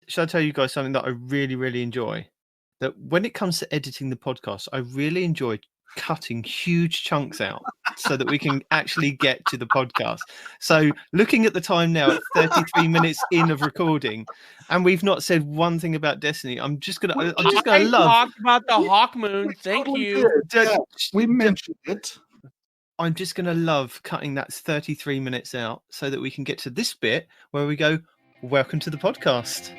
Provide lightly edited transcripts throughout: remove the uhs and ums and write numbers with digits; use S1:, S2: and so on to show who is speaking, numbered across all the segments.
S1: Should I tell you guys something that I really, really enjoy? That when it comes to editing the podcast, I really enjoy cutting huge chunks out so that we can actually get to the podcast. So looking at the time now at 33 minutes in of recording, and we've not said one thing about Destiny. I'm just gonna
S2: talk about the Hawk Moon. Thank you.
S3: Yeah, we mentioned it.
S1: I'm just gonna love cutting that 33 minutes out so that we can get to this bit where we go, welcome to the podcast.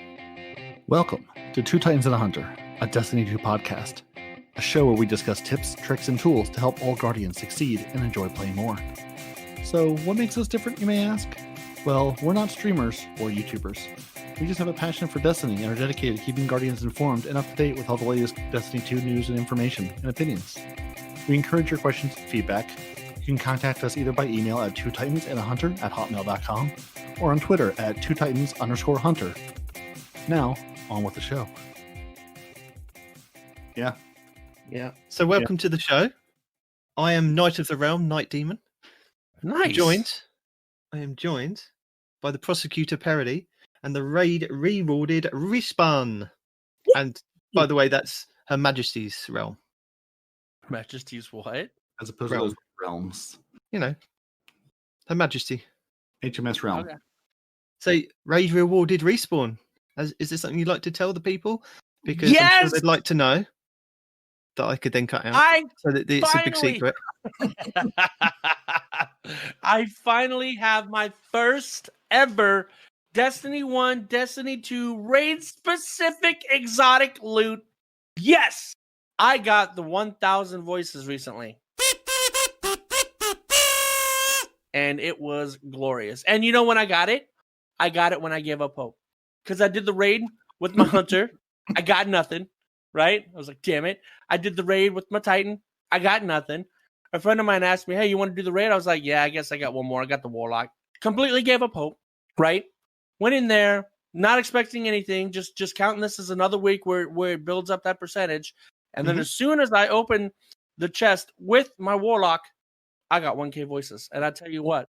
S3: Welcome to Two Titans and a Hunter, a Destiny 2 podcast. A show where we discuss tips, tricks, and tools to help all Guardians succeed and enjoy playing more. So, what makes us different, you may ask? Well, we're not streamers or YouTubers. We just have a passion for Destiny and are dedicated to keeping Guardians informed and up to date with all the latest Destiny 2 news and information and opinions. We encourage your questions and feedback. You can contact us either by email at twotitansandahunter@hotmail.com or on Twitter at twotitans_hunter. Now, on with the show. Yeah.
S1: So welcome to the show. I am Knight of the Realm, Nitedemon.
S2: Nice.
S1: I am joined by the prosecutor Peroty and the raid rewarded Respawn. And by the way, that's Her Majesty's realm.
S2: Majesty's what?
S3: As opposed to those realms.
S1: You know, Her Majesty.
S3: HMS realm.
S2: Okay.
S1: So raid rewarded Respawn. Is there something you'd like to tell the people? Because I'm
S2: Yes!
S1: sure they'd like to know that I could then cut out. So that it's a big secret.
S2: I finally have my first ever Destiny 1, Destiny 2 raid-specific exotic loot. Yes! I got the 1,000 voices recently. And it was glorious. And you know when I got it? I got it when I gave up hope. Because I did the raid with my hunter. I got nothing. Right? I was like, damn it. I did the raid with my Titan. I got nothing. A friend of mine asked me, hey, you want to do the raid? I was like, yeah, I guess I got one more. I got the Warlock. Completely gave up hope. Right? Went in there, not expecting anything, just counting this as another week where it builds up that percentage. And then as soon as I opened the chest with my Warlock, I got 1K voices. And I tell you what,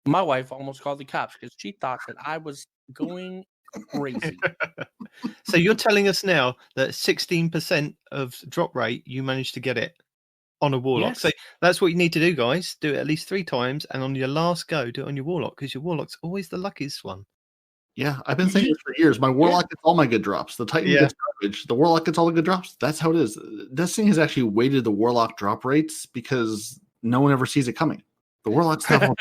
S2: my wife almost called the cops because she thought that I was going crazy.
S1: So you're telling us now that 16% of drop rate, you managed to get it on a Warlock.
S2: Yes.
S1: So that's what you need to do, guys. Do it at least 3 times. And on your last go, do it on your Warlock because your Warlock's always the luckiest one.
S3: Yeah, I've been saying this for years. My Warlock gets all my good drops. The Titan gets garbage. The Warlock gets all the good drops. That's how it is. Destiny has actually weighted the Warlock drop rates because no one ever sees it coming. The Warlocks have on luck.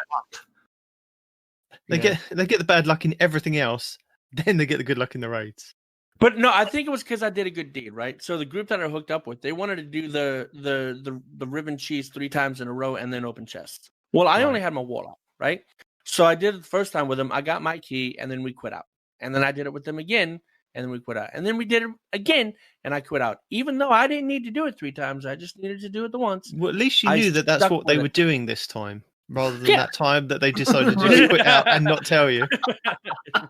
S1: They get the bad luck in everything else. Then they get the good luck in the raids.
S2: But no, I think it was because I did a good deed, right? So the group that I hooked up with, they wanted to do the ribbon cheese 3 times in a row and then open chests. Well, I only had my Warlock, right? So I did it the first time with them. I got my key, and then we quit out. And then I did it with them again, and then we quit out. And then we did it again, and I quit out. Even though I didn't need to do it 3 times, I just needed to do it the once.
S1: Well, at least you knew that that's what they were doing this time, rather than that time that they decided to just quit out and not tell you.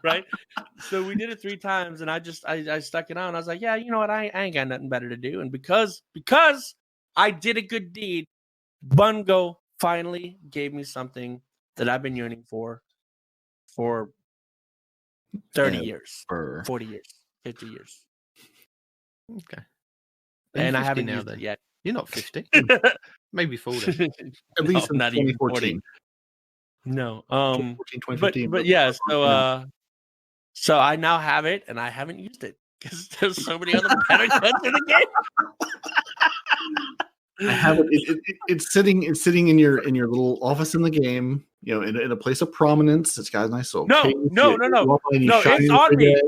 S2: Right? So we did it 3 times, and I stuck it out. And I was like, yeah, you know what? I ain't got nothing better to do. And because I did a good deed, Bungie finally gave me something that I've been yearning for 30 years, 40 years, 50 years.
S1: Okay.
S2: And I haven't
S1: now
S2: used it yet.
S1: You're not 50. Maybe 40.
S3: At least
S2: not
S3: in
S2: even
S3: 2014.
S2: 40. No.
S3: 2015.
S2: But yeah, so I now have it, and I haven't used it because there's so many other better guns in the game.
S3: I have it. It's sitting in your little office in the game. You know, in a place of prominence. It's got a nice little.
S2: No. It's on me.
S3: Day.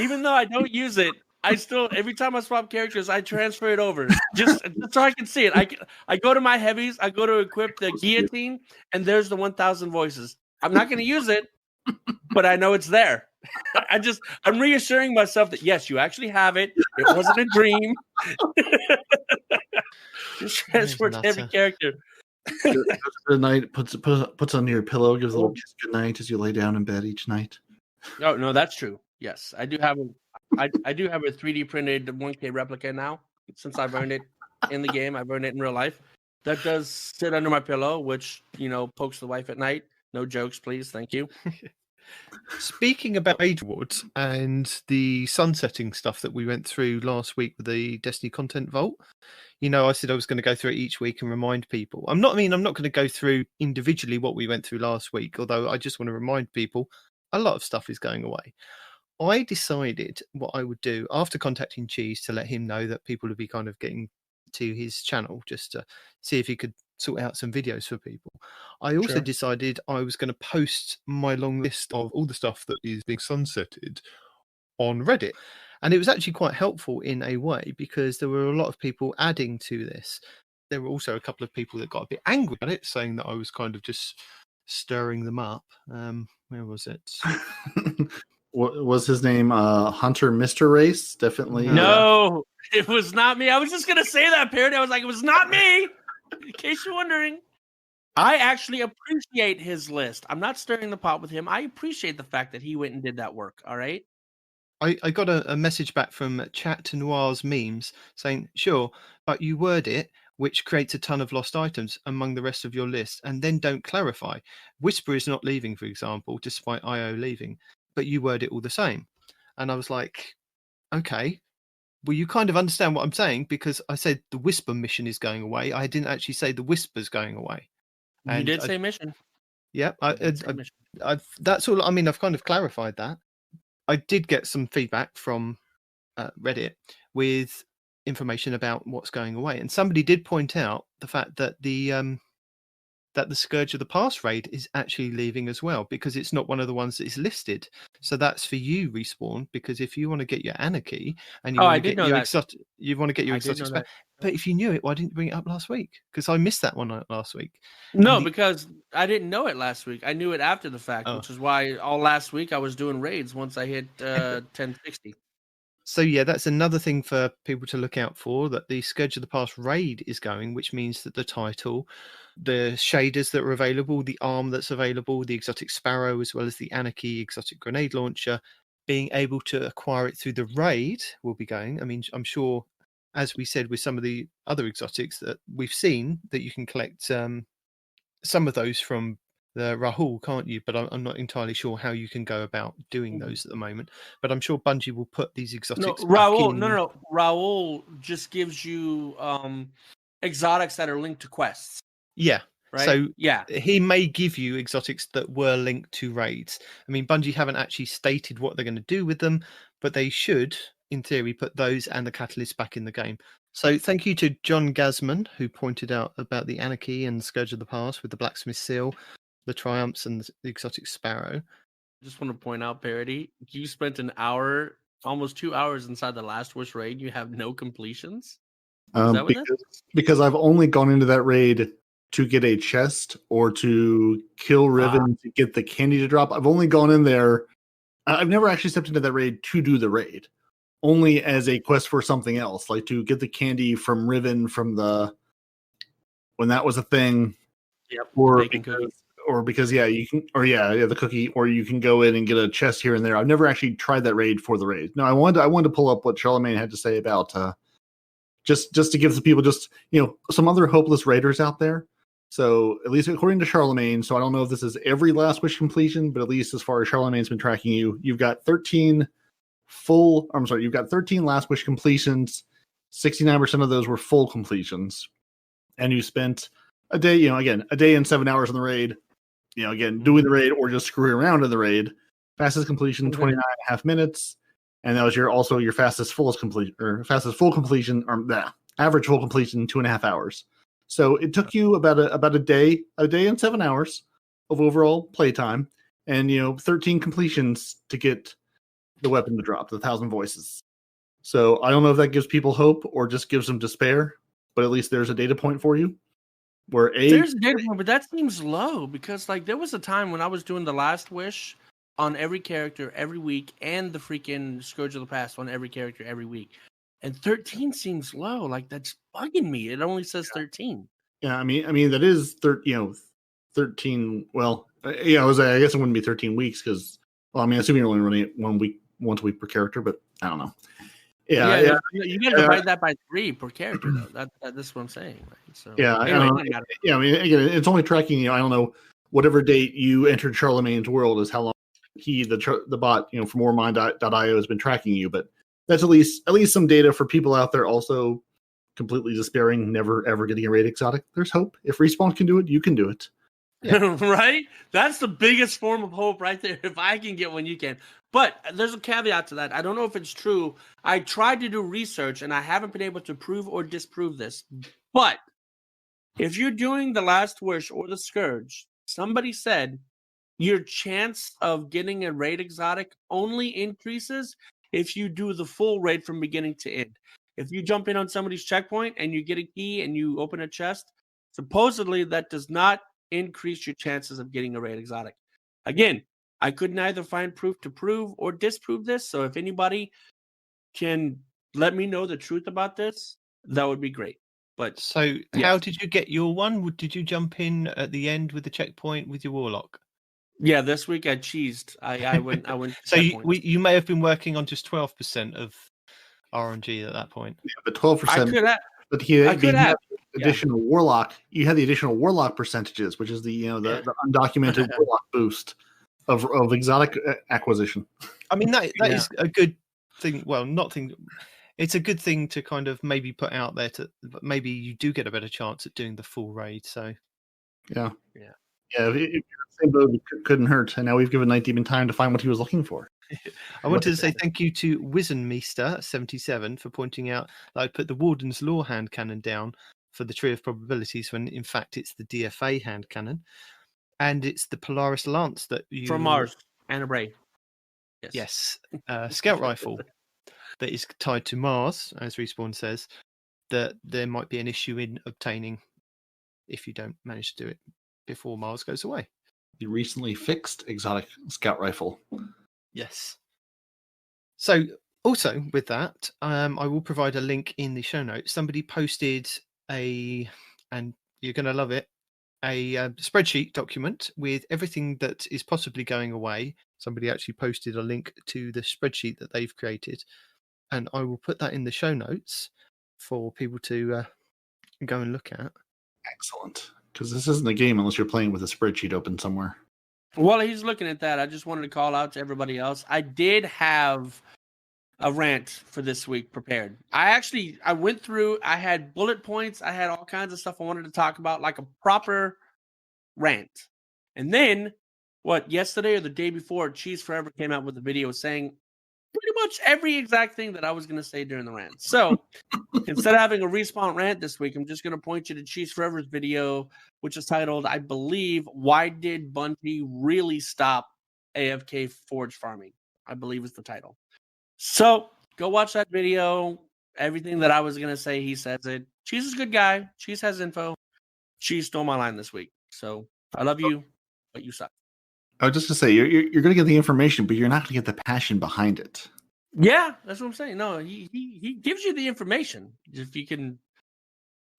S2: Even though I don't use it, I still every time I swap characters, I transfer it over just so I can see it. I go to my heavies, I go to equip the guillotine, and there's the 1,000 voices. I'm not going to use it, but I know it's there. I'm reassuring myself that yes, you actually have it. It wasn't a dream. Just transfer to every character.
S3: The night puts on your pillow, gives a little kiss good night as you lay down in bed each night.
S2: Oh no, that's true. Yes, I do have a 3D printed 1K replica now. Since I've earned it in the game, I've earned it in real life. That does sit under my pillow, which pokes the wife at night. No jokes, please. Thank you.
S1: Speaking about Age Awards and the sunsetting stuff that we went through last week with the Destiny Content Vault, I said I was going to go through it each week and remind people. I'm not going to go through individually what we went through last week, although I just want to remind people a lot of stuff is going away. I decided what I would do after contacting Cheese to let him know that people would be kind of getting to his channel just to see if he could sort out some videos for people. I also decided I was going to post my long list of all the stuff that is being sunsetted on Reddit. And it was actually quite helpful in a way because there were a lot of people adding to this. There were also a couple of people that got a bit angry at it, saying that I was kind of just stirring them up. Where was it?
S3: What was his name? Hunter Mr. Race? Definitely.
S2: No, it was not me. I was just going to say that, Peroty. I was like, it was not me. In case you're wondering. I actually appreciate his list. I'm not stirring the pot with him. I appreciate the fact that he went and did that work. All right.
S1: I got a message back from Chat to Noir's memes saying, sure, but you word it, which creates a ton of lost items among the rest of your list, and then don't clarify. Whisper is not leaving, for example, despite IO leaving, but you word it all the same. And I was like, okay, well, you kind of understand what I'm saying because I said the Whisper mission is going away. I didn't actually say the Whisper's going away.
S2: You did say mission.
S1: Yeah, that's all. I mean, I've kind of clarified that. I did get some feedback from Reddit with information about what's going away, and somebody did point out the fact that the Scourge of the Past raid is actually leaving as well because it's not one of the ones that is listed. So that's for you, Respawn, because if you want to get your Anarchy and you want to get your exotic, but if you knew it, why didn't you bring it up last week? Because I missed that one last week.
S2: No, because I didn't know it last week. I knew it after the fact, which is why all last week I was doing raids once I hit 1060.
S1: So yeah, that's another thing for people to look out for, that the Scourge of the Past raid is going, which means that the title, the shaders that are available, the arm that's available, the exotic sparrow, as well as the Anarchy exotic grenade launcher, being able to acquire it through the raid will be going. I mean, I'm sure, as we said with some of the other exotics that we've seen, that you can collect some of those from the Rahul, can't you? But I'm not entirely sure how you can go about doing those at the moment. But I'm sure Bungie will put these exotics
S2: Rahul,
S1: back in.
S2: No. Rahul just gives you exotics that are linked to quests.
S1: Yeah.
S2: Right?
S1: So
S2: yeah,
S1: he may give you exotics that were linked to raids. I mean, Bungie haven't actually stated what they're going to do with them, but they should, in theory, put those and the catalyst back in the game. So thank you to John Gasman, who pointed out about the Anarchy and Scourge of the Past with the Blacksmith Seal, the Triumphs, and the exotic Sparrow.
S2: I just want to point out, Peroty, you spent an hour, almost 2 hours inside the Last Wish raid. You have no completions?
S3: Because I've only gone into that raid to get a chest or to kill Riven to get the candy to drop. I've only gone in there. I've never actually stepped into that raid to do the raid, only as a quest for something else, like to get the candy from Riven from when that was a thing.
S2: Yep.
S3: Because you can, the cookie, or you can go in and get a chest here and there. I've never actually tried that raid for the raid. No, I wanted to pull up what Charlemagne had to say about just to give the people some other hopeless raiders out there. So at least according to Charlemagne, so I don't know if this is every Last Wish completion, but at least as far as Charlemagne's been tracking you've got 13 Last Wish completions. 69% of those were full completions, and you spent a day, a day and 7 hours in the raid. Doing the raid or just screwing around in the raid. Fastest completion, 29.5 minutes. And that was your fastest full completion, or average full completion, 2.5 hours. So it took you about a day and 7 hours of overall playtime, and 13 completions to get the weapon to drop, the 1,000 voices. So I don't know if that gives people hope or just gives them despair, but at least there's a data point for you.
S2: There's a data point, but that seems low because there was a time when I was doing the Last Wish on every character every week and the freaking Scourge of the Past on every character every week. And 13 seems low. That's bugging me. It only says 13.
S3: Yeah, I mean that is 13. Well, I guess it wouldn't be 13 weeks because, assuming you're only running it once a week per character, but I don't know. Yeah.
S2: You got to divide that by 3 per character, though. That's what I'm saying. Right? So
S3: again, it's only tracking. I don't know. Whatever date you entered Charlemagne's world is how long the bot, from warmind.io has been tracking you, but that's at least some data for people out there also completely despairing, never ever getting a raid exotic. There's hope. If Respawn can do it, you can do it.
S2: Yeah. Right? That's the biggest form of hope right there. If I can get one, you can. But there's a caveat to that. I don't know if it's true. I tried to do research, and I haven't been able to prove or disprove this. But if you're doing the Last Wish or the Scourge, somebody said your chance of getting a raid exotic only increases if you do the full raid from beginning to end. If you jump in on somebody's checkpoint and you get a key and you open a chest, supposedly that does not increase your chances of getting a raid exotic. Again, I could neither find proof to prove or disprove this, so if anybody can let me know the truth about this, that would be great. But
S1: so how did you get your one? Did you jump in at the end with the checkpoint with your warlock?
S2: Yeah, this week I cheesed. I went.
S1: So you may have been working on just 12% of RNG at that point.
S3: Yeah, but 12%.
S2: I could have.
S3: But he had additional warlock. You had the additional warlock percentages, which is the undocumented warlock boost of exotic acquisition.
S1: I mean that is a good thing. Well, it's a good thing to kind of maybe put out there maybe you do get a better chance at doing the full raid. So
S3: yeah. Same boat couldn't hurt, and now we've given Nitedemon time to find what he was looking for.
S1: I wanted to say thank you to Wizenmeester77 for pointing out that I put the Warden's Law hand cannon down for the Tree of Probabilities when in fact it's the DFA hand cannon, and it's the Polaris Lance that you
S2: from Mars and a Bray.
S1: Yes, scout rifle that is tied to Mars, as Respawn says. That there might be an issue in obtaining if you don't manage to do it before Mars goes away.
S3: The recently fixed exotic scout rifle.
S1: Yes. So also with that, I will provide a link in the show notes. Somebody posted and you're going to love it, a spreadsheet document with everything that is possibly going away. Somebody actually posted a link to the spreadsheet that they've created, and I will put that in the show notes for people to go and look at.
S3: Excellent. Because this isn't a game unless you're playing with a spreadsheet open somewhere.
S2: While he's looking at that, I just wanted to call out to everybody else. I did have a rant for this week prepared. I went through, I had bullet points, I had all kinds of stuff I wanted to talk about, like a proper rant. And then, yesterday or the day before, Cheese Forever came out with a video saying pretty much every exact thing that I was going to say during the rant. So instead of having a Respawn rant this week, I'm just going to point you to Cheese Forever's video, which is titled, I believe, Why Did Bungie Really Stop AFK Forge Farming? I believe is the title. So go watch that video. Everything that I was going to say, he says it. Cheese is a good guy. Cheese has info. Cheese stole my line this week. So I love you, but you suck.
S3: I was just to say, you're going to get the information, but you're not going to get the passion behind it.
S2: Yeah, that's what I'm saying. No, he gives you the information. If you can,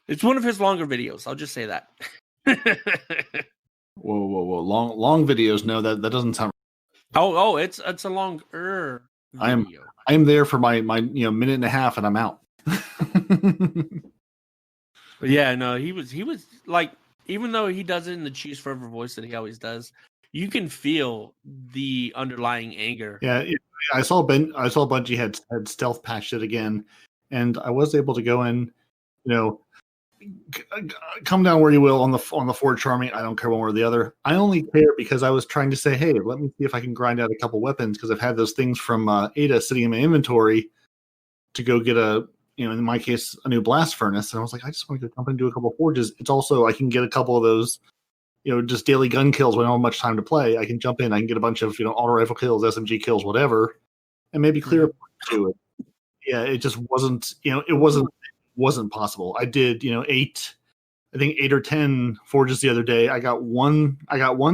S2: it's one of his longer videos. I'll just say that.
S3: Whoa! Long videos? No, that doesn't sound.
S2: Oh, it's a longer video.
S3: I am there for my minute and a half, and I'm out.
S2: But yeah, no, he was like, even though he does it in the Cheese Forever voice that he always does, you can feel the underlying anger.
S3: Yeah, I saw Bungie had stealth patched it again, and I was able to go in, come down where you will on the Forge Farming. I don't care one way or the other. I only care because I was trying to say, hey, let me see if I can grind out a couple weapons, because I've had those things from Ada sitting in my inventory to go get in my case, a new blast furnace. And I was like, I just want to go jump and do a couple of forges. It's also, I can get a couple of those, just daily gun kills when I don't have much time to play. I can jump in, I can get a bunch of, auto rifle kills, SMG kills, whatever, and maybe clear up to it. Yeah, it just wasn't, it wasn't possible. I did, 8 or 10 forges the other day. I got one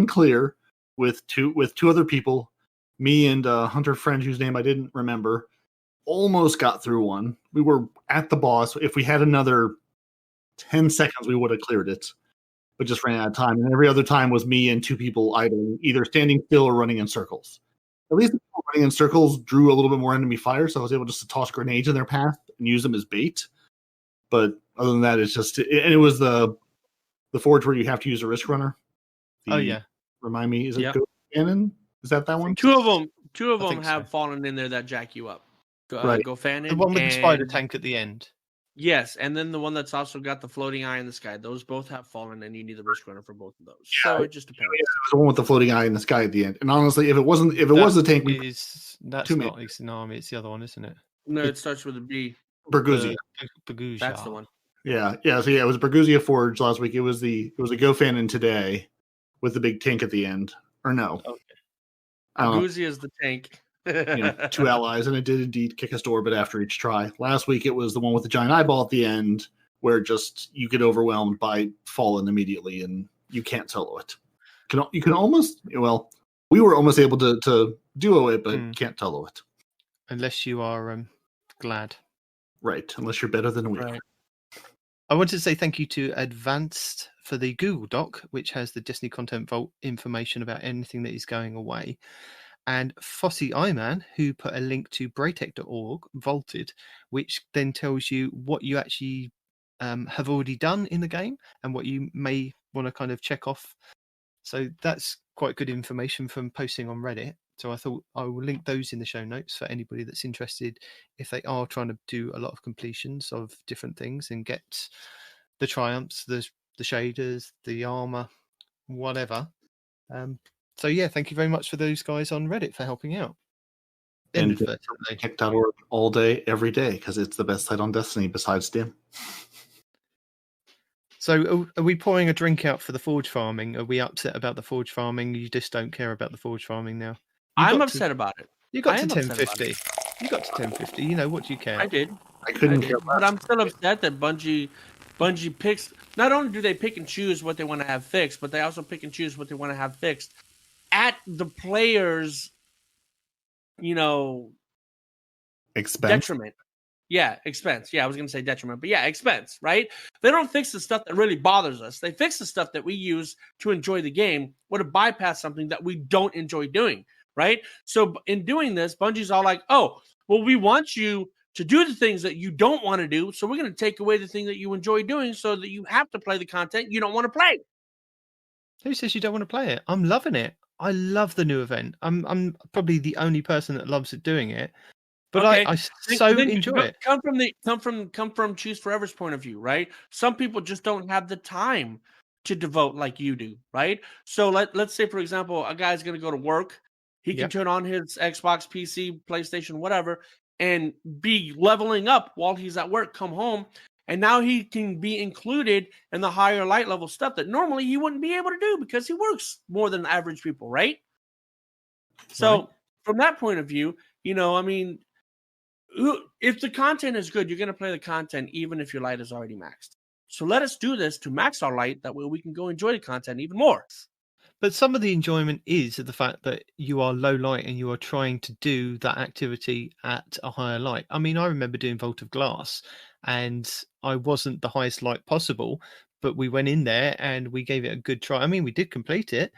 S3: clear with two other people, me and a hunter friend whose name I didn't remember. Almost got through one. We were at the boss. If we had another 10 seconds, we would have cleared it, but just ran out of time. And every other time was me and 2 people idling, either standing still or running in circles. At least the people running in circles drew a little bit more enemy fire, so I was able just to toss grenades in their path and use them as bait. But other than that, it's just, and it was the forge where you have to use a risk runner.
S1: Oh yeah.
S3: Remind me, is it
S2: Yep.
S3: Ghost Cannon? Is that one?
S2: Two of
S1: I
S2: them
S1: think
S2: have
S1: so.
S2: fallen in there that jack you up.
S3: Right.
S2: Gofanon.
S1: The one with the spider tank at the end.
S2: Yes, and then the one that's also got the floating eye in the sky. Those both have fallen, and you need the risk runner for both of those. So it just depends.
S3: It was the one with the floating eye in the sky at the end. And honestly, if it was the tank,
S1: That's not Isanami. It's the other one, isn't it?
S2: No, it starts with a B.
S3: Berguzia.
S1: Berguzia.
S2: That's the one.
S3: Yeah. So it was Berguzia Forge last week. It was a Gofanon today with the big tank at the end. Or no.
S1: Okay.
S2: Berguzia is the tank.
S3: 2 allies, and it did indeed kick a Storbit after each try. Last week it was the one with the giant eyeball at the end, where just you get overwhelmed by fallen immediately, and you can't solo it. You can almost, well, we were almost able to duo it, but can't solo it.
S1: Unless you are glad.
S3: Right, unless you're better than we
S2: Right.
S3: are.
S1: I wanted to say thank you to Advanced for the Google Doc, which has the Destiny Content Vault information about anything that is going away. And Fossey Iman, who put a link to braytech.org, Vaulted, which then tells you what you actually have already done in the game and what you may want to kind of check off. So that's quite good information from posting on Reddit. So I thought I will link those in the show notes for anybody that's interested if they are trying to do a lot of completions of different things and get the triumphs, the shaders, the armor, whatever. So yeah, thank you very much for those guys on Reddit for helping out.
S3: And tech.org all day, every day, because it's the best site on Destiny besides Dim.
S1: So are we pouring a drink out for the forge farming? Are we upset about the forge farming? You just don't care about the forge farming now?
S2: I'm upset about it.
S1: You got to 1050. You got to 1050. You know, what do you care?
S2: I did.
S3: I couldn't care.
S2: But I'm still upset that Bungie picks. Not only do they pick and choose what they want to have fixed, but they also pick and choose what they want to have fixed at the players,
S3: Expense.
S2: detriment. Yeah, expense. Yeah, I was going to say detriment, but yeah, expense, right? They don't fix the stuff that really bothers us. They fix the stuff that we use to enjoy the game or to bypass something that we don't enjoy doing, right? So in doing this, Bungie's all like, oh, well, we want you to do the things that you don't want to do, so we're going to take away the thing that you enjoy doing so that you have to play the content you don't want to play.
S1: Who says you don't want to play it? I'm loving it. I love the new event. I'm probably the only person that loves it doing it. But okay. I enjoy it.
S2: Come from Choose Forever's point of view, right? Some people just don't have the time to devote like you do, right? So let's say, for example, a guy's going to go to work. He can turn on his Xbox, PC, PlayStation, whatever, and be leveling up while he's at work, come home, and now he can be included in the higher light level stuff that normally he wouldn't be able to do because he works more than average people, right? So from that point of view, if the content is good, you're going to play the content even if your light is already maxed. So let us do this to max our light. That way we can go enjoy the content even more.
S1: But some of the enjoyment is the fact that you are low light and you are trying to do that activity at a higher light. I mean, I remember doing Vault of Glass and I wasn't the highest light possible, but we went in there and we gave it a good try. I mean, we did complete it,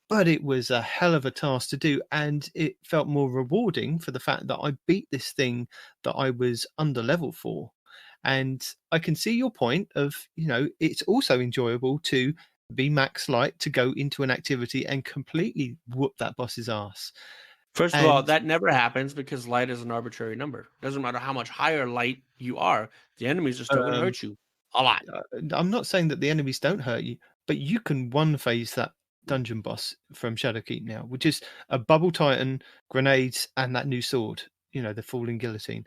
S1: but it was a hell of a task to do. And it felt more rewarding for the fact that I beat this thing that I was under level for. And I can see your point of, it's also enjoyable to be max light, to go into an activity and completely whoop that boss's ass.
S2: First of all, that never happens because light is an arbitrary number. It doesn't matter how much higher light you are, the enemies are still going to hurt you a lot.
S1: I'm not saying that the enemies don't hurt you, but you can one phase that dungeon boss from Shadowkeep now, which is a bubble titan, grenades, and that new sword, the falling guillotine.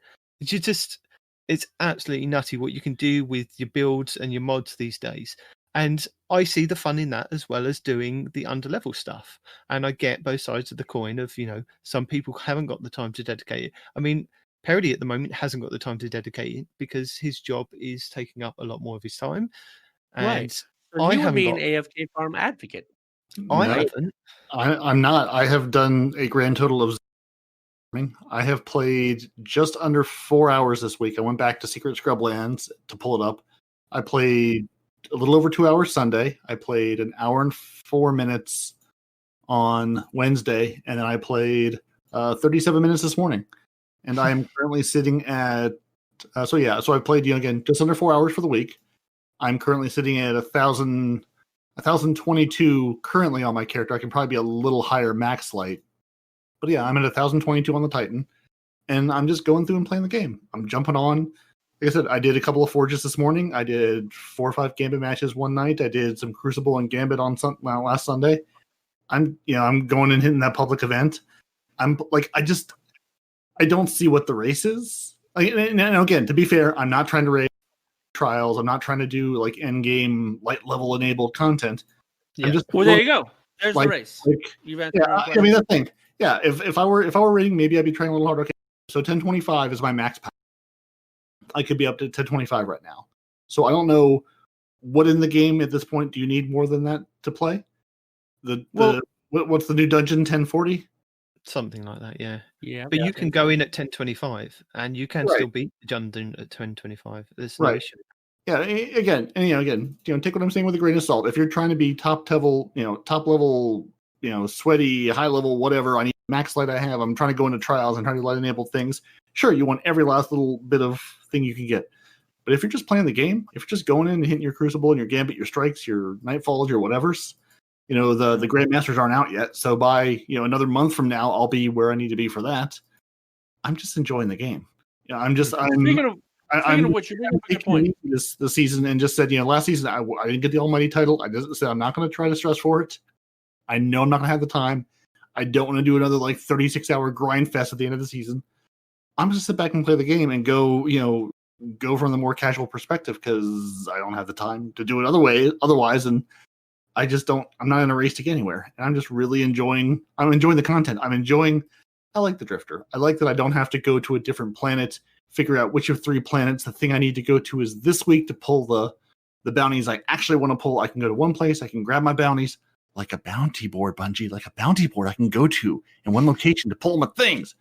S1: It's absolutely nutty what you can do with your builds and your mods these days. And I see the fun in that as well as doing the underlevel stuff. And I get both sides of the coin of, some people haven't got the time to dedicate it. I mean, Peroty at the moment hasn't got the time to dedicate it because his job is taking up a lot more of his time. And
S2: right. So you would be an AFK farm advocate.
S1: I haven't.
S3: I'm not. I have done a grand total of. I have played just under 4 hours this week. I went back to Secret Scrublands to pull it up. I played a little over 2 hours Sunday. I played an hour and 4 minutes on Wednesday, and then I played 37 minutes this morning. And I am currently sitting at so I played again just under 4 hours for the week. I'm currently sitting at 1,022 currently on my character. I can probably be a little higher max light But yeah, I'm at 1022 on the Titan, and I'm just going through and playing the game. I'm jumping on. Like I said, I did a couple of Forges this morning. I did 4 or 5 Gambit matches one night. I did some Crucible and Gambit on last Sunday. I'm going and hitting that public event. I'm like, I don't see what the race is. Like, and again, to be fair, I'm not trying to race trials. I'm not trying to do like end game light level enabled content.
S1: Yeah.
S3: I'm just
S2: there you go. There's
S3: like,
S2: the race. You've answered
S3: yeah, I mean, the thing. Yeah, if I were rating, maybe I'd be trying a little harder. Okay, so 1025 is my max power. I could be up to 1025 right now. So I don't know what in the game at this point do you need more than that to play? What's the new dungeon, 1040?
S1: Something like that, yeah.
S2: Yeah.
S1: But you can go in at 1025 and you can still beat the dungeon at 1025. There's no issue.
S3: Yeah, again, take what I'm saying with a grain of salt. If you're trying to be top level, sweaty, high level, whatever, I need max light I have. I'm trying to go into trials and trying to light enable things. Sure, you want every last little bit of thing you can get. But if you're just playing the game, if you're just going in and hitting your Crucible and your Gambit, your Strikes, your Nightfalls, your whatevers, the Grandmasters aren't out yet. So by another month from now, I'll be where I need to be for that. I'm just enjoying the game. Speaking of which, you're making a good point. This season and just said, last season I didn't get the Almighty title. I just said I'm not going to try to stress for it. I know I'm not going to have the time. I don't want to do another 36-hour grind fest at the end of the season. I'm just sit back and play the game and go from the more casual perspective because I don't have the time to do it otherwise. And I just don't. I'm not in a race to get anywhere. And I'm just really enjoying. I'm enjoying the content. I like the Drifter. I like that I don't have to go to a different planet, figure out which of 3 planets the thing I need to go to is this week to pull the bounties I actually want to pull. I can go to one place. I can grab my bounties like a bounty board, Bungie, like a bounty board I can go to in one location to pull my things.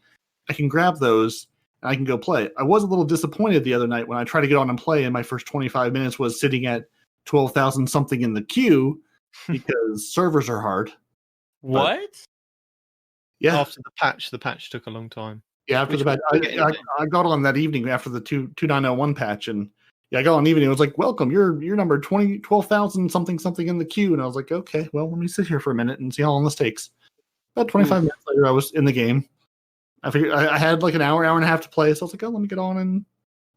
S3: I can grab those and I can go play. I was a little disappointed the other night when I tried to get on and play and my first 25 minutes was sitting at 12,000 something in the queue because servers are hard.
S2: What?
S3: Yeah.
S1: After the patch took a long time.
S3: Yeah, after the patch. I got on that evening after the 2.901 patch and I got on evening. It was like, welcome, you're number 12,000 something in the queue. And I was like, okay, well, let me sit here for a minute and see how long this takes. About 25 minutes later, I was in the game. I figured I had like an hour and a half to play. So I was like, oh, let me get on and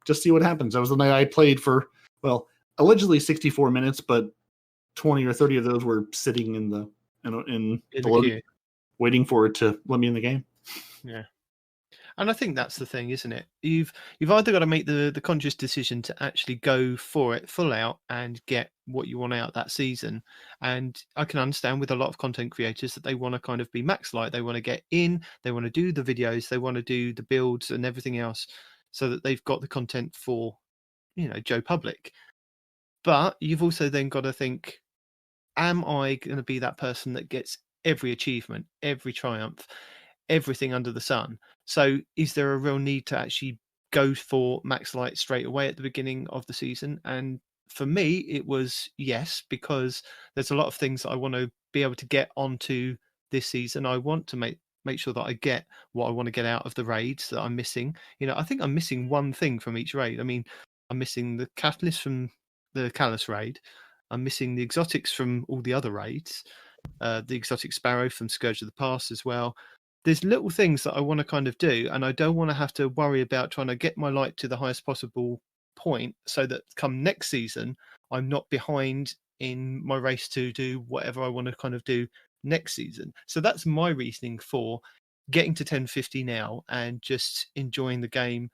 S3: just see what happens. That was the night I played for, allegedly 64 minutes, but 20 or 30 of those were sitting in the queue, waiting for it to let me in the game.
S1: Yeah. And I think that's the thing, isn't it? You've either got to make the conscious decision to actually go for it full out and get what you want out that season. And I can understand with a lot of content creators that they want to kind of be max light. They want to get in, they want to do the videos, they want to do the builds and everything else so that they've got the content for, Joe Public. But you've also then got to think, am I going to be that person that gets every achievement, every triumph, everything under the sun? So is there a real need to actually go for max light straight away at the beginning of the season? And for me, it was yes, because there's a lot of things that I want to be able to get onto this season. I want to make sure that I get what I want to get out of the raids that I'm missing. I think I'm missing one thing from each raid. I mean, I'm missing the catalyst from the Callus raid. I'm missing the exotics from all the other raids. The exotic sparrow from Scourge of the Past as well. There's little things that I want to kind of do, and I don't want to have to worry about trying to get my light to the highest possible point so that come next season, I'm not behind in my race to do whatever I want to kind of do next season. So that's my reasoning for getting to 1050 now and just enjoying the game,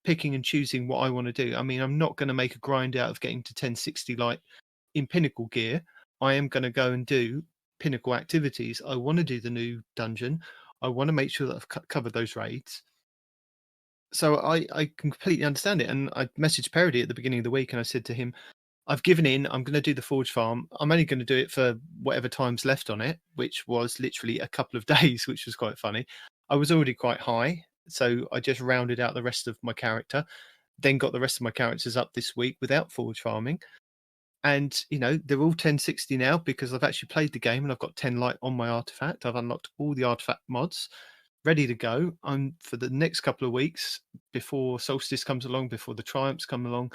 S1: picking and choosing what I want to do. I mean, I'm not going to make a grind out of getting to 1060 light in Pinnacle gear. I am going to go and do Pinnacle activities. I want to do the new dungeon. I want to make sure that I've covered those raids. So I completely understand it. And I messaged Peroty at the beginning of the week and I said to him, I've given in. I'm going to do the Forge Farm. I'm only going to do it for whatever time's left on it, which was literally a couple of days, which was quite funny. I was already quite high, so I just rounded out the rest of my character, then got the rest of my characters up this week without Forge Farming. And, they're all 1060 now because I've actually played the game and I've got 10 light on my artifact. I've unlocked all the artifact mods, ready to go. I'm for the next couple of weeks before Solstice comes along, before the Triumphs come along.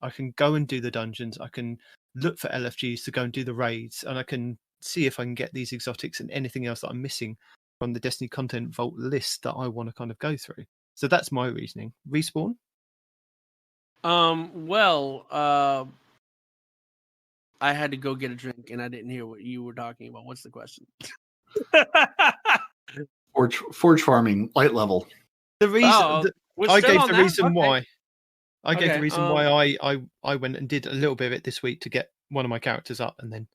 S1: I can go and do the dungeons. I can look for LFGs to go and do the raids, and I can see if I can get these exotics and anything else that I'm missing from the Destiny Content Vault list that I want to kind of go through. So that's my reasoning. Respawn?
S2: I had to go get a drink and I didn't hear what you were talking about. What's the question?
S3: Forge farming, light level.
S1: The reason I gave the reason
S2: Okay.
S1: why. I gave
S2: Okay,
S1: the reason why I went and did a little bit of it this week to get one of my characters up, and then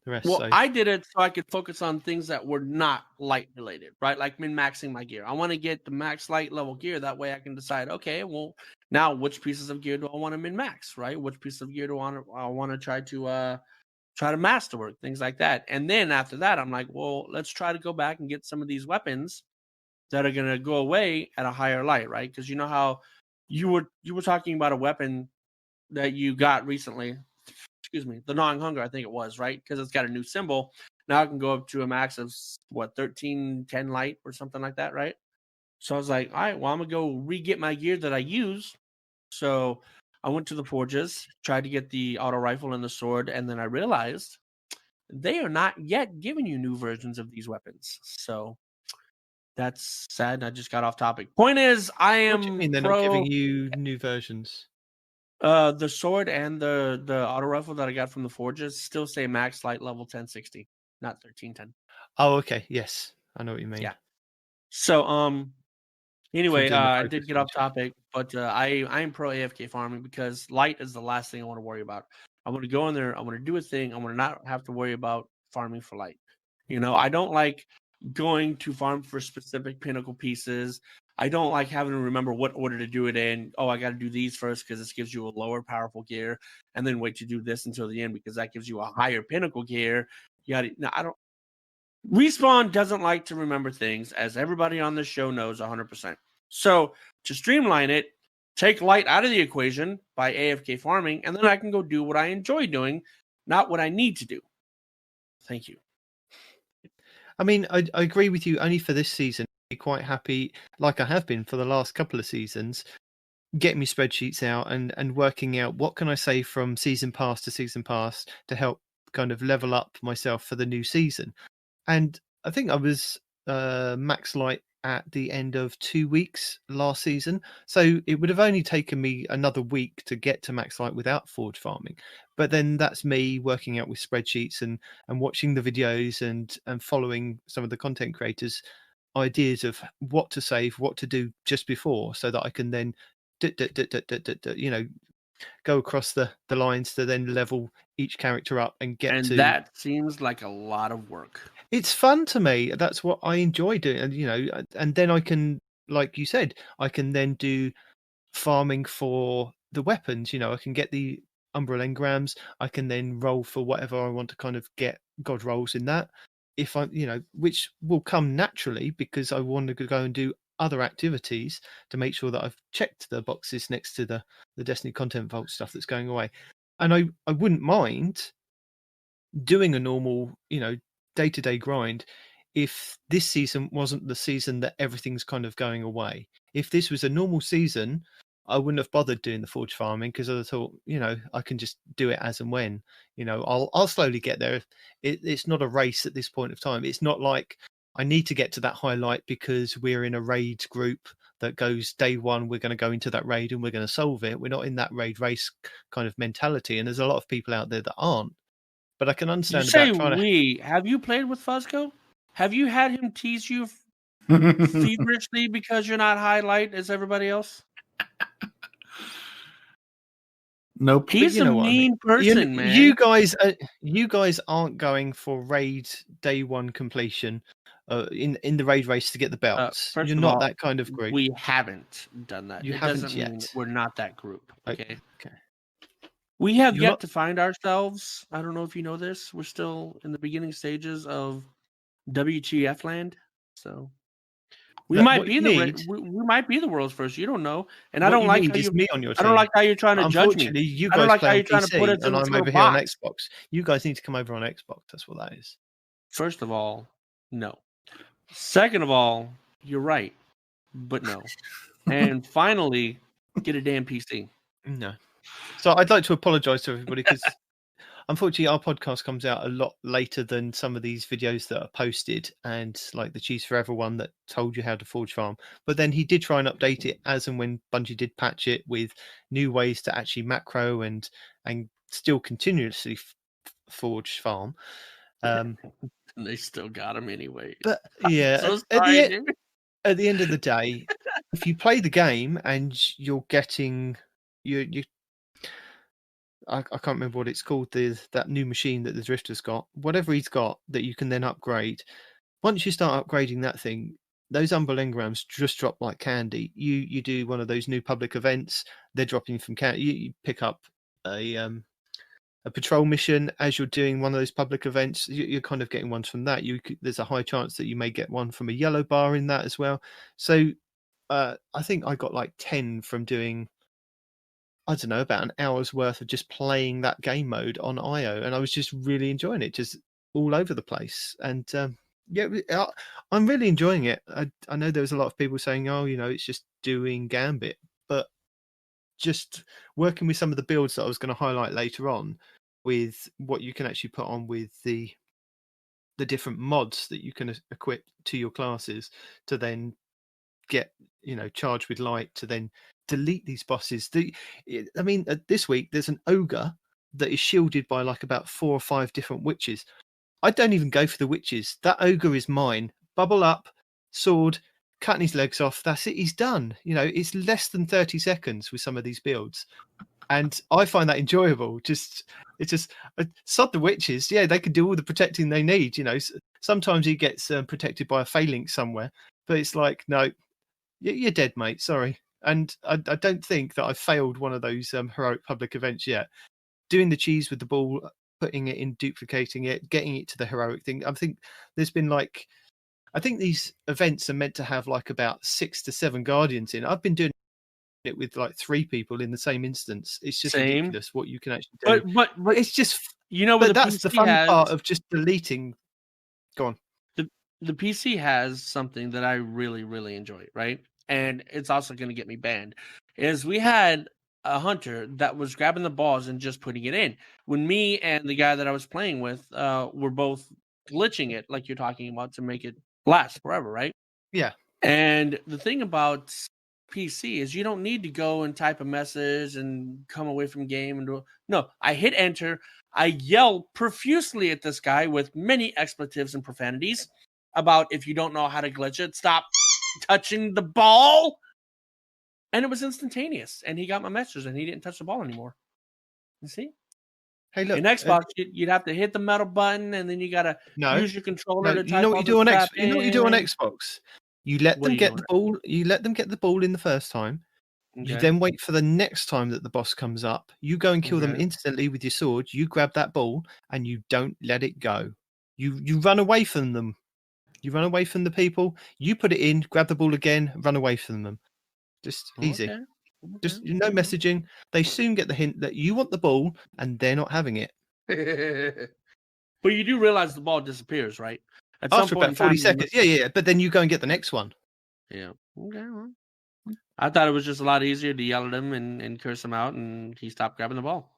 S1: the rest.
S2: Well,
S1: So
S2: I did it so I could focus on things that were not light related, right? Like min-maxing my gear. I want to get the max light level gear. That way I can decide, okay, well, now which pieces of gear do I want to min-max, right? Which piece of gear do I want to try to masterwork, things like that. And then after that, I'm like, well, let's try to go back and get some of these weapons that are going to go away at a higher light, right? Because you know how you were talking about a weapon that you got recently. Excuse me, the Gnawing Hunger, I think it was, right? Because it's got a new symbol. Now I can go up to a max of 1310 light or something like that, right? So I was like, all right, well, I'm gonna go re-get my gear that I use. So I went to the forges, tried to get the auto rifle and the sword, and then I realized they are not yet giving you new versions of these weapons. So that's sad. I just got off topic. Point is, I am
S1: what do you mean they're not giving you new versions?
S2: The sword and the auto rifle that I got from the forges still say max light level 1060, not 1310.
S1: Oh, okay. Yes, I know what you mean.
S2: Yeah. So anyway,
S1: doing the
S2: I
S1: focus
S2: did get off
S1: range.
S2: topic, but I am pro AFK farming because light is the last thing I want to worry about. I want to go in there, I want to do a thing, I want to not have to worry about farming for light. You know, I don't like going to farm for specific pinnacle pieces. I don't like having to remember what order to do it in. Oh, I got to do these first because this gives you a lower powerful gear, and then wait to do this until the end because that gives you a higher pinnacle gear. You got to. No, I don't. Respawn doesn't like to remember things, as everybody on this show knows 100%. So to streamline it, take light out of the equation by AFK farming, and then I can go do what I enjoy doing, not what I need to do. Thank you.
S1: I mean, I agree with you. Only for this season, I'd be quite happy, like I have been for the last couple of seasons, getting me spreadsheets out and working out what can I say from season pass to season pass to help kind of level up myself for the new season. And I think I was max light at the end of 2 weeks last season. So it would have only taken me another week to get to max light without forge farming. But then that's me working out with spreadsheets and watching the videos and following some of the content creators' ideas of what to save, what to do just before, so that I can then go across the lines to then level each character up and get
S2: and
S1: to.
S2: That seems like a lot of work.
S1: It's fun to me. That's what I enjoy doing. And then I can, like you said, I can then do farming for the weapons. I can get the Umbral engrams. I can then roll for whatever I want to kind of get god rolls in that. If I, which will come naturally because I want to go and do other activities to make sure that I've checked the boxes next to the Destiny Content Vault stuff that's going away. And I wouldn't mind doing a normal, day-to-day grind if this season wasn't the season that everything's kind of going away. If this was a normal season, I wouldn't have bothered doing the forge farming because I thought, I can just do it as and when. I'll slowly get there. It's not a race at this point of time. It's not like I need to get to that highlight because we're in a raid group that goes day one, we're going to go into that raid and we're going to solve it. We're not in that raid race kind of mentality. And there's a lot of people out there that aren't. But I can understand about trying to.
S2: Have you played with Fuzco? Have you had him tease you feverishly because you're not highlight as everybody else?
S3: Nope.
S2: He's a mean person, man.
S1: You guys aren't going for raid day one completion in the raid race to get the belts. You're not that kind of group.
S2: We haven't done that.
S1: You haven't yet.
S2: We're not that group. Okay.
S1: Okay.
S2: We have yet to find ourselves. I don't know if you know this. We're still in the beginning stages of WTF land. So we might be the world's first. You don't know. And I don't like how
S1: me on your team.
S2: I don't like how you're trying to judge me.
S1: You guys play on PC and I'm over here on Xbox. You guys need to come over on Xbox. That's what that is.
S2: First of all, no. Second of all, you're right, but no. And finally, get a damn PC.
S1: No. So I'd like to apologise to everybody because unfortunately, our podcast comes out a lot later than some of these videos that are posted, and like the Cheese Forever one that told you how to forge farm. But then he did try and update it as and when Bungie did patch it with new ways to actually macro and still continuously forge farm.
S2: And they still got him anyway.
S1: But
S2: I'm
S1: yeah,
S2: so sorry, dude.
S1: at the end of the day, if you play the game and you're getting I can't remember what it's called, that new machine that the Drifter's got, whatever he's got that you can then upgrade. Once you start upgrading that thing, those Umbral engrams just drop like candy. You do one of those new public events, they're dropping from you pick up a patrol mission as you're doing one of those public events. You're kind of getting ones from that. There's a high chance that you may get one from a yellow bar in that as well. So I think I got like 10 from doing, I don't know, about an hour's worth of just playing that game mode on IO, and I was just really enjoying it, just all over the place. And yeah, I'm really enjoying it. I know there was a lot of people saying, "Oh, it's just doing Gambit," but just working with some of the builds that I was going to highlight later on, with what you can actually put on with the different mods that you can equip to your classes to then get charged with light to then delete these bosses. This week there's an ogre that is shielded by like about 4 or 5 different witches. I don't even go for the witches. That ogre is mine. Bubble up, sword, cutting his legs off. That's it. He's done. It's less than 30 seconds with some of these builds, and I find that enjoyable. Sod the witches. Yeah, they can do all the protecting they need. Sometimes he gets protected by a phalanx somewhere, but it's like, no, you're dead, mate. Sorry. And I don't think that I've failed one of those heroic public events yet. Doing the cheese with the ball, putting it in, duplicating it, getting it to the heroic thing. I think there's been I think these events are meant to have like about 6 to 7 guardians in. I've been doing it with like 3 people in the same instance. It's just ridiculous what you can actually do.
S2: But
S1: it's just,
S2: but
S1: that's the fun part of just deleting. Go on.
S2: The PC has something that I really, really enjoy, right? And it's also going to get me banned. Is we had a hunter that was grabbing the balls and just putting it in. When me and the guy that I was playing with were both glitching it, like you're talking about, to make it last forever, right?
S1: Yeah.
S2: And the thing about PC is you don't need to go and type a message and come away from game and do. No, I hit enter. I yell profusely at this guy with many expletives and profanities about, if you don't know how to glitch it, stop touching the ball. And it was instantaneous. And he got my message and he didn't touch the ball anymore. You see?
S1: Hey, look.
S2: In Xbox, you'd have to hit the metal button and then you got to use your controller to type.
S1: You know what you do on Xbox? You know what you do on
S2: in.
S1: Xbox? You let them get the ball. You let them get the ball in the first time. Okay. You then wait for the next time that the boss comes up. You go and kill them instantly with your sword. You grab that ball and you don't let it go. You run away from them. You run away from the people. You put it in, grab the ball again, run away from them. Just easy. Okay. Just no messaging. They soon get the hint that you want the ball and they're not having it.
S2: But you do realize the ball disappears, right?
S1: After about 40 seconds. Yeah. But then you go and get the next one.
S2: Yeah. Okay. Well, I thought it was just a lot easier to yell at him and curse him out, and he stopped grabbing the ball.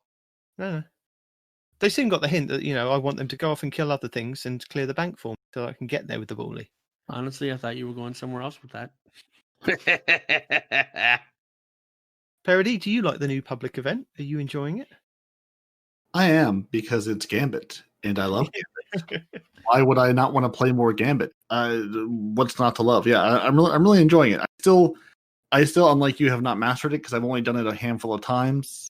S1: No. They soon got the hint that, I want them to go off and kill other things and clear the bank for me so I can get there with the ballie.
S2: Honestly, I thought you were going somewhere else with that.
S1: Peroty, do you like the new public event? Are you enjoying it?
S3: I am, because it's Gambit, and I love it. Why would I not want to play more Gambit? What's not to love? Yeah, I'm really enjoying it. I still, unlike you, have not mastered it because I've only done it a handful of times.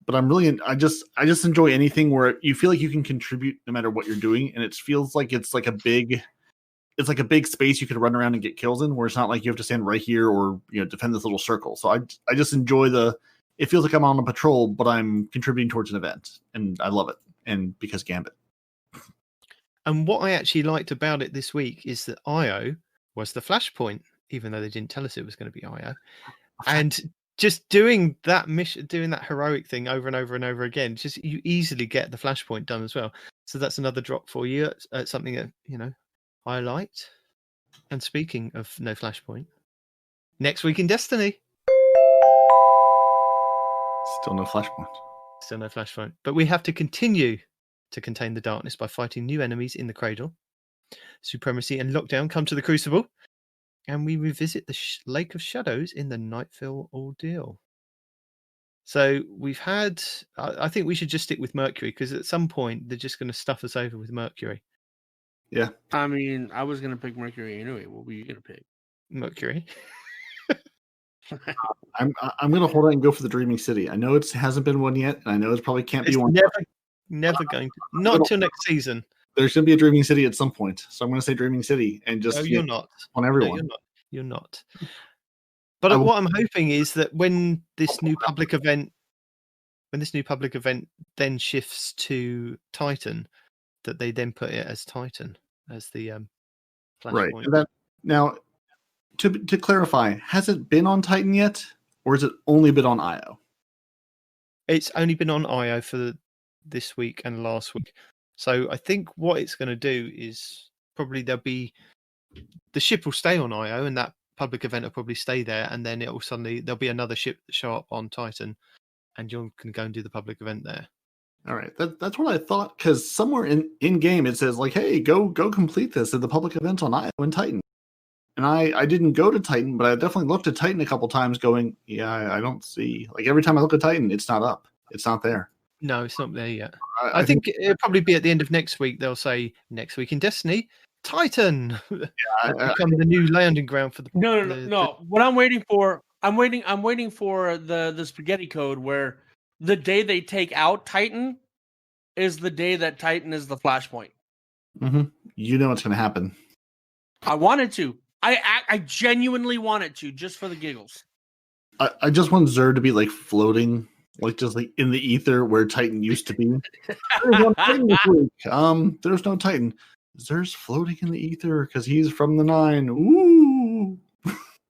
S3: But I just enjoy anything where you feel like you can contribute no matter what you're doing, and it feels like it's like a big space you could run around and get kills in, where it's not like you have to stand right here or defend this little circle. So I just enjoy it feels like I'm on a patrol, but I'm contributing towards an event, and I love it. And because Gambit.
S1: And what I actually liked about it this week is that IO was the flashpoint, even though they didn't tell us it was going to be IO. And just doing that mission, doing that heroic thing over and over and over again, just you easily get the flashpoint done as well. So that's another drop for you. Something that, I liked. And speaking of no flashpoint, next week in Destiny.
S3: Still no flashpoint.
S1: Still no Flashpoint. But we have to continue to contain the darkness by fighting new enemies in the Cradle. Supremacy and Lockdown come to the Crucible. And we revisit the Lake of Shadows in the Nightfall Ordeal. So we've had... I think we should just stick with Mercury, because at some point they're just going to stuff us over with Mercury.
S3: Yeah.
S2: I mean, I was going to pick Mercury anyway. What were you going to pick?
S1: Mercury.
S3: I'm going to hold on and go for the Dreaming City. I know it hasn't been one yet, and I know it probably can't be one.
S1: Never going to. Not until next season.
S3: There's going to be a Dreaming City at some point, so I'm going to say Dreaming City and just.
S1: No, you're not.
S3: On everyone.
S1: No, you're not. But what I'm hoping is that when this new public event then shifts to Titan, that they then put it as Titan as the Flashpoint.
S3: Right. And now, to clarify, has it been on Titan yet, or has it only been on IO? It's
S1: only been on IO for this week and last week. So I think what it's going to do is probably the ship will stay on IO, and that public event will probably stay there, and then there'll be another ship that show up on Titan, and you can go and do the public event there.
S3: All right, that's what I thought, because somewhere in game it says like, hey, go complete this at the public event on IO and Titan. And I didn't go to Titan, but I definitely looked at Titan a couple times going, yeah, I don't see. Like every time I look at Titan, it's not up. It's not there.
S1: No, it's not there yet. I think it'll probably be at the end of next week. They'll say, next week in Destiny, Titan. Yeah, become the new landing ground for the...
S2: No. What I'm waiting for, I'm waiting for the spaghetti code where the day they take out Titan is the day that Titan is the Flashpoint.
S3: Mm-hmm. You know what's going to happen.
S2: I wanted to. I genuinely wanted to, just for the giggles.
S3: I just want Xur to be like floating, like just like in the ether where Titan used to be. There's no Titan this week. There's no Titan. Xur's floating in the ether because he's from the 9. Ooh.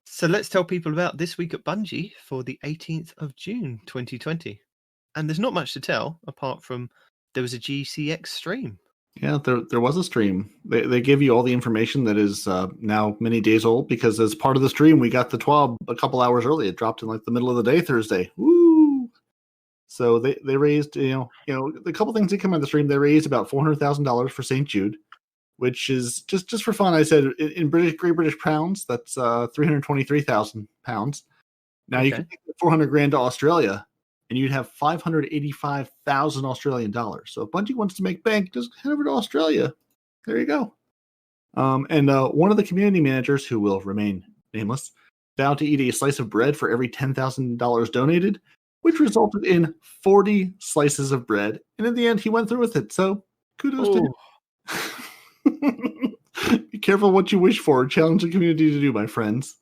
S1: So let's tell people about this week at Bungie for the 18th of June, 2020. And there's not much to tell apart from there was a GCX stream.
S3: Yeah, there was a stream. They give you all the information that is now many days old, because as part of the stream, we got the TWAB a couple hours early. It dropped in like the middle of the day Thursday. Woo! So they raised, the couple things that come out of the stream, they raised about $400,000 for St. Jude, which is just for fun. I said in Great British pounds, that's 323,000 pounds. Now you can take $400,000 to Australia, and you'd have 585,000 Australian dollars. So if Bungie wants to make bank, just head over to Australia. There you go. And one of the community managers, who will remain nameless, vowed to eat a slice of bread for every $10,000 donated, which resulted in 40 slices of bread. And in the end, he went through with it. So kudos to him. Be careful what you wish for. Challenge the community to do, my friends,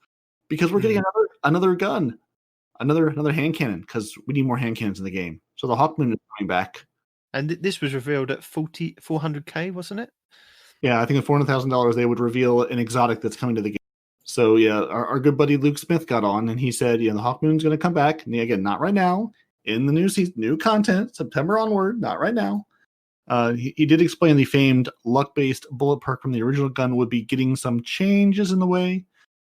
S3: because we're getting another gun. Another hand cannon, because we need more hand cannons in the game. So the Hawkmoon is coming back.
S1: And this was revealed at $400K, wasn't it?
S3: Yeah, I think at $400,000 they would reveal an exotic that's coming to the game. So yeah, our good buddy Luke Smith got on, and he said, the Hawkmoon's going to come back. And again, not right now. In the new season, new content, September onward, not right now. He did explain the famed luck-based bullet perk from the original gun would be getting some changes in the way.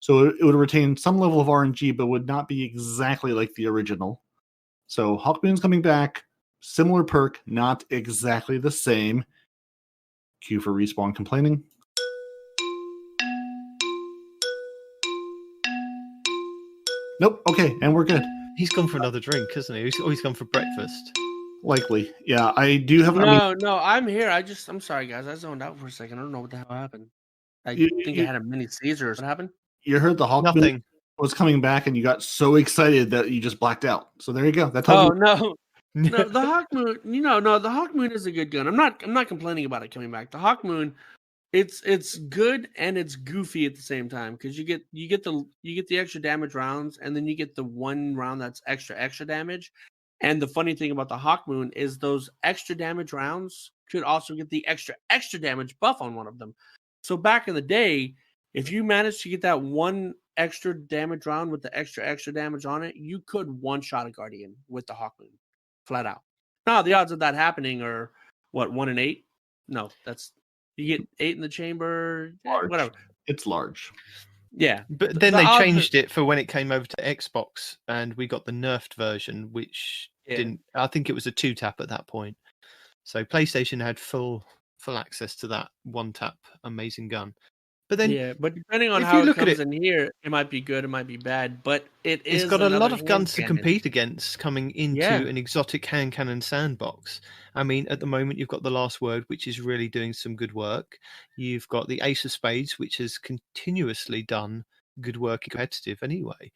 S3: So it would retain some level of RNG, but would not be exactly like the original. So Hawkmoon's coming back. Similar perk, not exactly the same. Cue for Respawn complaining. Nope. Okay, and we're good.
S1: He's gone for another drink, hasn't he? He's gone for breakfast.
S3: Likely. Yeah, I do have...
S2: No, I'm here. I'm sorry, guys. I zoned out for a second. I don't know what the hell happened. I think I had a mini Caesar. What happened?
S3: You heard the Hawkmoon was coming back, and you got so excited that you just blacked out. So there you go. That's
S2: no, the Hawkmoon. The Hawkmoon is a good gun. I'm not complaining about it coming back. The Hawkmoon, it's good and it's goofy at the same time, because you get the extra damage rounds, and then you get the one round that's extra damage. And the funny thing about the Hawkmoon is those extra damage rounds could also get the extra damage buff on one of them. So back in the day, if you managed to get that one extra damage round with the extra damage on it, you could one-shot a Guardian with the Hawkmoon, flat out. Now, the odds of that happening are, 1 in 8? No, you get 8 in the chamber, whatever.
S3: It's large.
S2: Yeah.
S1: But then they changed it for when it came over to Xbox, and we got the nerfed version, which didn't. I think it was a 2-tap at that point. So PlayStation had full access to that 1-tap amazing gun. But then,
S2: but depending on
S1: if
S2: how
S1: you
S2: it
S1: look at
S2: comes
S1: it,
S2: in here, it might be good, it might be bad, but
S1: it's got a lot of guns to compete against coming into an exotic hand cannon sandbox. I mean, at the moment, you've got the Last Word, which is really doing some good work. You've got the Ace of Spades, which has continuously done good work in competitive anyway.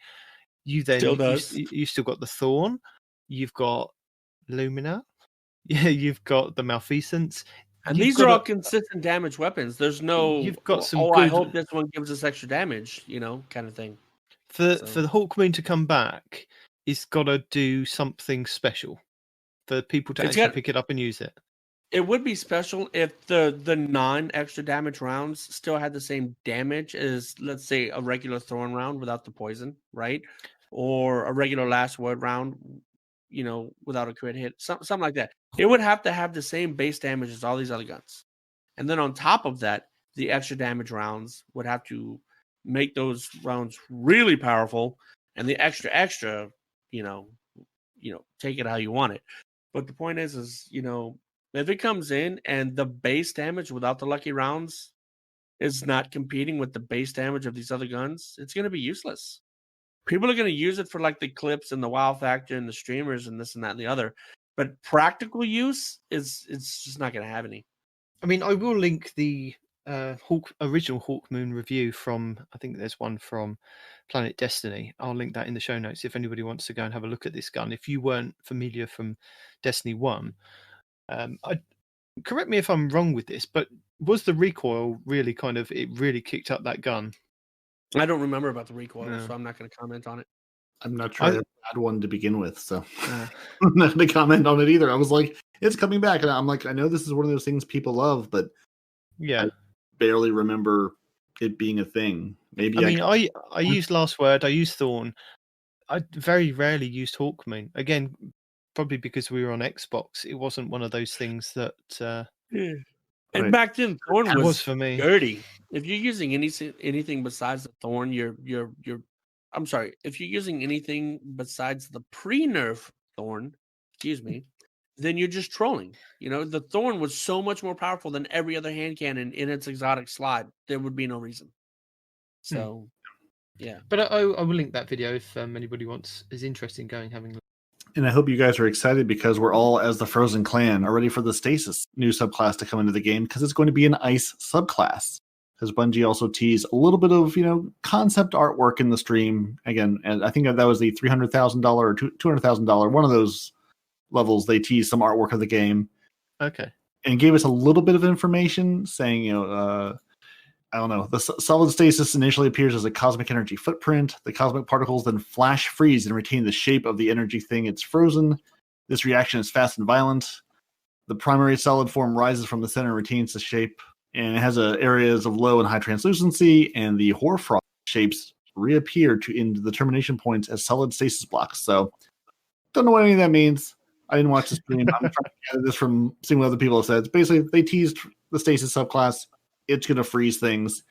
S1: You then
S2: Still does.
S1: you still got the Thorn. You've got Lumina. Yeah, you've got the Malfeasance.
S2: And these are all consistent damage weapons. There's no,
S1: you've got some
S2: I
S1: good,
S2: hope this one gives us extra damage, kind of thing.
S1: for the Hawkmoon to come back, it's got to do something special for people to actually pick it up and use it.
S2: It would be special if the non-extra damage rounds still had the same damage as, let's say, a regular Thorn round without the poison, right? Or a regular Last Word round, without a crit hit, something like that. It would have to have the same base damage as all these other guns. And then on top of that, the extra damage rounds would have to make those rounds really powerful, and the extra, take it how you want it. But the point is, if it comes in and the base damage without the lucky rounds is not competing with the base damage of these other guns, it's going to be useless. People are going to use it for like the clips and the wow factor and the streamers and this and that and the other. But practical use it's just not going to have any.
S1: I mean, I will link the original Hawkmoon review from, I think there's one from Planet Destiny. I'll link that in the show notes if anybody wants to go and have a look at this gun. If you weren't familiar from Destiny 1, correct me if I'm wrong with this, but was the recoil really it really kicked up that gun?
S2: I don't remember about the recoil, so I'm not going to comment on it.
S3: I'm not sure I had one to begin with, so I'm not going to comment on it either. I was like, it's coming back, and I'm like, I know this is one of those things people love, but I barely remember it being a thing. Maybe
S1: I used Last Word, I used Thorn. I very rarely used Hawkmoon. Again, probably because we were on Xbox. It wasn't one of those things that.
S2: And back then, Thorn was
S1: for me
S2: dirty. If you're using anything besides the Thorn, I'm sorry. If you're using anything besides the pre-nerf Thorn, then you're just trolling. The Thorn was so much more powerful than every other hand cannon in its exotic slot. There would be no reason. So, yeah.
S1: But I will link that video if anybody is interested in going having a look.
S3: And I hope you guys are excited because we're all, as the Frozen Clan, are ready for the Stasis new subclass to come into the game because it's going to be an ice subclass. Because Bungie also teased a little bit of, concept artwork in the stream. Again, and I think that was the $300,000 or $200,000, one of those levels. They teased some artwork of the game.
S1: Okay.
S3: And gave us a little bit of information saying, I don't know. The solid stasis initially appears as a cosmic energy footprint. The cosmic particles then flash freeze and retain the shape of the energy thing it's frozen. This reaction is fast and violent. The primary solid form rises from the center and retains the shape. And it has areas of low and high translucency. And the hoarfrost shapes reappear in the termination points as solid stasis blocks. So, don't know what any of that means. I didn't watch the stream. I'm trying to gather this from seeing what other people have said. It's basically, they teased the stasis subclass. It's going to freeze things.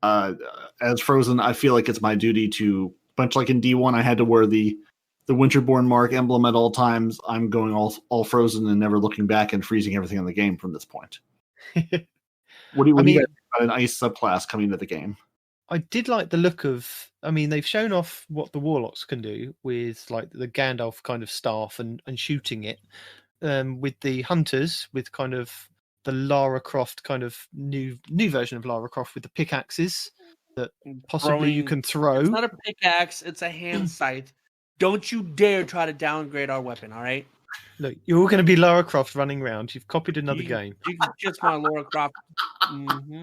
S3: As Frozen, I feel like it's my duty to, much like in D1, I had to wear the Winterborn Mark emblem at all times. I'm going all Frozen and never looking back and freezing everything in the game from this point. What do you think about an ice subclass coming into the game?
S1: I did like the look of. I mean, they've shown off what the Warlocks can do with like the Gandalf kind of staff and shooting it. With the Hunters, with kind of the Lara Croft kind of new version of Lara Croft with the pickaxes that possibly you can throw.
S2: It's not a pickaxe, it's a hand scythe. Don't you dare try to downgrade our weapon, all right?
S1: Look, you're all going to be Lara Croft running around. You've copied another game.
S2: You can just my Lara Croft. Mm-hmm.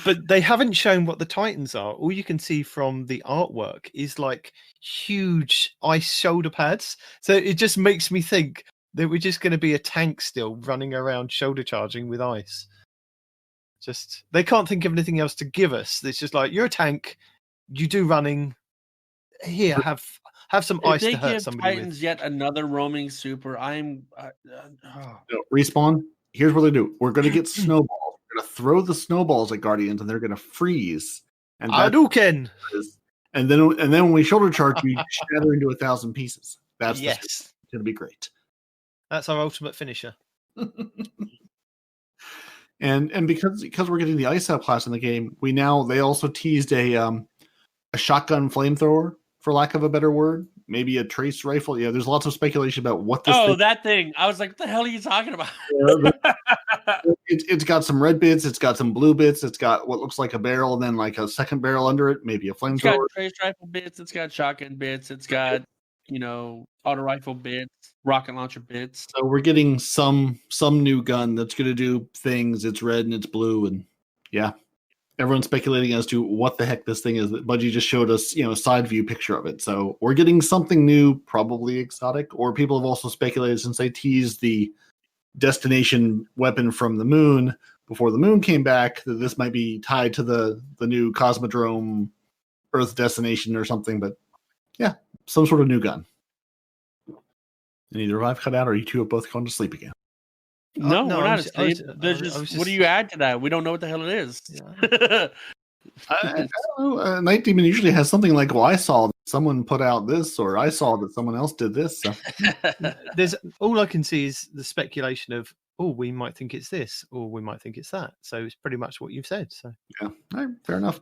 S1: But they haven't shown what the Titans are. All you can see from the artwork is like huge ice shoulder pads. So it just makes me think that we're just going to be a tank still running around shoulder charging with ice. Just they can't think of anything else to give us. It's just like, you're a tank, you do running. Here, have some ice to hurt somebody
S2: Titans
S1: with.
S2: Yet another roaming super.
S3: Respawn. Here's what they do. We're going to get snowballs. We're going to throw the snowballs at Guardians, and they're going to freeze. And
S1: Hadouken!
S3: And then when we shoulder charge, we shatter into 1,000 pieces. That's
S1: yes.
S3: going to be great.
S1: That's our ultimate finisher.
S3: And because we're getting the ice out class in the game, they also teased a shotgun flamethrower, for lack of a better word, maybe a trace rifle. Yeah, there's lots of speculation about what this.
S2: That thing! I was like, "What the hell are you talking about?"
S3: It's got some red bits, it's got some blue bits, it's got what looks like a barrel, and then like a second barrel under it, maybe a flamethrower.
S2: It's got trace rifle bits, it's got shotgun bits, it's got auto rifle bits, rocket launcher bits.
S3: So we're getting some new gun that's going to do things. It's red and it's blue, and yeah, everyone's speculating as to what the heck this thing is. Bungie just showed us, a side view picture of it. So we're getting something new, probably exotic. Or people have also speculated, since they teased the destination weapon from the moon before the moon came back, that this might be tied to the new Cosmodrome Earth destination or something. But yeah, some sort of new gun. And either I've cut out or you two have both gone to sleep again.
S2: No, we're not asleep. What do you add to that? We don't know what the hell it is.
S1: Yeah.
S3: I don't know. Nitedemon usually has something like, "Well, I saw that someone put out this," or "I saw that someone else did this." So.
S1: There's all I can see is the speculation of, "Oh, we might think it's this, or we might think it's that." So it's pretty much what you've said. So
S3: yeah, all right, fair enough.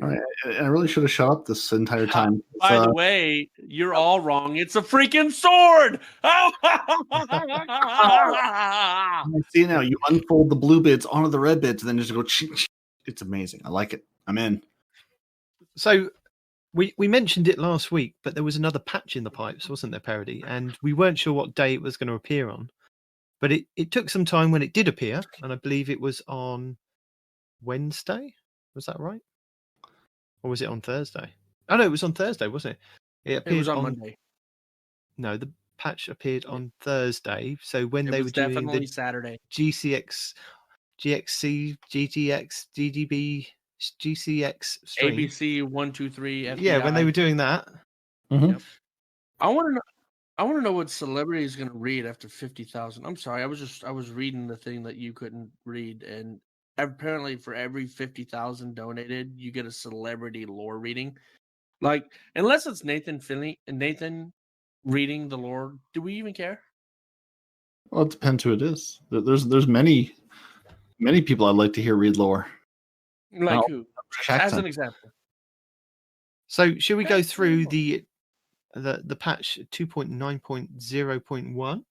S3: All right, I really should have shut up this entire time.
S2: By the way, you're all wrong. It's a freaking sword.
S3: I see now. You unfold the blue bits onto the red bits, and then just go. It's amazing. I like it. I'm in.
S1: So we mentioned it last week, but there was another patch in the pipes, wasn't there, Peroty? And we weren't sure what day it was going to appear on. But it took some time when it did appear, and I believe it was on Wednesday. Was that right? Or was it on Thursday? Oh, no, it was on Thursday, wasn't it?
S2: It was on Monday.
S1: No, the patch appeared on Thursday. So when
S2: It
S1: they
S2: was
S1: were doing
S2: definitely
S1: the
S2: Saturday.
S1: GCX, GXC, GTX, GDB, GCX stream.
S2: ABC 123. FBI.
S1: Yeah, when they were doing that.
S3: Mm-hmm.
S2: Yep. I want to know what celebrity is going to read after 50,000. I'm sorry, I was reading the thing that you couldn't read, and apparently for every 50,000 donated, you get a celebrity lore reading. Like, unless it's Nathan reading the lore, do we even care?
S3: Well, it depends who it is. There's many people I'd like to hear read lore.
S2: Like who? As an example.
S1: So should we go through the patch 2.9.0.1?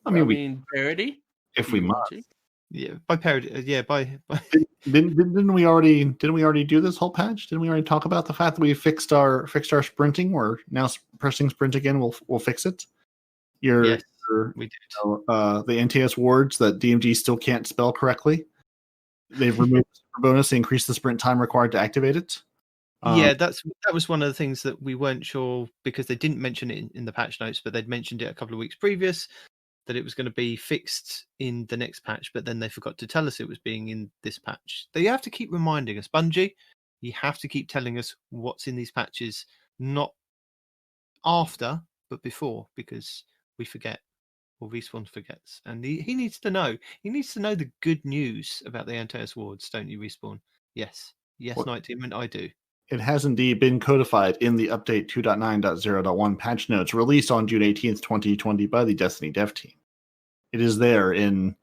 S3: I mean,
S2: Peroty.
S3: If we must.
S1: Yeah, by Peroty. Yeah, by.
S3: Didn't we already do this whole patch? Didn't we already talk about the fact that we fixed our sprinting? We're now pressing sprint again. We'll fix it.
S1: Yes, we did.
S3: The NTS wards that DMG still can't spell correctly. They've removed the super bonus to increase the sprint time required to activate it.
S1: Yeah, that was one of the things that we weren't sure, because they didn't mention it in the patch notes, but they'd mentioned it a couple of weeks previous, that it was going to be fixed in the next patch, but then they forgot to tell us it was being in this patch. They have to keep reminding us, Bungie. You have to keep telling us what's in these patches, not after, but before, because we forget, or Respawn forgets, and he needs to know. He needs to know the good news about the NTS wards, don't you, Respawn? Yes, Nitedemon, I do.
S3: It has indeed been codified in the update 2.9.0.1 patch notes released on June 18th, 2020 by the Destiny dev team. It is there in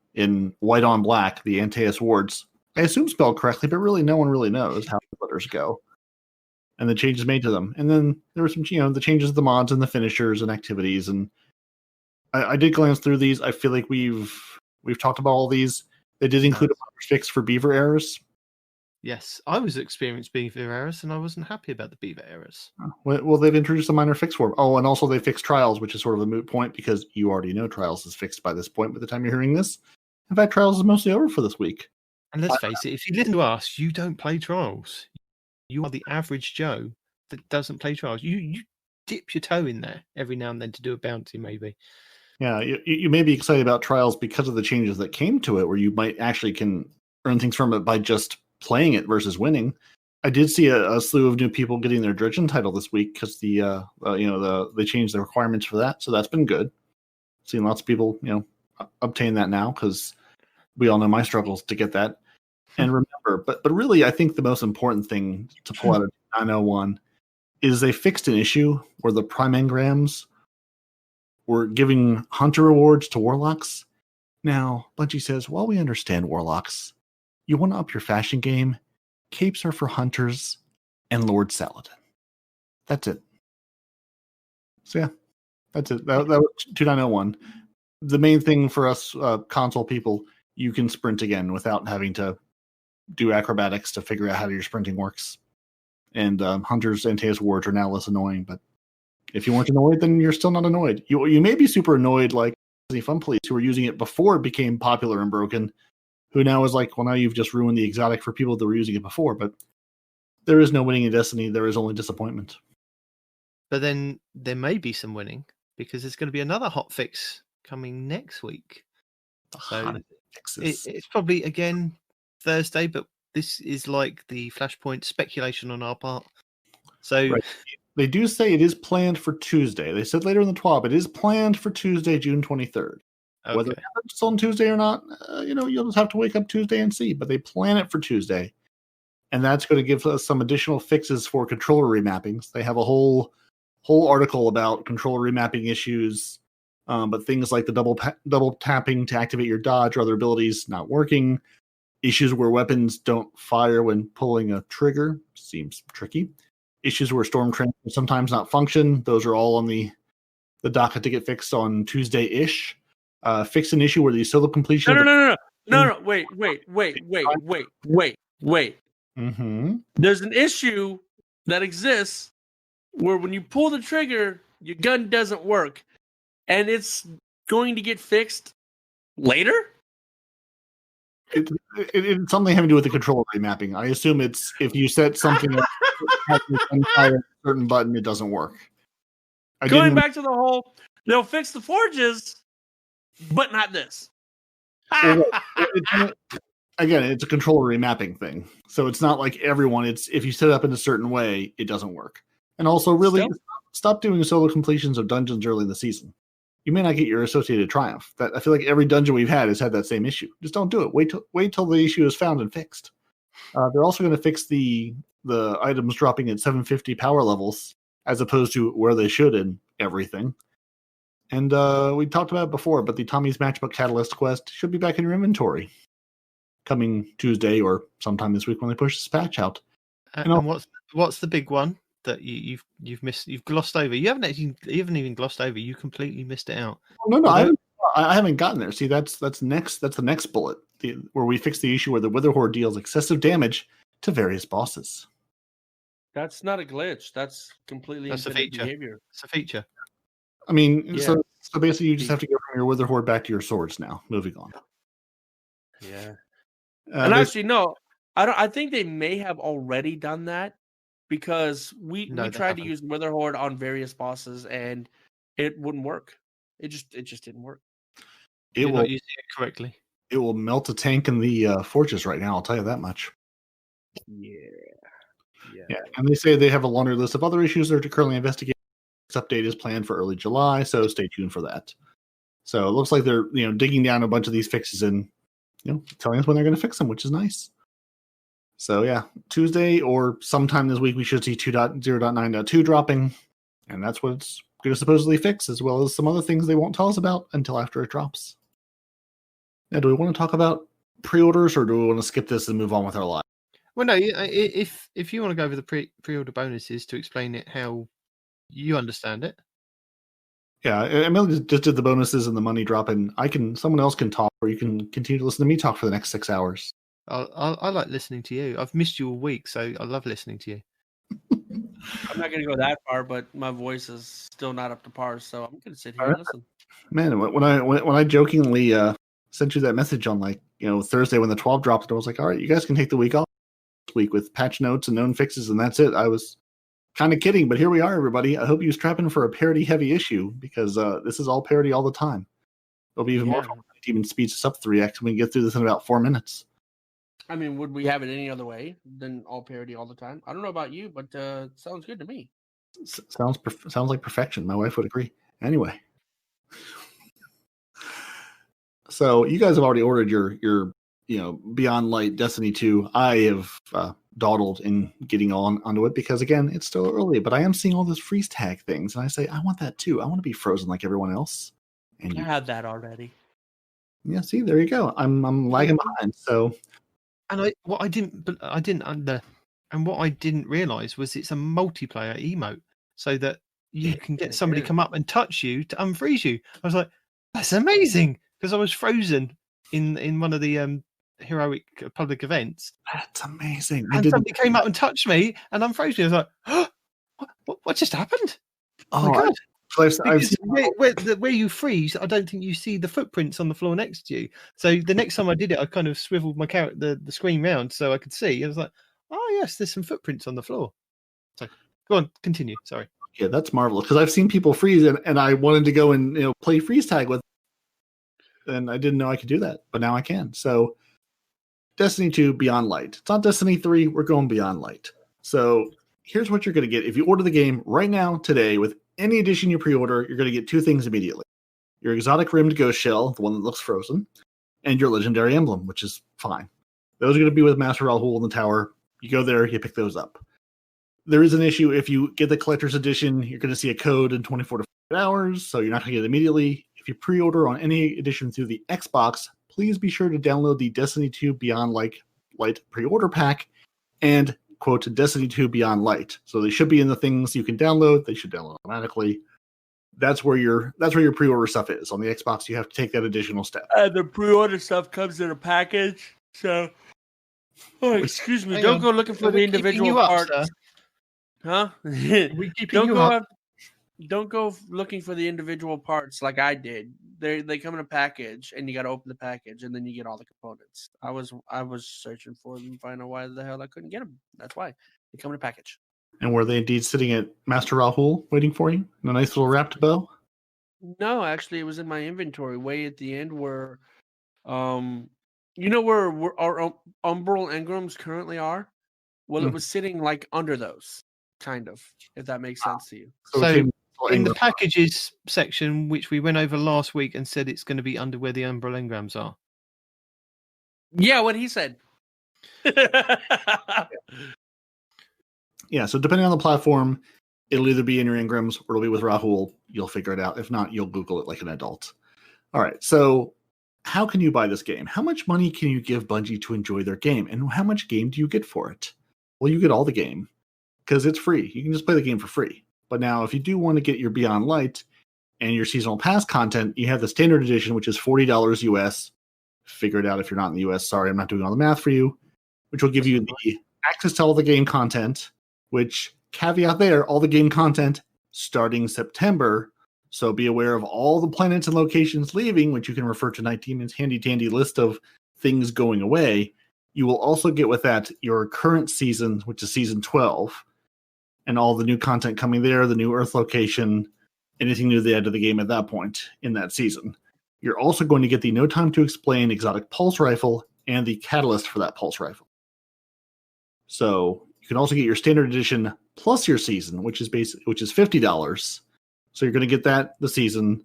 S3: white on black, the NTS wards. I assume spelled correctly, but really no one really knows how the letters go. And the changes made to them. And then there were some, the changes of the mods and the finishers and activities. And I did glance through these. I feel like we've talked about all these. They did include a fix for beaver errors.
S1: Yes, I was experiencing beaver errors, and I wasn't happy about the beaver errors.
S3: Well, they've introduced a minor fix for them. Oh, and also they fixed trials, which is sort of a moot point because you already know trials is fixed by this point by the time you're hearing this. In fact, trials is mostly over for this week.
S1: And let's face it, if you listen to us, you don't play trials. You are the average Joe that doesn't play trials. You dip your toe in there every now and then to do a bounty, maybe.
S3: Yeah, you may be excited about trials because of the changes that came to it, where you might actually can earn things from it by just playing it versus winning. I did see a slew of new people getting their Dredgen title this week because they changed the requirements for that, so that's been good. Seeing lots of people obtain that now because we all know my struggles to get that. And remember, but really, I think the most important thing to pull out of 901 is they fixed an issue where the prime engrams we're giving hunter rewards to warlocks. Now, Bungie says, while we understand warlocks, you want to up your fashion game, capes are for hunters and Lord Saladin. That's it. So yeah, that's it. That was 2.901. The main thing for us console people, you can sprint again without having to do acrobatics to figure out how your sprinting works. And hunters and Teus wards are now less annoying, but if you weren't annoyed, then you're still not annoyed. You may be super annoyed like the Fun Police who were using it before it became popular and broken, who now is like, well, now you've just ruined the exotic for people that were using it before. But there is no winning in Destiny. There is only disappointment.
S1: But then there may be some winning because there's going to be another hot fix coming next week. So it's probably, again, Thursday, but this is like the Flashpoint speculation on our part. So
S3: right. They do say it is planned for Tuesday. They said later in the TWAB, it is planned for Tuesday, June 23rd. Okay. Whether it's on Tuesday or not, you'll just have to wake up Tuesday and see. But they plan it for Tuesday. And that's going to give us some additional fixes for controller remappings. They have a whole article about controller remapping issues, but things like the double tapping to activate your dodge or other abilities not working, issues where weapons don't fire when pulling a trigger, seems tricky. Issues where storm transfer sometimes not function. Those are all on the docket to get fixed on Tuesday-ish. Fix an issue where the solo completion.
S2: No. Wait.
S3: Mm-hmm.
S2: There's an issue that exists where when you pull the trigger, your gun doesn't work, and it's going to get fixed later.
S3: It's something having to do with the controller remapping. I assume it's if you set something up, a certain button, it doesn't work.
S2: Going back to the whole, they'll fix the forges, but not this.
S3: Again, it's a controller remapping thing, so it's not like everyone. It's if you set it up in a certain way, it doesn't work. And also, really, stop doing solo completions of dungeons early in the season. You may not get your associated triumph. I feel like every dungeon we've had has had that same issue. Just don't do it. Wait till the issue is found and fixed. They're also going to fix the items dropping at 750 power levels as opposed to where they should in everything. And we talked about it before, but the Tommy's Matchbook Catalyst quest should be back in your inventory coming Tuesday or sometime this week when they push this patch out.
S1: And what's the big one that you've missed? You've glossed over. You haven't even glossed over. You completely missed it out.
S3: No, I haven't gotten there. See, that's next. That's the next bullet where we fix the issue where the Wither Horde deals excessive damage to various bosses.
S2: That's not a glitch. That's completely
S1: a feature.
S2: Behavior.
S1: It's a feature.
S3: I mean, so basically, you just have to go from your Wither Horde back to your swords now. Moving on.
S2: Yeah. And actually, no, I don't. I think they may have already done that because we tried to use Wither Horde on various bosses and it wouldn't work. It just didn't work.
S1: You're not using it correctly.
S3: It will melt a tank in the forges right now. I'll tell you that much.
S2: Yeah.
S3: And they say they have a laundry list of other issues they're currently investigating. This update is planned for early July, so stay tuned for that. So it looks like they're digging down a bunch of these fixes and telling us when they're going to fix them, which is nice. So yeah, Tuesday or sometime this week we should see 2.0.9.2 dropping, and that's what it's going to supposedly fix, as well as some other things they won't tell us about until after it drops. Now, do we want to talk about pre-orders, or do we want to skip this and move on with our lives?
S1: Well, no. If you want to go over the pre-order bonuses to explain it how you understand it.
S3: Yeah, Emily just did the bonuses and the money drop, and someone else can talk, or you can continue to listen to me talk for the next 6 hours.
S1: I like listening to you. I've missed you all week, so I love listening to you.
S2: I'm not going to go that far, but my voice is still not up to par, so I'm going to sit here and listen.
S3: Man, when I jokingly sent you that message on Thursday when the 12 dropped, I was like, all right, you guys can take the week off this week with patch notes and known fixes, and that's it. I was kind of kidding, but here we are, everybody. I hope you strap in for a parody heavy issue because this is all parody all the time. It'll be even more fun when it even speeds us up 3x when we get through this in about 4 minutes.
S2: I mean, would we have it any other way than all parody all the time? I don't know about you, but sounds good to me.
S3: Sounds like perfection. My wife would agree. Anyway, so you guys have already ordered your Beyond Light, Destiny 2, I have dawdled in getting onto it because, again, it's still early, but I am seeing all those freeze tag things, and I say, I want that too. I want to be frozen like everyone else. And
S2: I had that already.
S3: Yeah, see, there you go. I'm lagging behind, so...
S1: And what I didn't realize was it's a multiplayer emote, so that you can get somebody come up and touch you to unfreeze you. I was like, that's amazing, because I was frozen in one of the heroic public events.
S3: That's amazing.
S1: And somebody came up and touched me and unfroze me. I was like, oh, what just happened?
S3: Oh my God.
S1: Where you freeze, I don't think you see the footprints on the floor next to you. So the next time I did it, I kind of swiveled my the screen round so I could see. I was like, oh yes, there's some footprints on the floor. So go on, continue. Sorry.
S3: Yeah, that's marvelous, because I've seen people freeze, and I wanted to go and play freeze tag with, and I didn't know I could do that, but now I can. So Destiny 2 Beyond Light. It's not Destiny 3. We're going Beyond Light. So here's what you're going to get. If you order the game right now, today, with any edition you pre-order, you're going to get two things immediately. Your exotic rimmed ghost shell, the one that looks frozen, and your legendary emblem, which is fine. Those are going to be with Master Raoul in the tower. You go there, you pick those up. There is an issue. If you get the collector's edition, you're going to see a code in 24 to 48 hours, so you're not going to get it immediately. If you pre-order on any edition through the Xbox, please be sure to download the Destiny 2 Beyond Light pre-order pack and, quote, Destiny 2 Beyond Light. So they should be in the things you can download. They should download automatically. That's where your pre-order stuff is. On the Xbox, you have to take that additional step.
S2: The pre-order stuff comes in a package. So, excuse me, don't go looking for the individual parts. Huh? Don't go looking for the individual parts like I did. They come in a package, and you got to open the package, and then you get all the components. I was searching for them, find out why the hell I couldn't get them. That's why they come in a package.
S3: And were they indeed sitting at Master Raoul waiting for you in a nice little wrapped bow?
S2: No, actually, it was in my inventory way at the end where, where our umbral engrams currently are. Well, it was sitting like under those, kind of, if that makes sense to you.
S1: So in the packages section, which we went over last week and said it's going to be under where the umbral engrams are.
S2: Yeah, what he said.
S3: Yeah, so depending on the platform, it'll either be in your engrams or it'll be with Rahul. You'll figure it out. If not, you'll Google it like an adult. All right, so how can you buy this game? How much money can you give Bungie to enjoy their game? And how much game do you get for it? Well, you get all the game because it's free. You can just play the game for free. But now, if you do want to get your Beyond Light and your seasonal pass content, you have the standard edition, which is $40 US. Figure it out if you're not in the US. Sorry, I'm not doing all the math for you. Which will give you the access to all the game content, which, caveat there, all the game content starting September. So be aware of all the planets and locations leaving, which you can refer to Nitedemon's handy-dandy list of things going away. You will also get with that your current season, which is season 12, and all the new content coming there, the new Earth location, anything new they add to the game at that point in that season. You're also going to get the No Time to Explain exotic pulse rifle and the catalyst for that pulse rifle. So you can also get your standard edition plus your season, which is $50. So you're going to get that the season,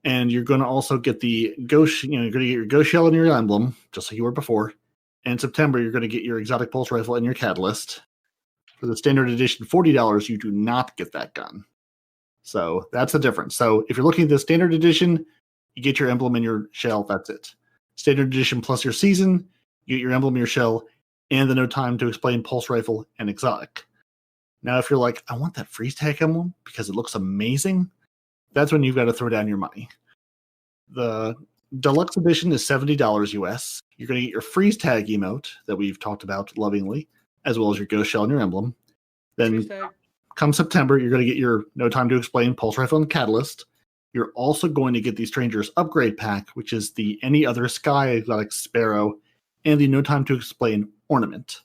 S3: and you're going to also get the ghost. You're going to get your ghost shell and your emblem, just like you were before. And in September, you're going to get your exotic pulse rifle and your catalyst. For the standard edition, $40, you do not get that gun. So that's the difference. So if you're looking at the standard edition, you get your emblem and your shell. That's it. Standard edition plus your season, you get your emblem, your shell, and the No Time to Explain pulse rifle and exotic. Now, if you're like, I want that freeze tag emblem because it looks amazing, that's when you've got to throw down your money. The deluxe edition is $70 US. You're going to get your freeze tag emote that we've talked about lovingly, as well as your ghost shell and your emblem. Then come September, you're going to get your No Time to Explain pulse rifle and catalyst. You're also going to get the Stranger's Upgrade Pack, which is the Any Other Sky exotic sparrow, and the No Time to Explain ornament.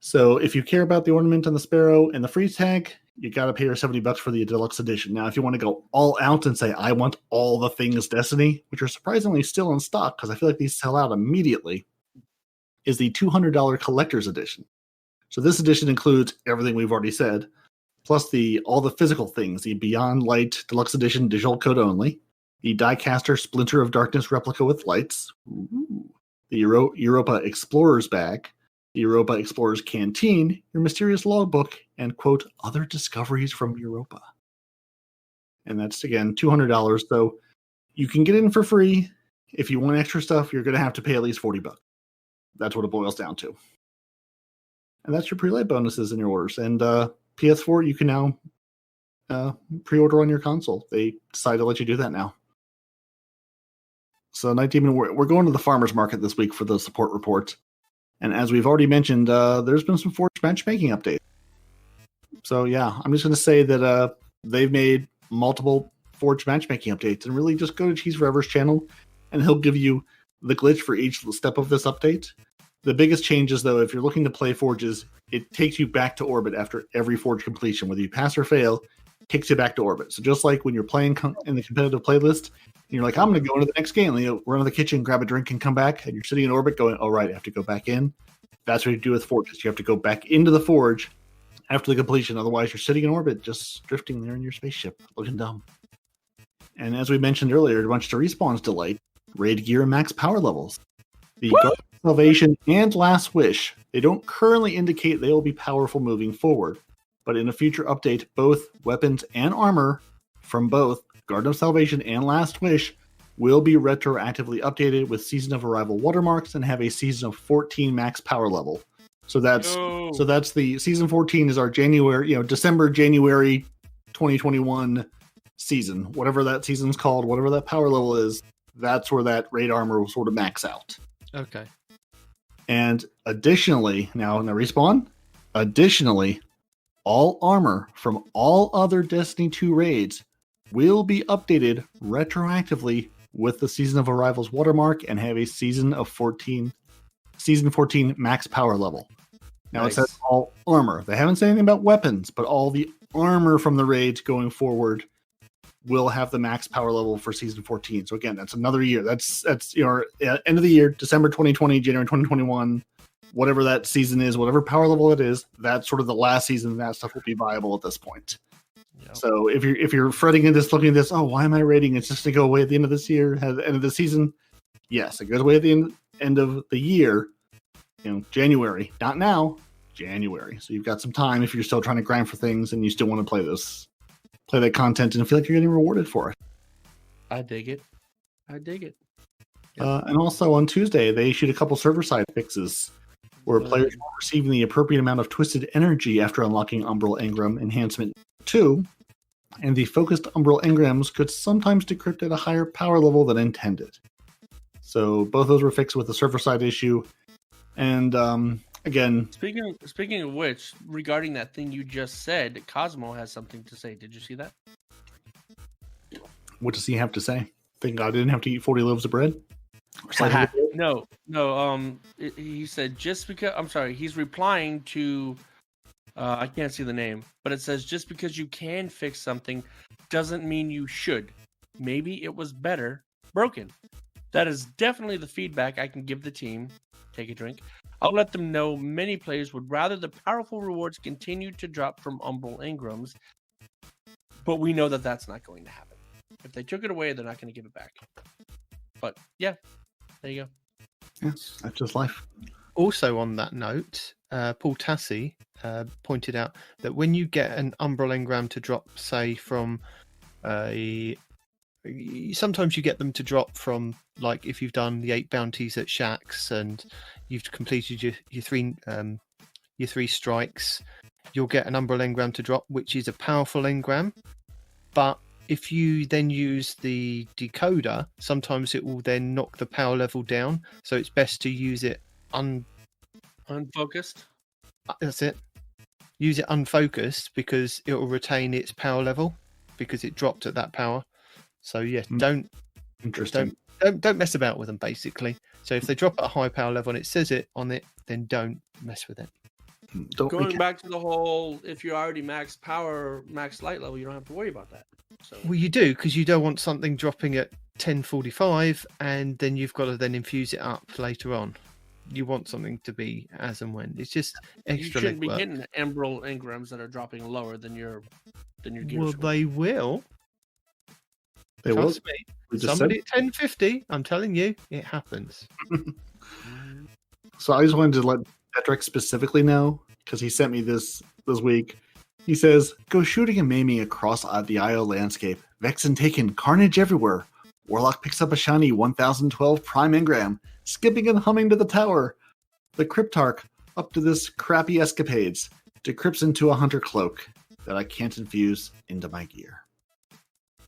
S3: So if you care about the ornament and the sparrow and the freeze tag, you got to pay your $70 for the deluxe edition. Now, if you want to go all out and say, I want all the things Destiny, which are surprisingly still in stock because I feel like these sell out immediately, is the $200 collector's edition. So this edition includes everything we've already said, plus all the physical things, the Beyond Light Deluxe Edition digital code only, the Diecaster Splinter of Darkness replica with lights, the Europa Explorer's Bag, the Europa Explorer's Canteen, your mysterious logbook, and, quote, other discoveries from Europa. And that's, again, $200. So you can get in for free. If you want extra stuff, you're going to have to pay at least $40. That's what it boils down to. And that's your pre-light bonuses in your orders. And PS4, you can now pre-order on your console. They decided to let you do that now. So Nitedemon, we're going to the farmer's market this week for the support report. And as we've already mentioned, there's been some Forge matchmaking updates. So yeah, I'm just going to say that they've made multiple Forge matchmaking updates, and really just go to Cheese Forever's channel and he'll give you the glitch for each step of this update. The biggest changes, though, if you're looking to play Forges, it takes you back to orbit after every Forge completion. Whether you pass or fail, it takes you back to orbit. So just like when you're playing in the competitive playlist, and you're like, I'm going to go into the next game. You run to the kitchen, grab a drink, and come back, and you're sitting in orbit going, oh, right, I have to go back in. That's what you do with Forges. You have to go back into the Forge after the completion. Otherwise, you're sitting in orbit, just drifting there in your spaceship, looking dumb. And as we mentioned earlier, a bunch of respawns delight, raid gear, and max power levels. The Guard of Salvation and Last Wish, they don't currently indicate they will be powerful moving forward, but in a future update, both weapons and armor from both Guard of Salvation and Last Wish will be retroactively updated with Season of Arrival watermarks and have a Season of 14 max power level. So that's the Season 14 is our December, January 2021 season. Whatever that season's called, whatever that power level is, that's where that raid armor will sort of max out.
S1: Okay.
S3: And additionally, now in the respawn, all armor from all other Destiny 2 raids will be updated retroactively with the Season of Arrival's watermark and have a Season 14 max power level. Now It says all armor. They haven't said anything about weapons, but all the armor from the raids going forward will have the max power level for Season 14. So again, that's another year. That's your end of the year, December 2020, January 2021, whatever that season is, whatever power level it is, that's sort of the last season that stuff will be viable at this point. Yep. So if you're fretting in this, looking at this, oh, why am I raiding? It's just to go away at the end of this year, at the end of the season. Yes, it goes away at the end of the year, January. Not now, January. So you've got some time if you're still trying to grind for things and you still want to play that content and feel like you're getting rewarded for it.
S2: I dig it. Yep.
S3: And also on Tuesday, they issued a couple server-side fixes where players were receiving the appropriate amount of twisted energy after unlocking Umbral Engram Enhancement 2, and the focused Umbral Engrams could sometimes decrypt at a higher power level than intended. So both those were fixed with the server-side issue. And again...
S2: Speaking of which, regarding that thing you just said, Cosmo has something to say. Did you see that?
S3: What does he have to say? Think I didn't have to eat 40 loaves of bread?
S2: No. He said just because... I'm sorry. He's replying to... I can't see the name, but it says just because you can fix something doesn't mean you should. Maybe it was better broken. That is definitely the feedback I can give the team. Take a drink. I'll let them know many players would rather the powerful rewards continue to drop from Umbral Engrams, but we know that that's not going to happen. If they took it away, they're not going to give it back. But yeah, there you go.
S3: Yes, that's just life.
S1: Also on that note, Paul Tassi pointed out that when you get an Umbral Engram to drop, say, from sometimes you get them to drop from, like, if you've done the 8 bounties at Shaxx and you've completed your three strikes, you'll get an Umbral Engram to drop, which is a powerful engram. But if you then use the decoder, sometimes it will then knock the power level down. So it's best to use it
S2: unfocused.
S1: That's it. Use it unfocused because it will retain its power level because it dropped at that power. So yeah, don't mess about with them, basically. So if they drop at a high power level and it says it on it, then don't mess with it.
S2: Going back to the whole, if you're already max power, max light level, you don't have to worry about that. So.
S1: Well, you do, because you don't want something dropping at 1045 and then you've got to then infuse it up later on. You want something to be as and when. It's just extra.
S2: You shouldn't be getting Umbral Engrams that are dropping lower than your gear.
S1: Well, they will.
S3: They
S1: Trust
S3: will.
S1: me. Somebody at 1050, I'm telling you, it happens.
S3: So I just wanted to let Patrick specifically know, because he sent me this week. He says, "Go shooting and maiming across the IO landscape. Vexen taken, carnage everywhere. Warlock picks up a shiny 1012 prime engram, skipping and humming to the tower. The Cryptarch, up to this crappy escapades, decrypts into a hunter cloak that I can't infuse into my gear."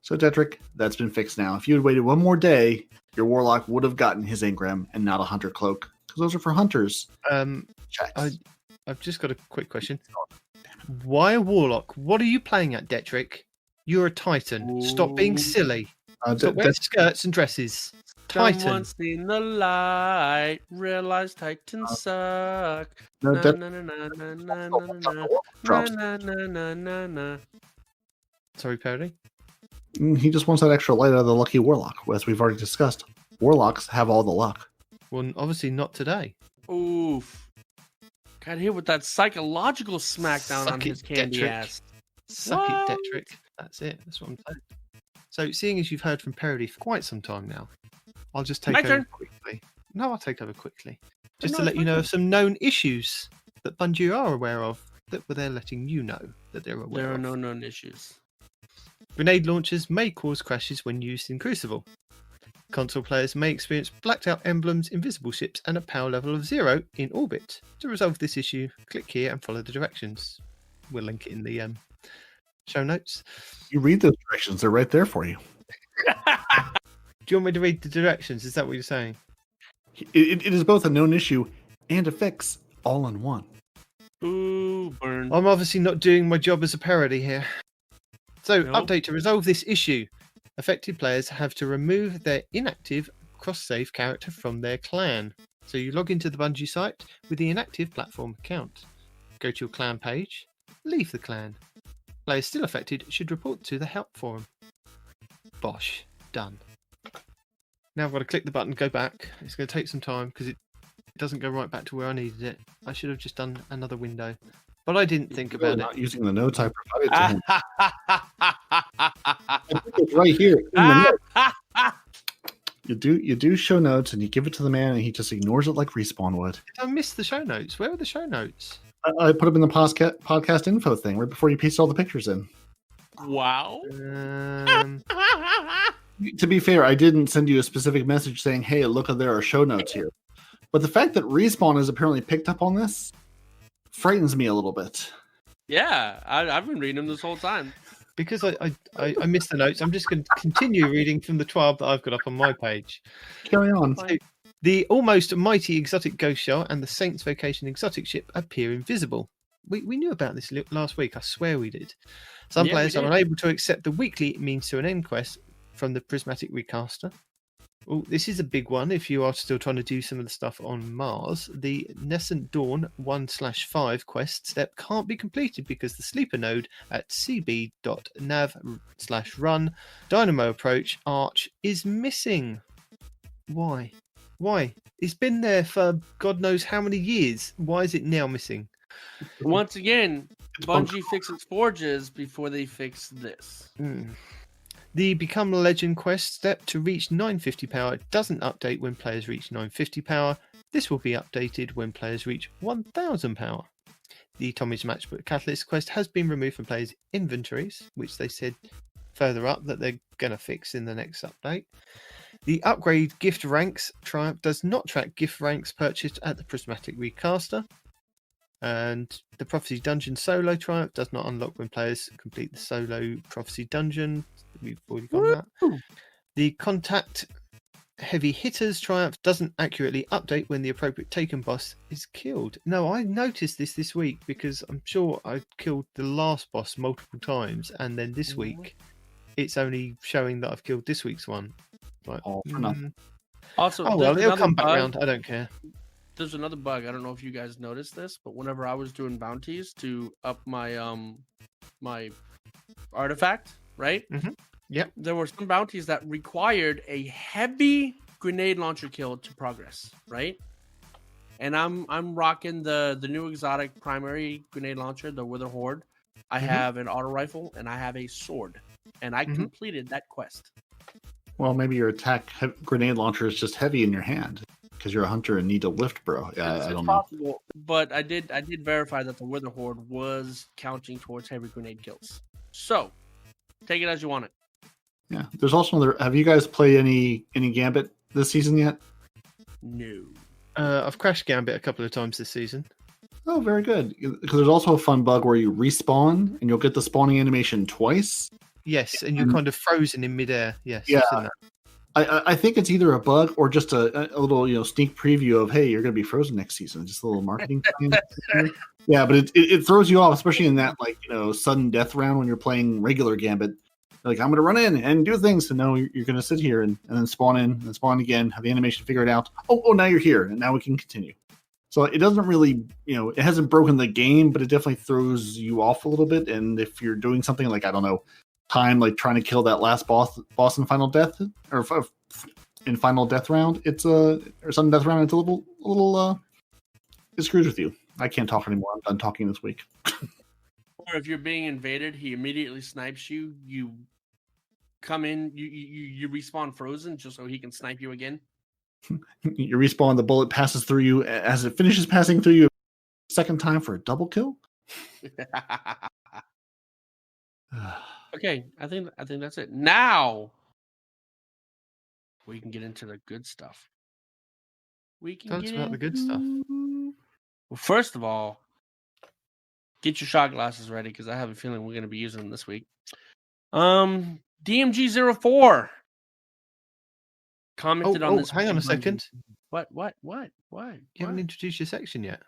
S3: So, Tetrick, that's been fixed now. If you had waited one more day, your Warlock would have gotten his engram and not a hunter cloak, because those are for hunters. Checks.
S1: I've just got a quick question. Why a Warlock? What are you playing at, Detrick? You're a Titan. Stop being silly. Stop wearing skirts and dresses. Titan.
S2: Someone seen the light, realize Titans suck.
S3: No,
S2: Na,
S3: that-
S2: na, na, na, na, na, na,
S3: Drops.
S2: na, na, na, na, na.
S1: Sorry, Peroty.
S3: He just wants that extra light out of the lucky Warlock, as we've already discussed. Warlocks have all the luck.
S1: Well, obviously not today.
S2: Oof. Got hit with that psychological smackdown
S1: Suck
S2: on
S1: it,
S2: his candy
S1: Detrick.
S2: ass.
S1: Suck
S2: What?
S1: it, Detrick. That's it. That's what I'm saying. So, seeing as you've heard from Peroty for quite some time now, I'll just take
S2: My
S1: over
S2: turn.
S1: quickly. No, I'll take over quickly. Just
S2: No,
S1: to let
S2: it's
S1: you
S2: my
S1: know
S2: turn.
S1: of some known issues that Bungie are aware of, that they're letting you know that they're aware
S2: There are
S1: of.
S2: no known issues.
S1: Grenade launchers may cause crashes when used in Crucible. Console players may experience blacked out emblems, invisible ships, and a power level of 0 in orbit. To resolve this issue, click here and follow the directions. We'll link it in the show notes.
S3: You read those directions, they're right there for you.
S1: Do you want me to read the directions? Is that what you're saying?
S3: It is both a known issue and a fix all in one.
S2: Ooh, burn.
S1: I'm obviously not doing my job as a parody here. So,
S2: No.
S1: update to resolve this issue. Affected players have to remove their inactive cross-save character from their clan. So you log into the Bungie site with the inactive platform account. Go to your clan page, leave the clan. Players still affected should report to the help forum. Bosh. Done. Now I've got to click the button, go back. It's going to take some time because it doesn't go right back to where I needed it. I should have just done another window. But I didn't think about
S3: Not
S1: it.
S3: using the notes I provided to him. I think it's right here in the notes. You do show notes and you give it to the man and he just ignores it like Respawn would.
S1: I missed the show notes. Where are the show notes?
S3: I put them in the podcast info thing right before you paste all the pictures in.
S2: Wow.
S3: To be fair, I didn't send you a specific message saying, "Hey, look, there are show notes here." But the fact that Respawn has apparently picked up on this frightens me a little bit.
S2: Yeah, I've been reading them this whole time.
S1: Because I missed the notes, I'm just going to continue reading from the 12 that I've got up on my page.
S3: Carry on.
S1: So, the almost mighty exotic ghost shell and the Saints Vocation exotic ship appear invisible. We knew about this last week. I swear we did. Some
S2: Yeah,
S1: players
S2: we
S1: are
S2: did.
S1: unable to accept the weekly means to an end quest from the Prismatic Recaster. Oh, this is a big one if you are still trying to do some of the stuff on Mars. The Nascent Dawn 1/5 quest step can't be completed because the sleeper node at cb.nav/run Dynamo Approach Arch is missing. Why? It's been there for God knows how many years. Why is it now missing?
S2: Once again,
S3: It's
S2: Bungie fixes forges before they fix this.
S1: The Become a Legend quest step to reach 950 power doesn't update when players reach 950 power. This will be updated when players reach 1000 power. The Tommy's Matchbook Catalyst quest has been removed from players' inventories, which they said further up that they're going to fix in the next update. The Upgrade Gift Ranks Triumph does not track gift ranks purchased at the Prismatic Recaster. And the Prophecy Dungeon Solo Triumph does not unlock when players complete the Solo Prophecy Dungeon. We've already got that. The Contact Heavy Hitters Triumph doesn't accurately update when the appropriate Taken boss is killed. No, I noticed this week because I'm sure I killed the last boss multiple times, and then this week it's only showing that I've killed this week's one. Like,
S3: All for nothing.
S2: Also,
S1: oh well,
S2: there's
S1: it'll
S2: another
S1: come back
S2: bug.
S1: round. I don't care.
S2: There's another bug. I don't know if you guys noticed this, but whenever I was doing bounties to up my my artifact, right?
S1: Yep.
S2: There were some bounties that required a heavy grenade launcher kill to progress, right? And I'm rocking the new exotic primary grenade launcher, the Wither Horde. I have an auto rifle and I have a sword, and I completed that quest.
S3: Well, maybe your attack grenade launcher is just heavy in your hand. because you're a hunter and need to lift, bro. Yeah, I don't know.
S2: Possible, but I did verify that the Wither Horde was counting towards heavy grenade kills. So take it as you want it.
S3: Yeah, there's also another. Have you guys played any Gambit this season yet?
S2: No.
S1: I've crashed Gambit a couple of times this season.
S3: Oh, very good. Because there's also a fun bug where you respawn and you'll get the spawning animation twice.
S1: Yes, and you're kind of frozen in midair. Yes,
S3: Yeah.
S1: I've seen that.
S3: I think it's either a bug or just a little sneak preview of, hey, you're going to be frozen next season. Just a little marketing thing. Yeah, but it throws you off, especially in that sudden death round when you're playing regular Gambit. Like, I'm going to run in and do things. So no, you're going to sit here and then spawn in and spawn again, have the animation figure it out. Oh, now you're here and now we can continue. So it doesn't really, it hasn't broken the game, but it definitely throws you off a little bit. And if you're doing something like, I don't know, time like trying to kill that last boss in Final Death or in Final Death round, or Sudden Death round, it's a little it screws with you. I can't talk anymore. I'm done talking this week.
S2: Or if you're being invaded, he immediately snipes you. You come in, you respawn frozen just so he can snipe you again.
S3: You respawn, the bullet passes through you as it finishes passing through you a second time for a double kill.
S2: Okay, I think that's it. Now we can get into the good stuff.
S1: Tell us about the good stuff.
S2: Well, first of all, get your shot glasses ready because I have a feeling we're going to be using them this week. DMG04 commented on this.
S1: Hang on a second.
S2: What?
S1: You haven't introduced your section yet.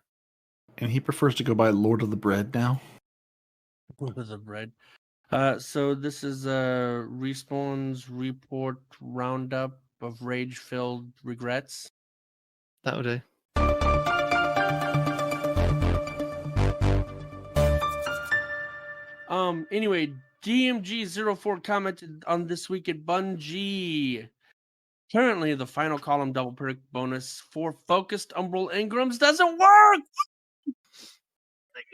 S3: And he prefers to go by Lord of the Bread now.
S2: Lord of the Bread. So this is Respawn's report roundup of rage-filled regrets.
S1: That'll do.
S2: Anyway, DMG04 commented on This Week at Bungie. Currently, the final column double perk bonus for focused Umbral Engrams doesn't work! You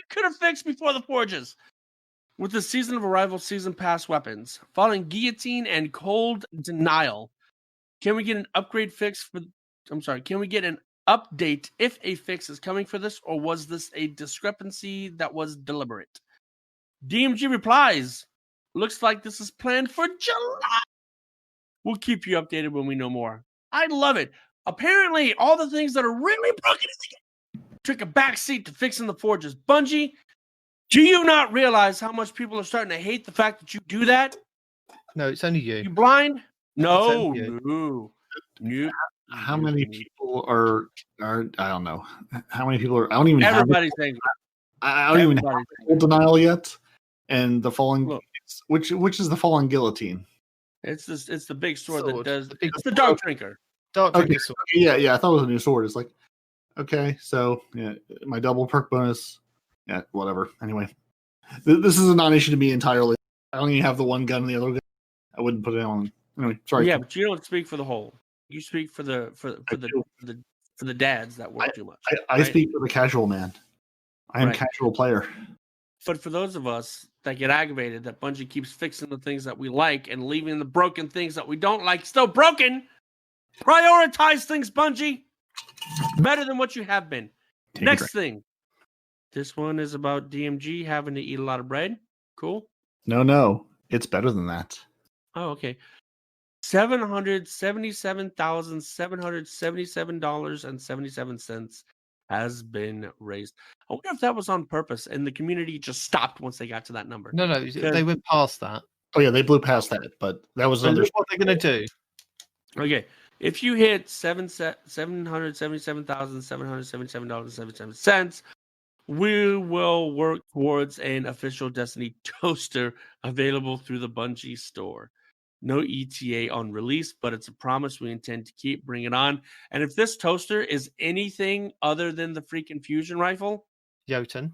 S2: could have fixed before the Forges. With the Season of Arrival Season Pass weapons, following Guillotine and Cold Denial, can we get an upgrade fix for... can we get an update if a fix is coming for this, or was this a discrepancy that was deliberate? DMG replies, looks like this is planned for July. We'll keep you updated when we know more. I love it. Apparently, all the things that are really broken took a backseat to fixing the Forges. Bungie, do you not realize how much people are starting to hate the fact that you do that?
S1: No, it's only you.
S2: You blind? No.
S3: How many people are I don't know. How many people are... I don't even
S2: Everybody's saying
S3: I don't even have Cold Denial yet. And the falling... Which is the falling guillotine?
S2: It's the big sword that does...
S1: It's
S2: the Dark Drinker.
S1: Dark Drinker sword.
S3: Yeah, I thought it was a new sword. It's like, okay, so yeah, my double perk bonus... Yeah, whatever. Anyway, this is a non-issue to me entirely. I don't even have the one gun and the other gun. I wouldn't put it on. Anyway, sorry.
S2: Yeah, but you don't speak for the whole. You speak for the dads that work too much.
S3: I speak for the casual man. I am a casual player.
S2: But for those of us that get aggravated that Bungie keeps fixing the things that we like and leaving the broken things that we don't like still broken, prioritize things, Bungie. Better than what you have been. Next thing. This one is about DMG having to eat a lot of bread. Cool.
S3: No. It's better than that.
S2: Oh, okay. $777,777.77 has been raised. I wonder if that was on purpose and the community just stopped once they got to that number.
S1: No, they went past that.
S3: Oh yeah, they blew past that, but that was another.
S1: What they're going to do?
S2: Okay, if you hit $777,777.77, we will work towards an official Destiny toaster available through the Bungie store. No ETA on release, but it's a promise we intend to keep. Bring it on. And if this toaster is anything other than the freaking fusion rifle,
S1: Jotun,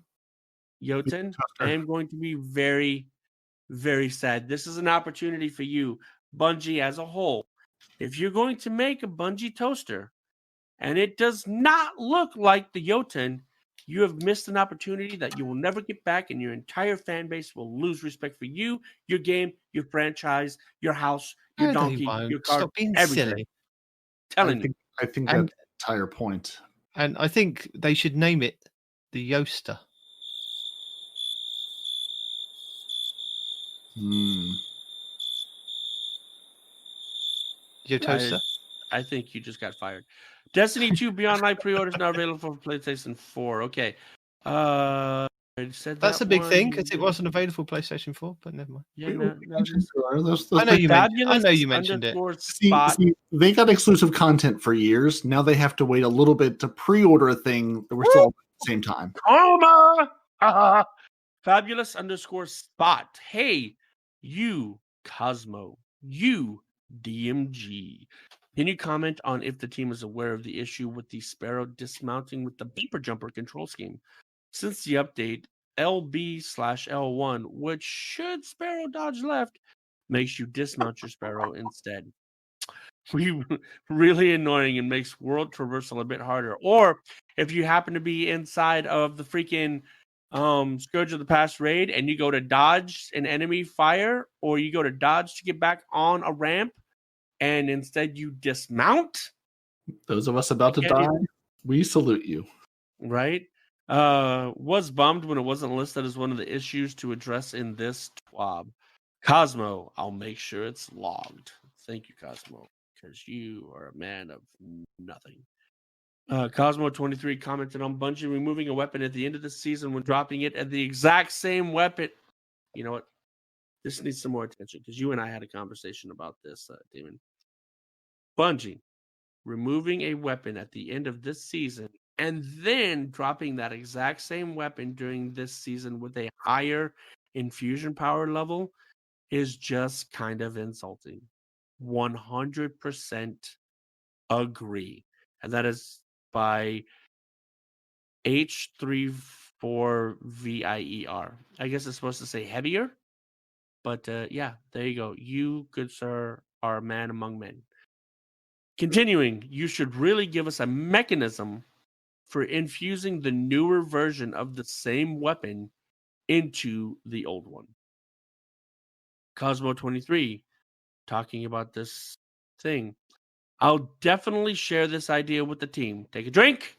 S2: I am going to be very, very sad. This is an opportunity for you, Bungie as a whole. If you're going to make a Bungie toaster and it does not look like the Jotun, you have missed an opportunity that you will never get back, and your entire fan base will lose respect for you, your game, your franchise, your house, your donkey, your car,
S1: Stop being
S2: everything.
S1: silly.
S3: I think that entire point.
S1: And I think they should name it the Yoaster. Your toaster?
S2: I think you just got fired. Destiny 2 Beyond Light pre-orders now available for PlayStation 4. Okay. I said
S1: That's
S2: that
S1: a big
S2: one.
S1: thing because it wasn't available for PlayStation 4, but never mind.
S2: Yeah, no, it is.
S1: I know you
S2: Fabulous
S1: mentioned it.
S2: Spot.
S3: See, they got exclusive content for years. Now they have to wait a little bit to pre-order a thing that we're still at the same time.
S2: Karma! Fabulous _spot. Hey, you, Cosmo. You, DMG. Can you comment on if the team is aware of the issue with the Sparrow dismounting with the bumper jumper control scheme? Since the update, LB/L1, which should Sparrow dodge left, makes you dismount your Sparrow instead. Really annoying and makes world traversal a bit harder. Or if you happen to be inside of the freaking Scourge of the Past raid and you go to dodge an enemy fire, or you go to dodge to get back on a ramp and instead you dismount.
S3: Those of us about to die, we salute you.
S2: Right? Was bummed when it wasn't listed as one of the issues to address in this TWAB. Cosmo, I'll make sure it's logged. Thank you, Cosmo, because you are a man of nothing. Cosmo23 commented on Bungie removing a weapon at the end of the season when dropping it at the exact same weapon. You know what? This needs some more attention because you and I had a conversation about this, Damon. Bungie removing a weapon at the end of this season and then dropping that exact same weapon during this season with a higher infusion power level is just kind of insulting. 100% agree. And that is by H34VIER. I guess it's supposed to say heavier. But yeah, there you go. You, good sir, are a man among men. Continuing, you should really give us a mechanism for infusing the newer version of the same weapon into the old one. Cosmo23 talking about this thing. I'll definitely share this idea with the team. Take a drink.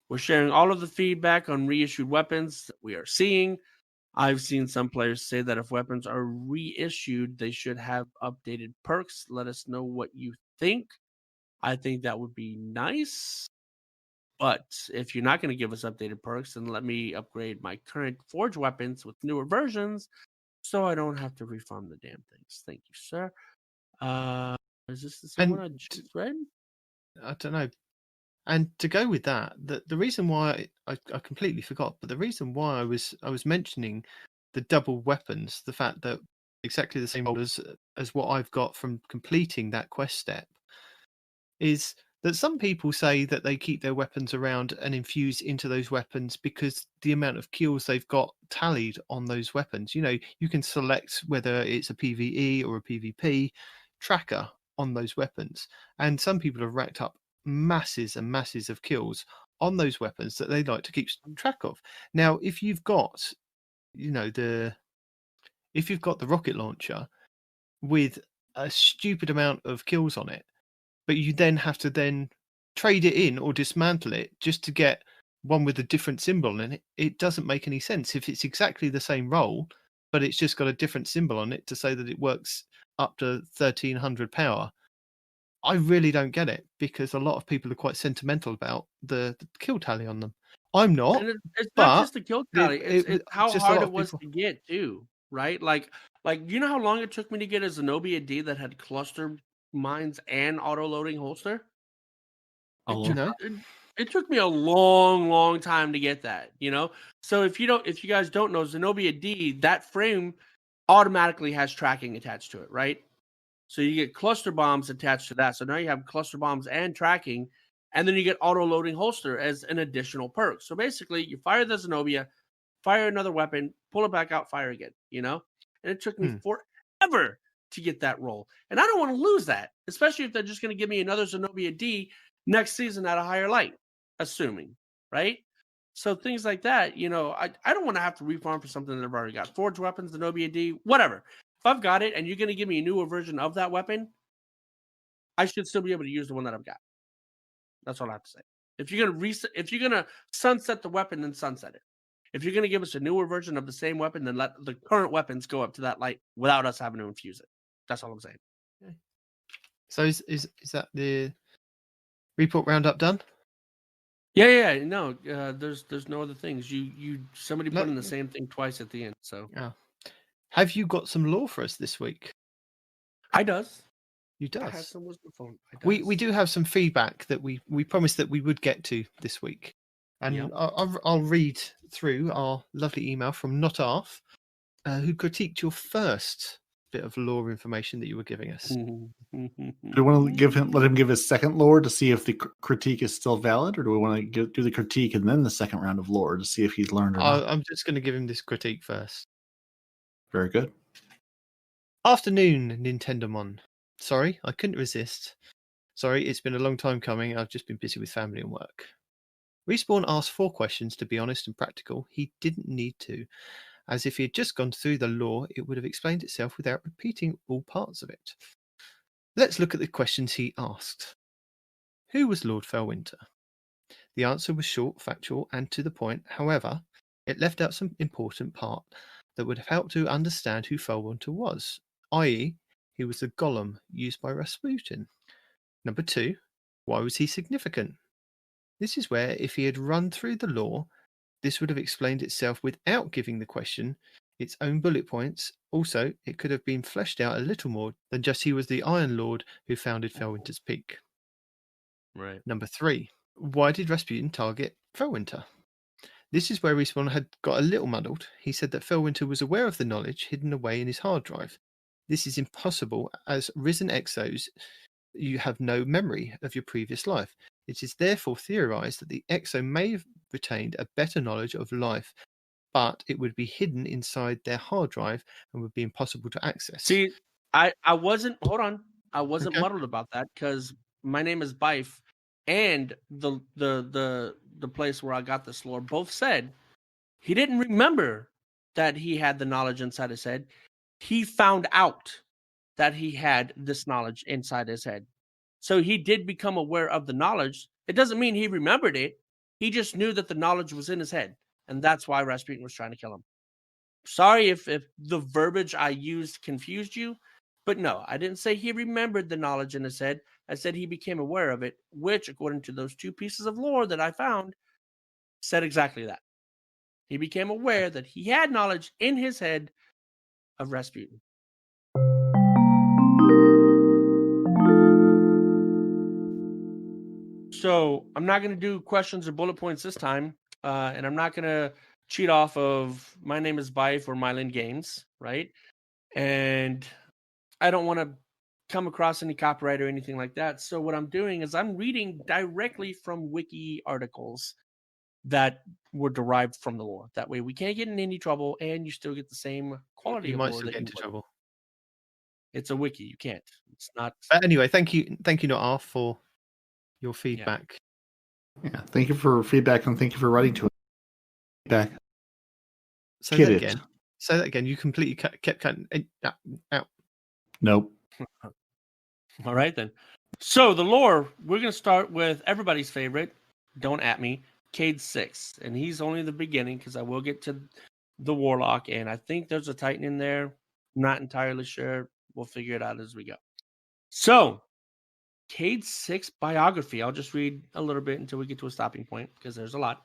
S2: We're sharing all of the feedback on reissued weapons that we are seeing. I've seen some players say that if weapons are reissued, they should have updated perks. Let us know what you think. I think that would be nice. But if you're not going to give us updated perks, then let me upgrade my current Forge weapons with newer versions so I don't have to refarm the damn things. Thank you, sir. Is this the same one I just read?
S1: I don't know. And to go with that, the reason why I completely forgot, but the reason why I was mentioning the double weapons, the fact that exactly the same as what I've got from completing that quest step, is that some people say that they keep their weapons around and infuse into those weapons because the amount of kills they've got tallied on those weapons. You know, you can select whether it's a PvE or a PvP tracker on those weapons. And some people have racked up masses and masses of kills on those weapons that they like to keep track of. Now, if you've got, you know, if you've got the rocket launcher with a stupid amount of kills on it, but you then have to then trade it in or dismantle it just to get one with a different symbol in it, it doesn't make any sense. If it's exactly the same role, but it's just got a different symbol on it to say that it works up to 1300 power, I really don't get it, because a lot of people are quite sentimental about the kill tally on them. I'm not.
S2: And it's not just the kill tally; it's how hard it was to get too, right? Like you know how long it took me to get a Zenobia D that had cluster mines and auto loading holster. It took me a long time to get that. You know, so if you guys don't know, Zenobia D, that frame automatically has tracking attached to it, right? So you get cluster bombs attached to that. So now you have cluster bombs and tracking, and then you get auto loading holster as an additional perk. So basically, you fire the Zenobia, fire another weapon, pull it back out, fire again. You know, and it took me forever to get that roll, and I don't want to lose that, especially if they're just going to give me another Zenobia D next season at a higher light, assuming, right? So things like that, you know, I don't want to have to refarm for something that I've already got. Forge weapons, Zenobia D, whatever. If I've got it and you're going to give me a newer version of that weapon, I should still be able to use the one that I've got. That's all I have to say. If you're gonna sunset the weapon, then sunset it. If you're gonna give us a newer version of the same weapon, then let the current weapons go up to that light without us having to infuse it. That's all I'm saying.
S1: So is that the report roundup done?
S2: Yeah. No, there's no other things. Somebody
S1: No.
S2: put in the same thing twice at the end. So
S1: Have you got some lore for us this week?
S2: I does.
S1: You
S2: I have
S1: does.
S2: some wisdom phone.
S1: We do have some feedback that we promised that we would get to this week, and
S2: Yep.
S1: I'll read through our lovely email from Not Arf, who critiqued your first bit of lore information that you were giving us.
S3: Do we want to let him give his second lore to see if the critique is still valid, or do we want to do the critique and then the second round of lore to see if he's learned or not?
S1: I'm just going to give him this critique first.
S3: Very good.
S1: Afternoon, Nitedemon. Sorry, I couldn't resist. Sorry, it's been a long time coming. I've just been busy with family and work. Respawn asked 4 questions to be honest and practical. He didn't need to. As if he had just gone through the lore, it would have explained itself without repeating all parts of it. Let's look at the questions he asked. Who was Lord Felwinter? The answer was short, factual, and to the point. However, it left out some important part that would have helped to understand who Felwinter was, i.e., he was the golem used by Rasputin. Number 2, why was he significant? This is where, if he had run through the lore, this would have explained itself without giving the question its own bullet points. Also, it could have been fleshed out a little more than just he was the Iron Lord who founded Felwinter's Peak.
S2: Right.
S1: Number 3, why did Rasputin target Felwinter? This is where Respawn had got a little muddled. He said that Felwinter was aware of the knowledge hidden away in his hard drive. This is impossible, as risen exos, you have no memory of your previous life. It is therefore theorized that the exo may have retained a better knowledge of life, but it would be hidden inside their hard drive and would be impossible to access.
S2: See, I wasn't. Hold on, I wasn't
S1: Okay.
S2: muddled about that because my name is Bife, and the place where I got this lore both said he didn't remember that he had the knowledge inside his head. He found out that he had this knowledge inside his head. So he did become aware of the knowledge. It doesn't mean he remembered it. He just knew that the knowledge was in his head. And that's why Rasputin was trying to kill him. Sorry if the verbiage I used confused you. But no, I didn't say he remembered the knowledge in his head. I said he became aware of it, which, according to those 2 pieces of lore that I found, said exactly that. He became aware that he had knowledge in his head of Rasputin. So I'm not going to do questions or bullet points this time, and I'm not going to cheat off of My Name is Bife or Myland Games, right? And I don't want to come across any copyright or anything like that. So what I'm doing is I'm reading directly from wiki articles that were derived from the lore. That way we can't get in any trouble, and you still get the same quality
S1: You
S2: of
S1: might
S2: lore
S1: still
S2: that
S1: get
S2: you
S1: into
S2: would.
S1: trouble.
S2: It's a wiki. You can't. It's not.
S1: But anyway, thank you, Not Arf, for your feedback.
S3: Yeah, thank you for feedback and thank you for writing to us. Feedback.
S1: Say
S3: Kid
S1: that
S3: it.
S1: again. Say that again. You completely kept cutting out.
S3: Nope.
S2: All right, then. So the lore, we're going to start with everybody's favorite, don't at me, Cade 6. And he's only the beginning because I will get to the Warlock. And I think there's a Titan in there. I'm not entirely sure. We'll figure it out as we go. So, Cade 6 biography. I'll just read a little bit until we get to a stopping point because there's a lot.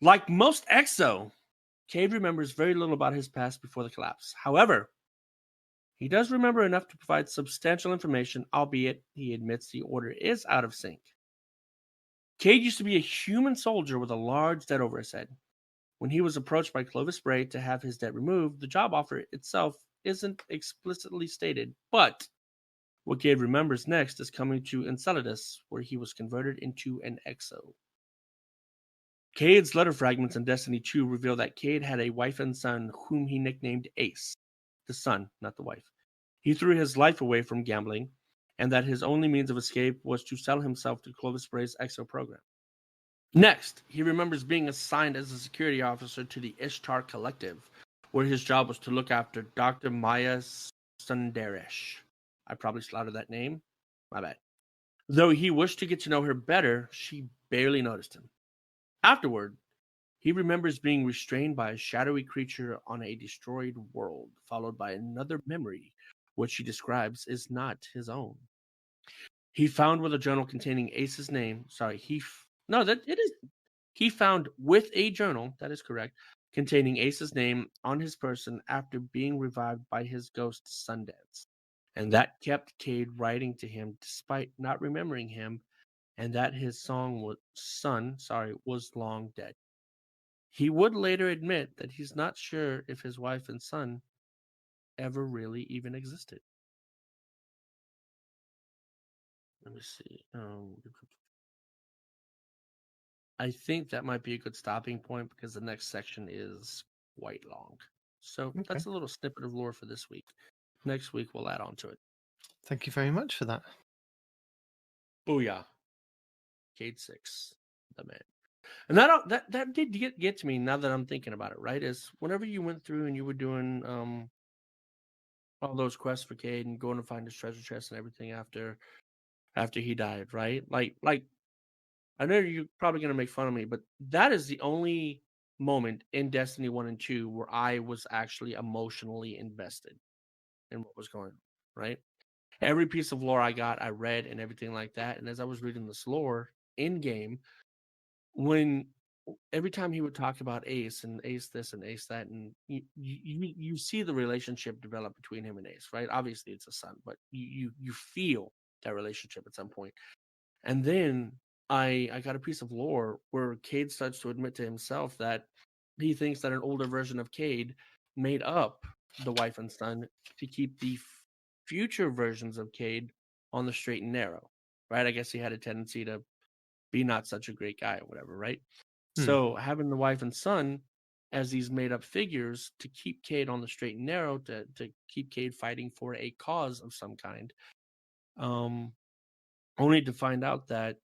S2: Like most Exo, Cade remembers very little about his past before the collapse. However, he does remember enough to provide substantial information, albeit he admits the order is out of sync. Cade used to be a human soldier with a large debt over his head. When he was approached by Clovis Bray to have his debt removed, the job offer itself isn't explicitly stated, but what Cade remembers next is coming to Enceladus, where he was converted into an Exo. Cade's letter fragments in Destiny 2 reveal that Cade had a wife and son whom he nicknamed Ace. The son, not the wife. He threw his life away from gambling, and that his only means of escape was to sell himself to Clovis Bray's Exo program. Next, he remembers being assigned as a security officer to the Ishtar Collective, where his job was to look after Dr. Maya Sundaresh. I probably slaughtered that name. My bad. Though he wished to get to know her better, she barely noticed him. Afterward, he remembers being restrained by a shadowy creature on a destroyed world, followed by another memory, which he describes is not his own. He found with a journal containing Ace's name. Sorry, he found with a journal, that is correct, containing Ace's name on his person after being revived by his ghost Sundance. And that kept Cade writing to him despite not remembering him, and that his son was long dead. He would later admit that he's not sure if his wife and son ever really even existed. Let me see. I think that might be a good stopping point because the next section is quite long. So that's a little snippet of lore for this week. Next week we'll add on to it.
S1: Thank you very much for that.
S2: Booyah. Cade 6, the man. And that did get to me now that I'm thinking about it, right? Is whenever you went through and you were doing all those quests for Cade and going to find his treasure chest and everything after he died, right? Like I know you're probably gonna make fun of me, but that is the only moment in Destiny 1 and 2 where I was actually emotionally invested in what was going on, right? Every piece of lore I got, I read and everything like that. And as I was reading this lore in game, every time he would talk about Ace and Ace this and Ace that, and you see the relationship develop between him and Ace, right? Obviously it's a son, but you feel that relationship at some point. And then I got a piece of lore where Cade starts to admit to himself that he thinks that an older version of Cade made up the wife and son to keep the future versions of Cade on the straight and narrow, right? I guess he had a tendency to be not such a great guy or whatever, right? So having the wife and son as these made up figures to keep Cade on the straight and narrow, to keep Cade fighting for a cause of some kind, only to find out that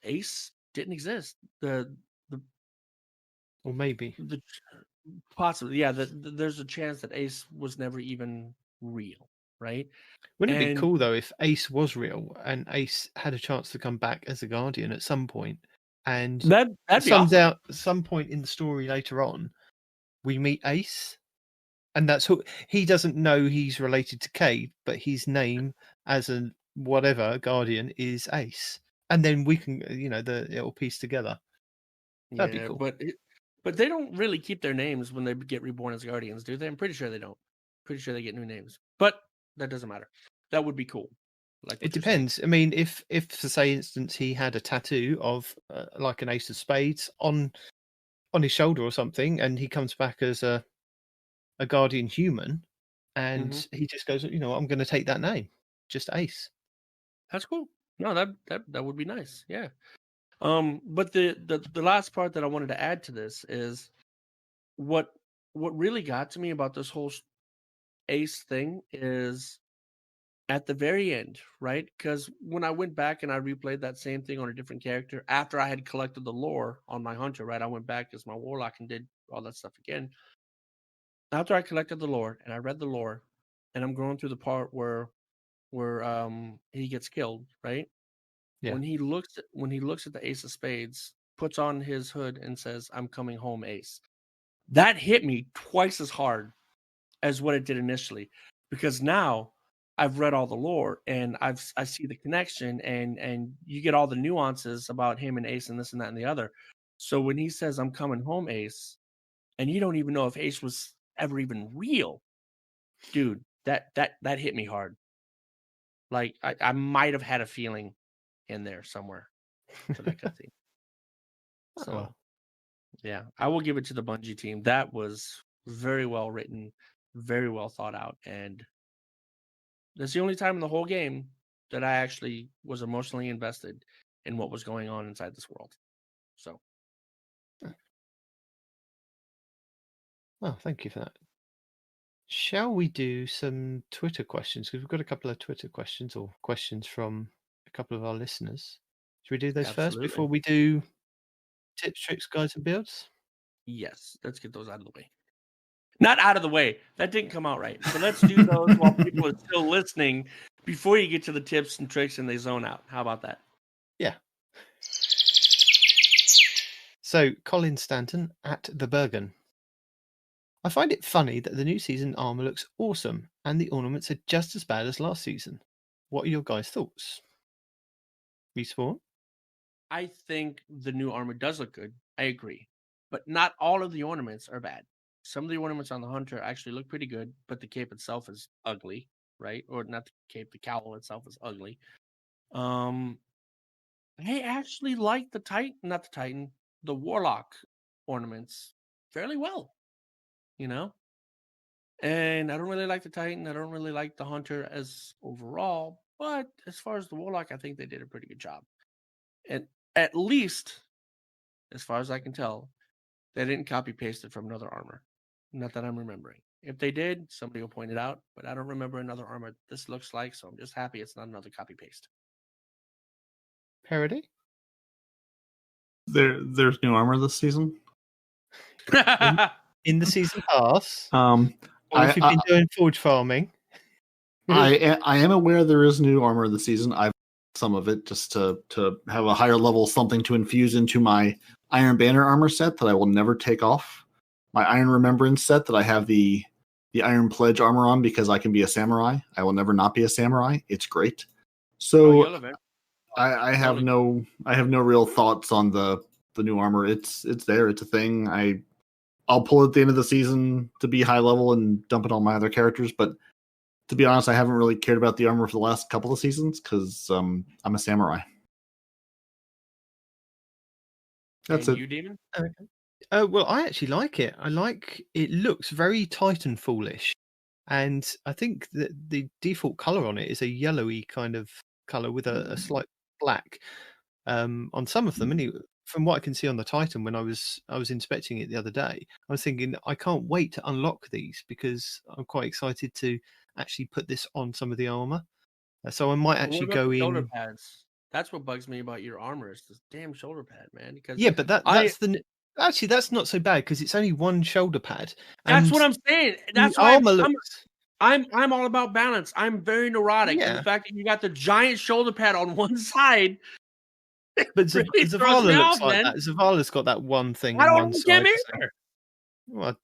S2: Ace didn't exist.
S1: Or maybe.
S2: Possibly, yeah. There's a chance that Ace was never even real, right?
S1: Wouldn't it be cool though if Ace was real and Ace had a chance to come back as a Guardian at some point, and
S2: that'd be awesome.
S1: Some point in the story later on, we meet Ace, and that's who he doesn't know he's related to Cade, but his name as a whatever Guardian is Ace, and then we can, it'll piece together. That'd be cool.
S2: But they don't really keep their names when they get reborn as Guardians, do they? I'm pretty sure they don't. Pretty sure they get new names, but that doesn't matter. That would be cool.
S1: It depends. I mean, if for say instance he had a tattoo of like an Ace of Spades on his shoulder or something, and he comes back as a Guardian human, and he just goes, I'm going to take that name, just Ace.
S2: That's cool. No, that would be nice. Yeah. But the last part that I wanted to add to this is what really got to me about this whole Ace thing is at the very end, right? Because when I went back and I replayed that same thing on a different character after I had collected the lore on my hunter, right? I went back as my warlock and did all that stuff again. After I collected the lore and I read the lore, and I'm going through the part where he gets killed, right? Yeah. When he looks at the Ace of Spades, puts on his hood and says, "I'm coming home, Ace." That hit me twice as hard as what it did initially, because now I've read all the lore and I see the connection, and you get all the nuances about him and Ace and this and that and the other. So when he says, "I'm coming home, Ace," and you don't even know if Ace was ever even real, dude, that hit me hard. Like I might have had a feeling in there somewhere for that cutscene. So yeah, I will give it to the Bungie team. That was very well written, very well thought out, and that's the only time in the whole game that I actually was emotionally invested in what was going on inside this world. So,
S1: well, thank you for that. Shall we do some Twitter questions? Because we've got a couple of Twitter questions or questions from a couple of our listeners. Should we do those first before we do tips, tricks, guides, and builds?
S2: Yes, let's get those out of the way. Not out of the way. That didn't come out right. So let's do those while people are still listening, before you get to the tips and tricks and they zone out. How about that?
S1: Yeah. So, Colin Stanton at the Bergen. I find it funny that the new season armor looks awesome and the ornaments are just as bad as last season. What are your guys' thoughts? Respawn?
S2: I think the new armor does look good. I agree. But not all of the ornaments are bad. Some of the ornaments on the Hunter actually look pretty good, but the cape itself is ugly, right? Or not the cape, the cowl itself is ugly. I actually like the Warlock ornaments fairly well, you know? And I don't really like the Titan. I don't really like the Hunter as overall. But as far as the Warlock, I think they did a pretty good job. And at least, as far as I can tell, they didn't copy paste it from another armor. Not that I'm remembering. If they did, somebody will point it out. But I don't remember another armor this looks like, so I'm just happy it's not another copy paste.
S1: Peroty?
S3: There's new armor this season.
S1: In the season pass? Or
S3: I-
S1: if you've been doing forge farming?
S3: I am aware there is new armor this season. I've some of it just to have a higher level something to infuse into my Iron Banner armor set that I will never take off. My Iron Remembrance set that I have the Iron Pledge armor on because I can be a samurai. I will never not be a samurai. It's great. So I have no real thoughts on the new armor. It's there. It's a thing. I'll pull it at the end of the season to be high level and dump it on my other characters, but to be honest, I haven't really cared about the armor for the last couple of seasons because I'm a samurai. That's
S2: and
S3: it.
S2: You, Demon?
S1: Well, I actually like it. I like it. Looks very Titanfallish, and I think that the default color on it is a yellowy kind of color with a slight black on some of them. Anyway, from what I can see on the Titan, when I was inspecting it the other day, I was thinking I can't wait to unlock these because I'm quite excited to actually put this on some of the armor. So I might actually go in.
S2: Shoulder pads. That's what bugs me about your armor is this damn shoulder pad, man. Because
S1: Yeah, but actually that's not so bad because it's only one shoulder pad.
S2: That's what I'm saying. That's why I'm all about balance. I'm very neurotic. And the fact that you got the giant shoulder pad on one side.
S1: But
S2: really
S1: Zavala looks like that. Zavala's got that one thing
S2: I
S1: on
S2: don't
S1: one side.
S2: either.
S1: Well,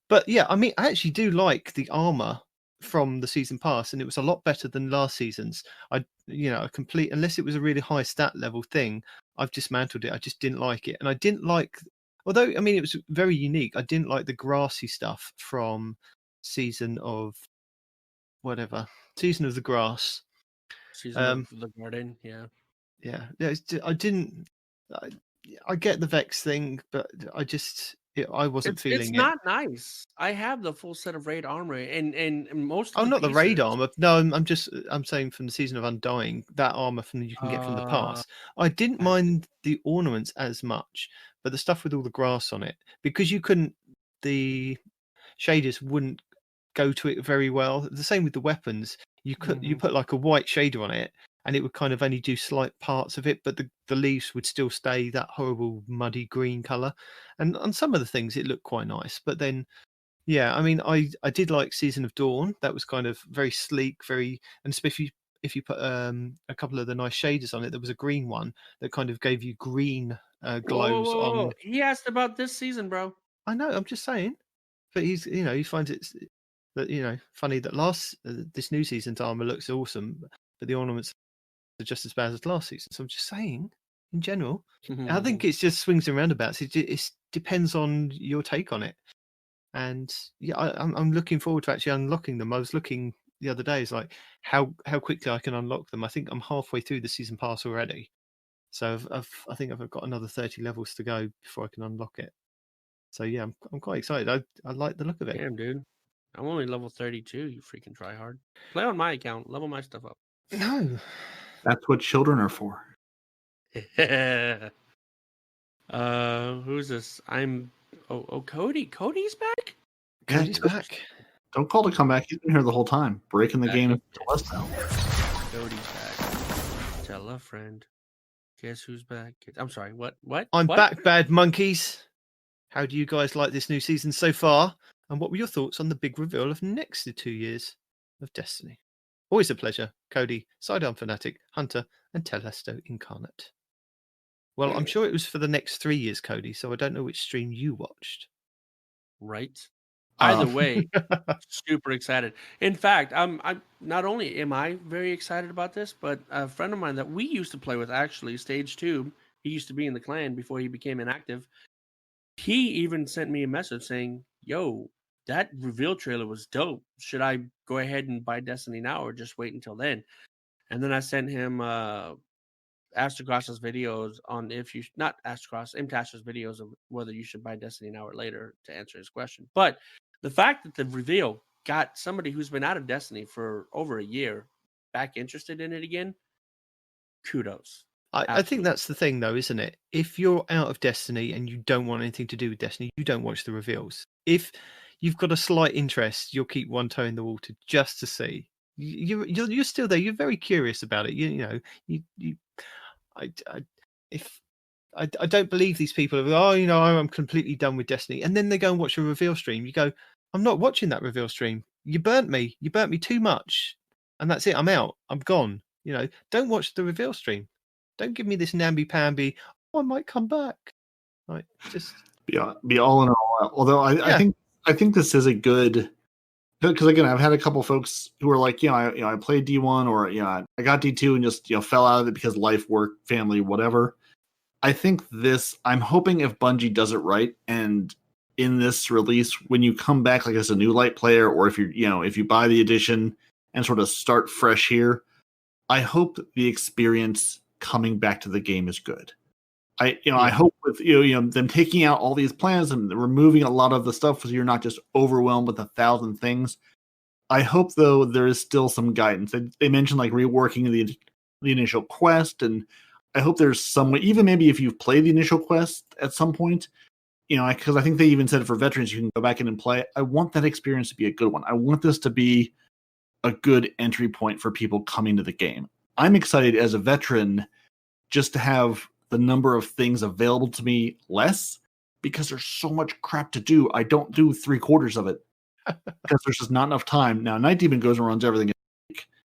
S1: but yeah, I mean, I actually do like the armor from the season pass, and it was a lot better than last season's. Unless it was a really high stat level thing, I've dismantled it. I just didn't like it, and I didn't like. Although I mean, it was very unique. I didn't like the grassy stuff from season of the grass.
S2: Season of the garden, yeah.
S1: I didn't. I get the Vex thing, but I wasn't feeling it.
S2: It's not nice. I have the full set of raid armor, and most. Of
S1: not the raid armor. No, I'm saying from the season of Undying, that armor you can get from the past. I didn't mind the ornaments as much, but the stuff with all the grass on it, because the shaders wouldn't go to it very well. The same with the weapons. You put like a white shader on it, and it would kind of only do slight parts of it, but the leaves would still stay that horrible muddy green color. And on some of the things, it looked quite nice. But then, yeah, I mean, I did like Season of Dawn. That was kind of very sleek, and especially if you put a couple of the nice shaders on it. There was a green one that kind of gave you green glows on.
S2: He asked about this season, bro.
S1: I know. I'm just saying, but he finds it funny that this new season's armor looks awesome, but the ornaments are just as bad as last season. So I'm just saying, in general, I think it just swings and roundabouts. It depends on your take on it. And yeah, I'm looking forward to actually unlocking them. I was looking the other day, it's like how quickly I can unlock them. I think I'm halfway through the season pass already. So I think I've got another 30 levels to go before I can unlock it. So yeah, I'm quite excited. I like the look of it.
S2: Damn, dude. I'm only level 32, you freaking tryhard. Play on my account, level my stuff up.
S1: No.
S3: That's what children are for.
S2: Who's this? Cody. Cody's back?
S1: Cody's back.
S3: Don't call to come back. He's been here the whole time, breaking the game to us now.
S2: Cody's back. Tell a friend. Guess who's back? I'm sorry, what?
S1: I'm back, bad monkeys. How do you guys like this new season so far? And what were your thoughts on the big reveal of next to 2 years of Destiny? Always a pleasure, Cody, Sidearm Fanatic, Hunter, and Telesto Incarnate. Well, I'm sure it was for the next 3 years, Cody, so I don't know which stream you watched.
S2: Right. Either way,
S1: Um,
S2: super excited. In fact, I'm not only am I very excited about this, but a friend of mine that we used to play with, actually, Stage 2, he used to be in the clan before he became inactive. He even sent me a message saying, "Yo, that reveal trailer was dope. Should I go ahead and buy Destiny now or just wait until then?" And then I sent him Astrocross's videos on not Astrocross, Imtash's videos of whether you should buy Destiny now or later to answer his question. But the fact that the reveal got somebody who's been out of Destiny for over a year back interested in it again, kudos.
S1: I think
S2: Absolutely.
S1: that's the thing, though, isn't it? If you're out of Destiny and you don't want anything to do with Destiny, you don't watch the reveals. If you've got a slight interest, you'll keep one toe in the water just to see. You're still there. You're very curious about it. I don't believe these people are, I'm completely done with Destiny. And then they go and watch a reveal stream. You go, I'm not watching that reveal stream. You burnt me. You burnt me too much. And that's it. I'm out. I'm gone. Don't watch the reveal stream. Don't give me this namby-pamby, I might come back. Right. Just
S3: be all in all out. Although I think this is a good, because again, I've had a couple folks who are like, I played D1 or I got D2 and just fell out of it because life, work, family, whatever. I think I'm hoping if Bungie does it right, and in this release, when you come back like as a new light player, or if if you buy the edition and sort of start fresh here, I hope the experience coming back to the game is good. I hope with them taking out all these plans and removing a lot of the stuff so you're not just overwhelmed with 1,000 things. I hope though there is still some guidance. They mentioned like reworking the initial quest, and I hope there's some way, even maybe if you've played the initial quest at some point, because I think they even said for veterans you can go back in and play. I want that experience to be a good one. I want this to be a good entry point for people coming to the game. I'm excited as a veteran just to have the number of things available to me less, because there's so much crap to do. I don't do 3/4 of it because there's just not enough time. Now, Nitedemon goes and runs everything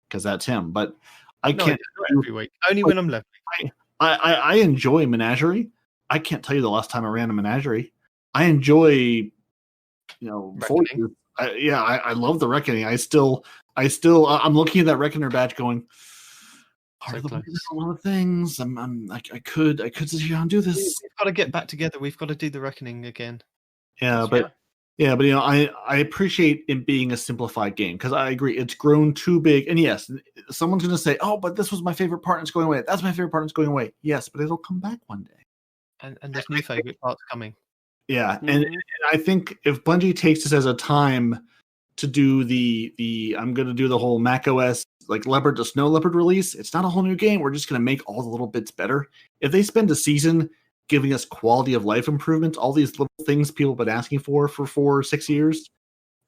S3: because that's him, but I can't
S1: do every week. Only when I'm leveling.
S3: I enjoy Menagerie. I can't tell you the last time I ran a Menagerie. I enjoy, Forces. I love the Reckoning. I'm looking at that Reckoner badge going, a lot of things. I could sit here and do this.
S1: We've got to get back together. We've got to do the Reckoning again.
S3: But I appreciate it being a simplified game, because I agree it's grown too big. And yes, someone's going to say, "Oh, but this was my favorite part and it's going away." That's my favorite part and it's going away. Yes, but it'll come back one day.
S1: And there's new favorite parts coming.
S3: Yeah, and I think if Bungie takes this as a time to do the I'm going to do the whole macOS like Leopard to Snow Leopard release, it's not a whole new game. We're just going to make all the little bits better. If they spend a season giving us quality of life improvements, all these little things people have been asking for 4 or 6 years,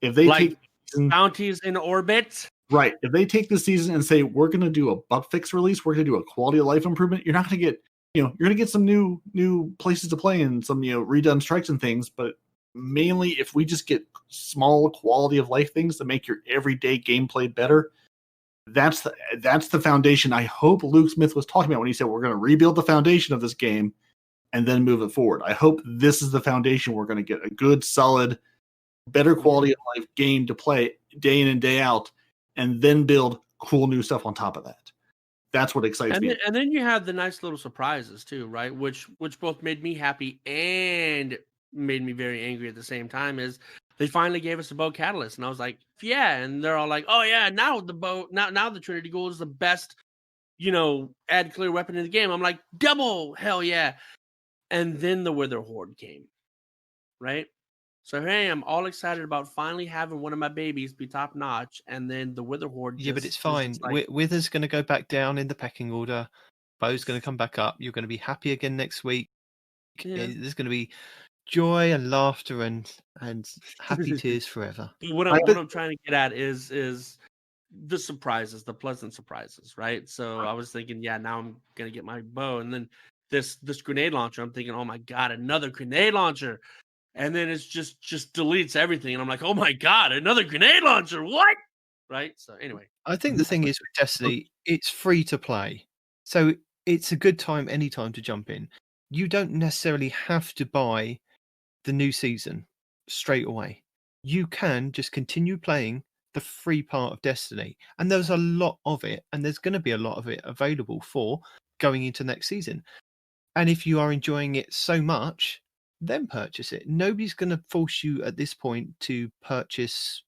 S3: if they take
S2: bounties in orbit,
S3: right? If they take this season and say we're going to do a bug fix release, we're going to do a quality of life improvement, you're not going to get you're going to get some new places to play and some redone strikes and things, but mainly if we just get small quality of life things to make your everyday gameplay better, that's the foundation I hope Luke Smith was talking about when he said we're going to rebuild the foundation of this game and then move it forward. I hope this is the foundation. We're going to get a good, solid, better quality of life game to play day in and day out, and then build cool new stuff on top of that. That's what excites me.
S2: And then you have the nice little surprises too, right? Which both made me happy and made me very angry at the same time. Is they finally gave us a bow catalyst, and I was like, yeah. And they're all like, oh yeah, now the bow, now the Trinity Gold is the best, add clear weapon in the game. I'm like, double, hell yeah. And then the Wither Horde came, right? So here I am, all excited about finally having one of my babies be top notch, and then the Wither Horde.
S1: Yeah, but it's fine. Wither's going to go back down in the pecking order. Bow's going to come back up. You're going to be happy again next week. Yeah. There's going to be joy and laughter and happy tears forever.
S2: What I'm trying to get at is the surprises, the pleasant surprises, right? So I was thinking, yeah, now I'm going to get my bow, and then this grenade launcher. I'm thinking, oh my god, another grenade launcher. And then it's just deletes everything. And I'm like, oh my god, another grenade launcher. What? right? So anyway,
S1: I think the thing is with Destiny, it's free to play. So it's a good time anytime to jump in. You don't necessarily have to buy the new season straight away. You can just continue playing the free part of Destiny. And there's a lot of it, and there's going to be a lot of it available for going into next season. And if you are enjoying it so much, then purchase it. Nobody's going to force you at this point to purchase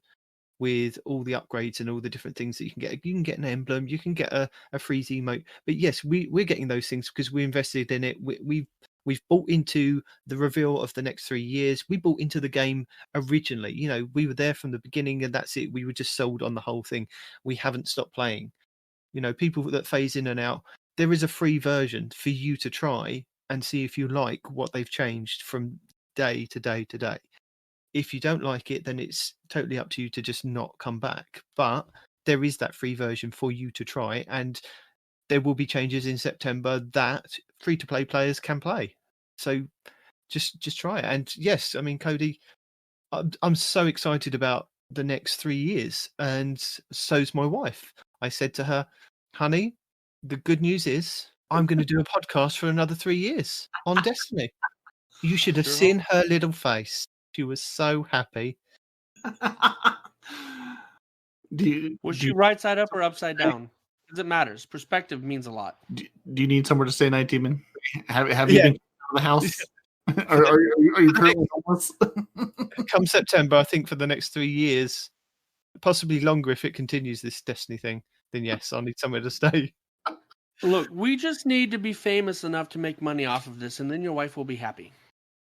S1: with all the upgrades and all the different things that you can get. You can get an emblem, you can get a freeze emote. But yes, we're getting those things because we invested in it. We've bought into the reveal of the next 3 years. We bought into the game originally. You know, we were there from the beginning, and that's it. We were just sold on the whole thing. We haven't stopped playing. You know, people that phase in and out, there is a free version for you to try and see if you like what they've changed from day to day to day. If you don't like it, then it's totally up to you to just not come back. But there is that free version for you to try, and there will be changes in September that free-to-play players can play. So just try it. And yes, I mean, Cody, I'm so excited about the next 3 years, and so's my wife. I said to her, honey, the good news is I'm going to do a podcast for another 3 years on Destiny. You should have seen her little face. She was so happy.
S2: Was she right side up or upside down? Because it matters. Perspective means a lot.
S3: Do you need somewhere to stay, Nitedemon? Have you been out of the house? Are you currently homeless?
S1: Come September, I think for the next 3 years, possibly longer if it continues this Destiny thing, then yes, I'll need somewhere to stay.
S2: Look, we just need to be famous enough to make money off of this, and then your wife will be happy.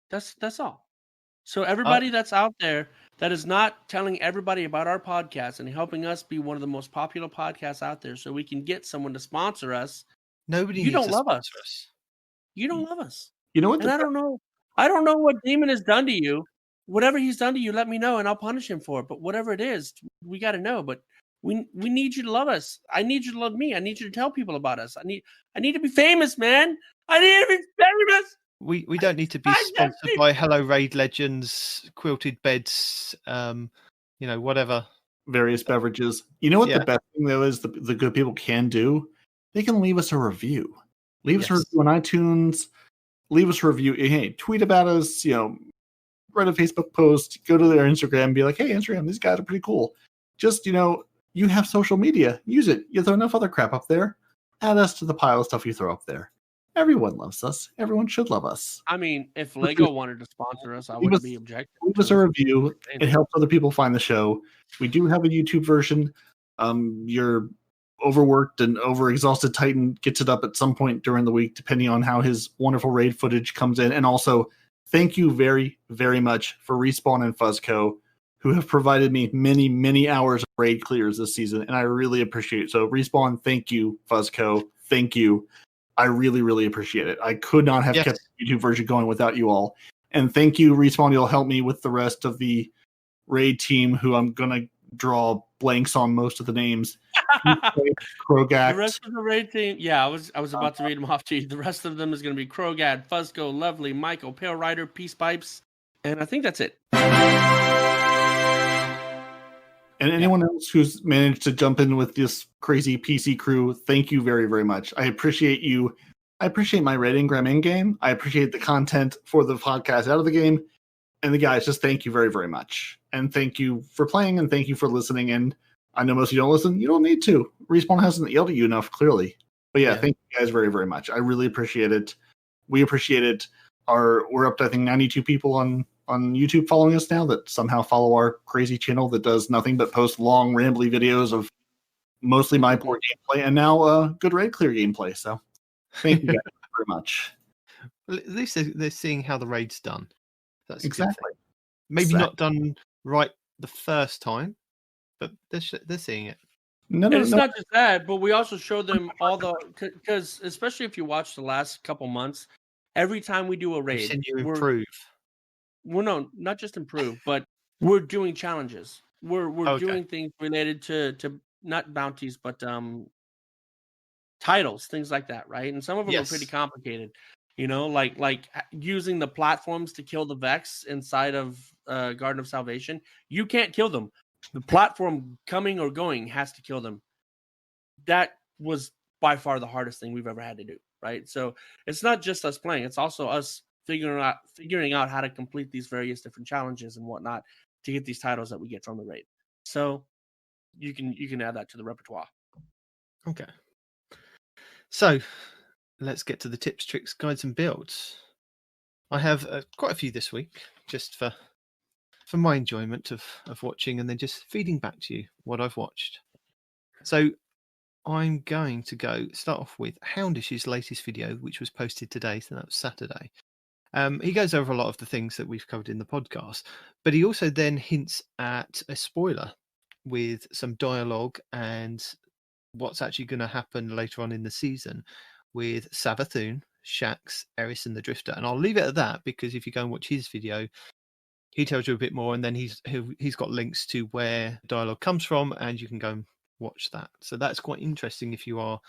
S2: That's all. So everybody that's out there that is not telling everybody about our podcast and helping us be one of the most popular podcasts out there so we can get someone to sponsor us.
S1: Nobody
S2: You
S1: needs
S2: don't
S1: to
S2: love
S1: sponsor
S2: us. You don't love us.
S3: You know what?
S2: And I don't know what Demon has done to you. Whatever he's done to you, let me know and I'll punish him for it. But whatever it is, we got to know. But we need you to love us. I need you to love me. I need you to tell people about us. I need to be famous, man. I need to be famous.
S1: We don't need to be sponsored by Hello Raid Legends, quilted beds, whatever.
S3: Various beverages. You know what the best thing though is the good people can do? They can leave us a review. Leave us a review on iTunes. Leave us a review. Hey, tweet about us, write a Facebook post, go to their Instagram and be like, hey, Instagram, these guys are pretty cool. Just, you have social media. Use it. You throw enough other crap up there. Add us to the pile of stuff you throw up there. Everyone loves us. Everyone should love us.
S2: I mean, if Lego wanted to sponsor us, I wouldn't be objective.
S3: Leave us a review. It helps other people find the show. We do have a YouTube version. Your overworked and overexhausted Titan gets it up at some point during the week, depending on how his wonderful raid footage comes in. And also, thank you very, very much for Respawn and Fuzzco, who have provided me many, many hours of raid clears this season, and I really appreciate it. So, Respawn, thank you. Fuzzco, thank you. I really, really appreciate it. I could not have kept the YouTube version going without you all. And thank you, Respawn. You'll help me with the rest of the raid team, who I'm going to draw blanks on most of the names. Krogat.
S2: The rest of the raid team, I was about to read them off to you. The rest of them is going to be Krogad, Fuzzco, Lovely, Michael, Pale Rider, Peace Pipes, and I think that's it.
S3: And anyone else who's managed to jump in with this crazy PC crew, thank you very, very much. I appreciate you. I appreciate my raid engram in-game. I appreciate the content for the podcast out of the game. And the guys, just thank you very, very much. And thank you for playing, and thank you for listening. And I know most of you don't listen. You don't need to. Respawn hasn't yelled at you enough, clearly. But thank you guys very, very much. I really appreciate it. We appreciate it. We're up to, I think, 92 people on YouTube following us now that somehow follow our crazy channel that does nothing but post long, rambly videos of mostly my poor gameplay and now good raid clear gameplay. So thank you guys very much.
S1: Well, at least they're seeing how the raid's done. That's
S3: exactly.
S1: Maybe not done right the first time, but they're seeing it.
S2: It's not just that, but we also show them all because especially if you watch the last couple months, every time we do a raid,
S1: you improve.
S2: Well, no, not just improve, but we're doing challenges. We're doing things related to not bounties, but titles, things like that, right? And some of them are pretty complicated. Like using the platforms to kill the Vex inside of Garden of Salvation. You can't kill them. The platform coming or going has to kill them. That was by far the hardest thing we've ever had to do, right? So it's not just us playing; it's also us figuring out how to complete these various different challenges and whatnot to get these titles that we get from the raid. So you can add that to the repertoire.
S1: Okay. So let's get to the tips, tricks, guides, and builds. I have quite a few this week, just for my enjoyment of watching and then just feeding back to you what I've watched. So I'm going to start off with Houndish's latest video, which was posted today, so that was Saturday. He goes over a lot of the things that we've covered in the podcast, but he also then hints at a spoiler with some dialogue and what's actually going to happen later on in the season with Savathun, Shax, Eris, and the Drifter. And I'll leave it at that, because if you go and watch his video, he tells you a bit more, and then he's got links to where dialogue comes from, and you can go and watch that. So that's quite interesting if you are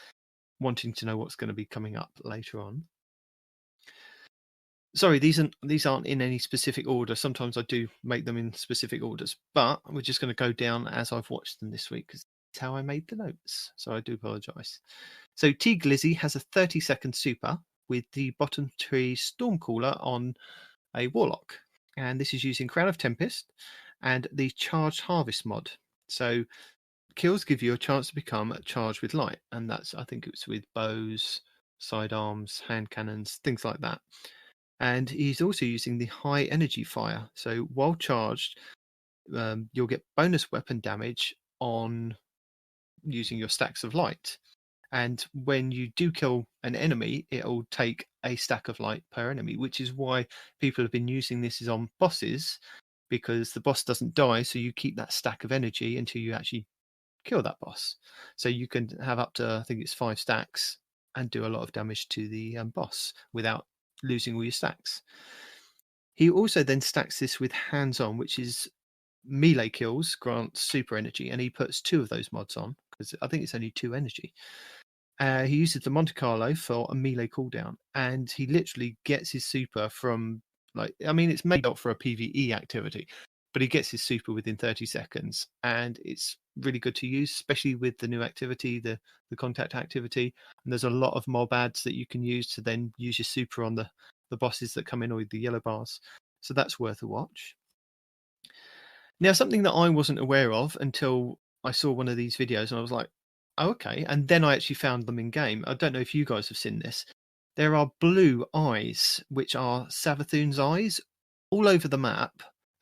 S1: wanting to know what's going to be coming up later on. Sorry, these aren't in any specific order. Sometimes I do make them in specific orders, but we're just going to go down as I've watched them this week, because it's how I made the notes. So I do apologise. So T Glizzy has a 30-second super with the bottom tree Stormcaller on a Warlock. And this is using Crown of Tempest and the Charged Harvest mod. So kills give you a chance to become charged with light. And that's, I think it's with bows, sidearms, hand cannons, things like that. And he's also using the high energy fire. So while charged, you'll get bonus weapon damage on using your stacks of light. And when you do kill an enemy, it'll take a stack of light per enemy, which is why people have been using this is on bosses, because the boss doesn't die, so you keep that stack of energy until you actually kill that boss. So you can have up to, I think it's 5 stacks, and do a lot of damage to the boss without losing all your stacks. He also then stacks this with hands-on, which is melee kills grant super energy, and he puts 2 of those mods on, because I think it's only 2 energy. He uses the Monte Carlo for a melee cooldown, and he literally gets his super from, like, I mean, it's made up for a PvE activity, but he gets his super within 30 seconds, and it's really good to use, especially with the new activity, the contact activity. And there's a lot of mob ads that you can use to then use your super on the bosses that come in with the yellow bars. So that's worth a watch. Now, something that I wasn't aware of until I saw one of these videos, and I was like, oh, okay. And then I actually found them in game. I don't know if you guys have seen this. There are blue eyes, which are Savathun's eyes, all over the map,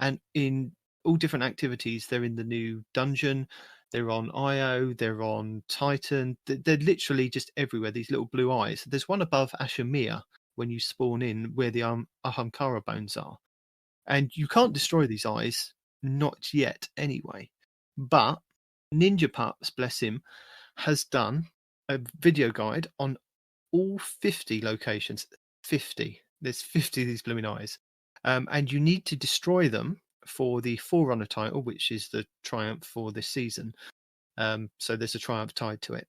S1: and in all different activities. They're in the new dungeon, they're on IO, they're on Titan. They're literally just everywhere, these little blue eyes. There's one above Ashemir when you spawn in, where the Ahamkara bones are. And you can't destroy these eyes, not yet anyway. But Ninja Pups, bless him, has done a video guide on all 50 locations. 50. There's 50 of these blooming eyes. And you need to destroy them for the Forerunner title, which is the triumph for this season. So there's a triumph tied to it.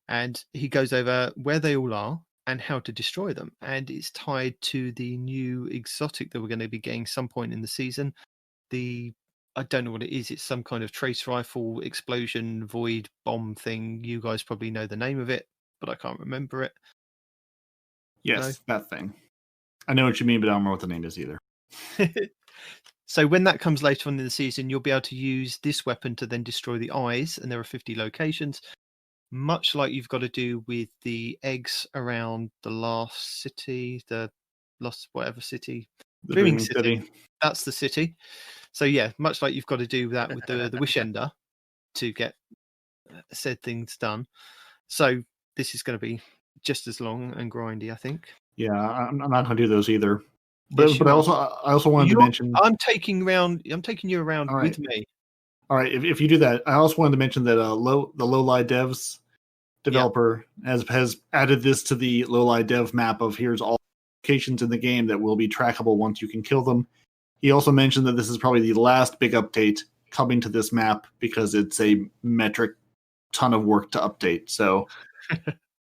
S1: And he goes over where they all are and how to destroy them. And it's tied to the new exotic that we're going to be getting some point in the season. I don't know what it is. It's some kind of trace rifle, explosion, void bomb thing. You guys probably know the name of it, but I can't remember it.
S3: Yes, no? That thing. I know what you mean, but I don't remember what the name is either.
S1: So when that comes later on in the season, you'll be able to use this weapon to then destroy the eyes, and there are 50 locations, much like you've got to do with the eggs around the last city, the lost whatever city.
S3: The Dreaming City.
S1: That's the city. So yeah, much like you've got to do that with the Wish Ender to get said things done. So this is going to be just as long and grindy, I think.
S3: Yeah, I'm not going to do those either. But I also wanted to mention,
S1: I'm taking you around right. with me.
S3: All right, if you do that, I also wanted to mention that the Lowlight Devs developer has added this to the Lowlight Dev map of here's all locations in the game that will be trackable once you can kill them. He also mentioned that this is probably the last big update coming to this map because it's a metric ton of work to update. So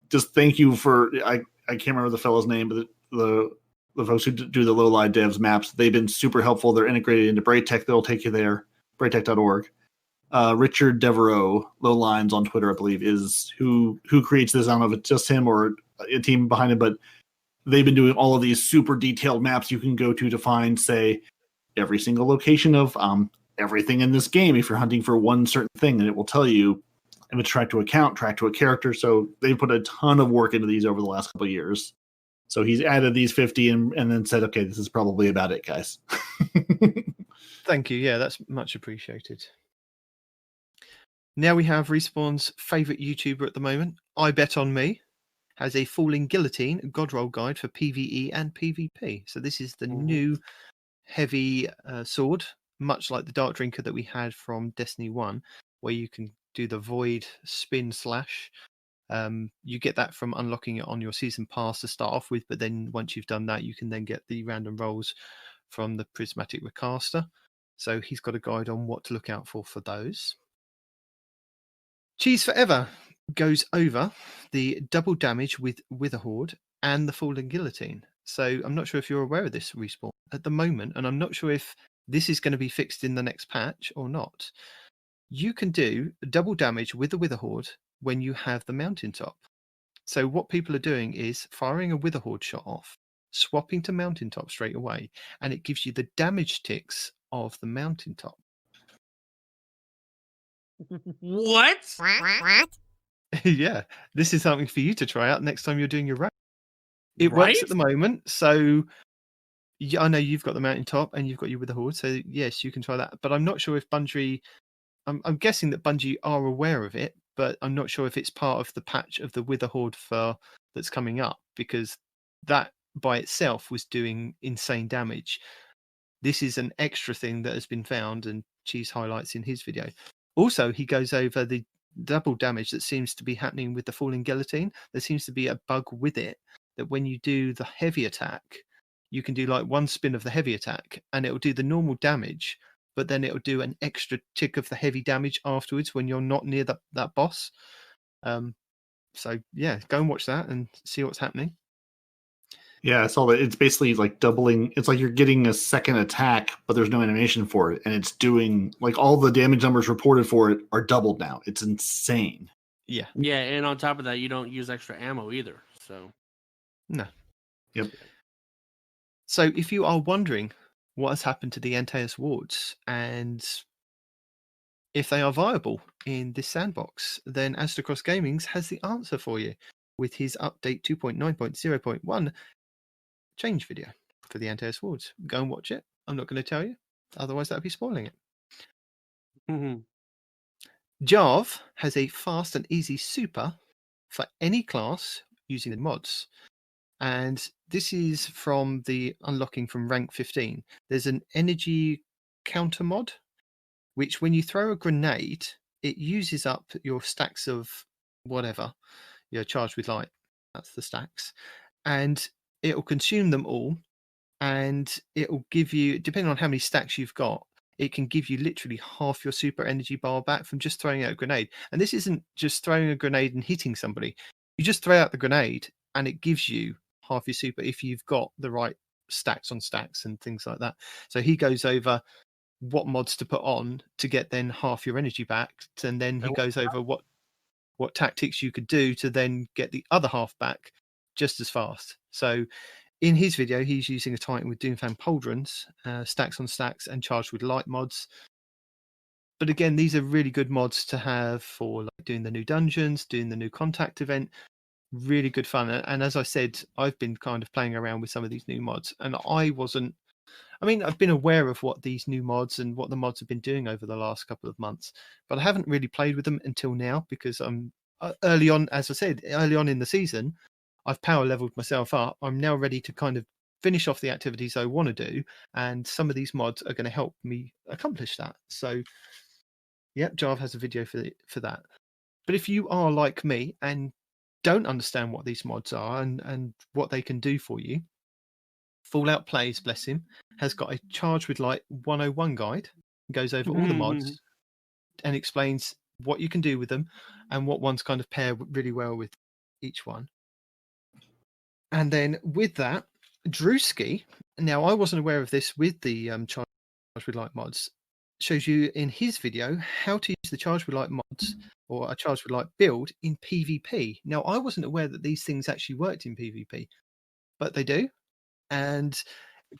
S3: just thank you for, I can't remember the fellow's name, but the folks who do the Lowlight Devs maps, they've been super helpful. They're integrated into BraidTech. They'll take you there, braidtech.org. Richard Devereaux, Low Lines on Twitter, I believe, is who creates this. I don't know if it's just him or a team behind it, but they've been doing all of these super detailed maps you can go to find, say, every single location of everything in this game if you're hunting for one certain thing, and it will tell you if it's tracked to account, tracked to a character. So they put a ton of work into these over the last couple of years. So he's added these 50 and then said, okay, this is probably about it, guys.
S1: Thank you. Yeah, that's much appreciated. Now we have Respawn's favourite YouTuber at the moment, I Bet On Me, has a Falling Guillotine God Roll guide for PvE and PvP. So this is the new heavy sword, much like the Dark Drinker that we had from Destiny 1, where you can do the Void Spin Slash. You get that from unlocking it on your Season Pass to start off with, but then once you've done that, you can then get the random rolls from the Prismatic Recaster. So he's got a guide on what to look out for those. Cheese Forever goes over the double damage with Witherhoard and the Fallen Guillotine. So I'm not sure if you're aware of this, Respawn, at the moment, and I'm not sure if this is going to be fixed in the next patch or not. You can do double damage with the Witherhoard when you have the Mountaintop. So what people are doing is firing a Witherhoard shot off, swapping to Mountaintop straight away, and it gives you the damage ticks of the Mountaintop.
S2: What?
S1: Yeah, this is something for you to try out next time you're doing your raid. It works at the moment, so I know you've got the Mountaintop and you've got your Witherhoard, so yes, you can try that. But I'm not sure if Bungie... I'm guessing that Bungie are aware of it, but I'm not sure if it's part of the patch of the Witherhoard that's coming up, because that by itself was doing insane damage. This is an extra thing that has been found, and Cheese highlights in his video. Also, he goes over the double damage that seems to be happening with the Falling Guillotine. There seems to be a bug with it that when you do the heavy attack, you can do like one spin of the heavy attack and it'll do the normal damage, but then it'll do an extra tick of the heavy damage afterwards when you're not near that boss. So yeah, go and watch that and see what's happening.
S3: Yeah, I saw that. It's basically like doubling. It's like you're getting a second attack, but there's no animation for it. And it's doing like all the damage numbers reported for it are doubled now. It's insane.
S1: Yeah.
S2: Yeah, and on top of that, you don't use extra ammo either. So
S1: no.
S3: Yep.
S1: So if you are wondering what has happened to the Antaeus wards and if they are viable in this sandbox, then Astacross Gaming's has the answer for you with his update 2.9.0.1 change video for the Antaeus wards. Go and watch it. I'm not going to tell you, otherwise that'd be spoiling it. Jarv has a fast and easy super for any class using the mods. And this is from the unlocking from rank 15. There's an energy counter mod, which when you throw a grenade, it uses up your stacks of whatever you're charged with light. That's the stacks. And it will consume them all. And it will give you, depending on how many stacks you've got, it can give you literally half your super energy bar back from just throwing out a grenade. And this isn't just throwing a grenade and hitting somebody. You just throw out the grenade and it gives you half your super if you've got the right stacks on stacks and things like that. So he goes over what mods to put on to get then half your energy back, and then he goes over what tactics you could do to then get the other half back just as fast. So in his video, he's using a Titan with Doomfang Pauldrons, stacks on stacks, and charged with light mods. But again, these are really good mods to have for like doing the new dungeons, doing the new contact event. Really good fun. And as I said, I've been kind of playing around with some of these new mods, and I've been aware of what these new mods and what the mods have been doing over the last couple of months, but I haven't really played with them until now because I'm early on, as I said, early on in the season, I've power leveled myself up. I'm now ready to kind of finish off the activities I want to do, and some of these mods are going to help me accomplish that. So, yep, Jarv has a video for that. But if you are like me and don't understand what these mods are and what they can do for you, Fallout Plays, bless him, has got a Charged with Light 101 guide, goes over all the mods and explains what you can do with them and what ones kind of pair really well with each one. And then with that, Drewski, now I wasn't aware of this with the Charged with Light mods. shows you in his video how to use the Charged with Light mods or a Charged with Light build in PvP. Now, I wasn't aware that these things actually worked in PvP, but they do. And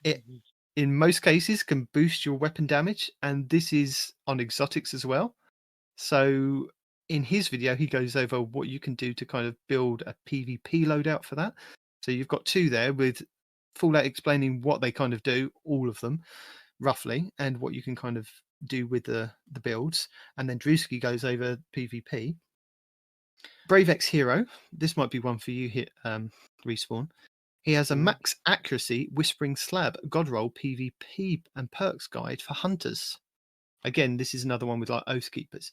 S1: it, in most cases, can boost your weapon damage. And this is on exotics as well. So in his video, he goes over what you can do to kind of build a PvP loadout for that. So you've got two there with full out explaining what they kind of do, all of them, roughly, and what you can kind of do with the builds. And then Drewski goes over PvP. Brave X Hero, this might be one for you here, Respawn. He has a max accuracy Whispering Slab God Roll PvP and perks guide for hunters. Again, this is another one with like Oath Keepers.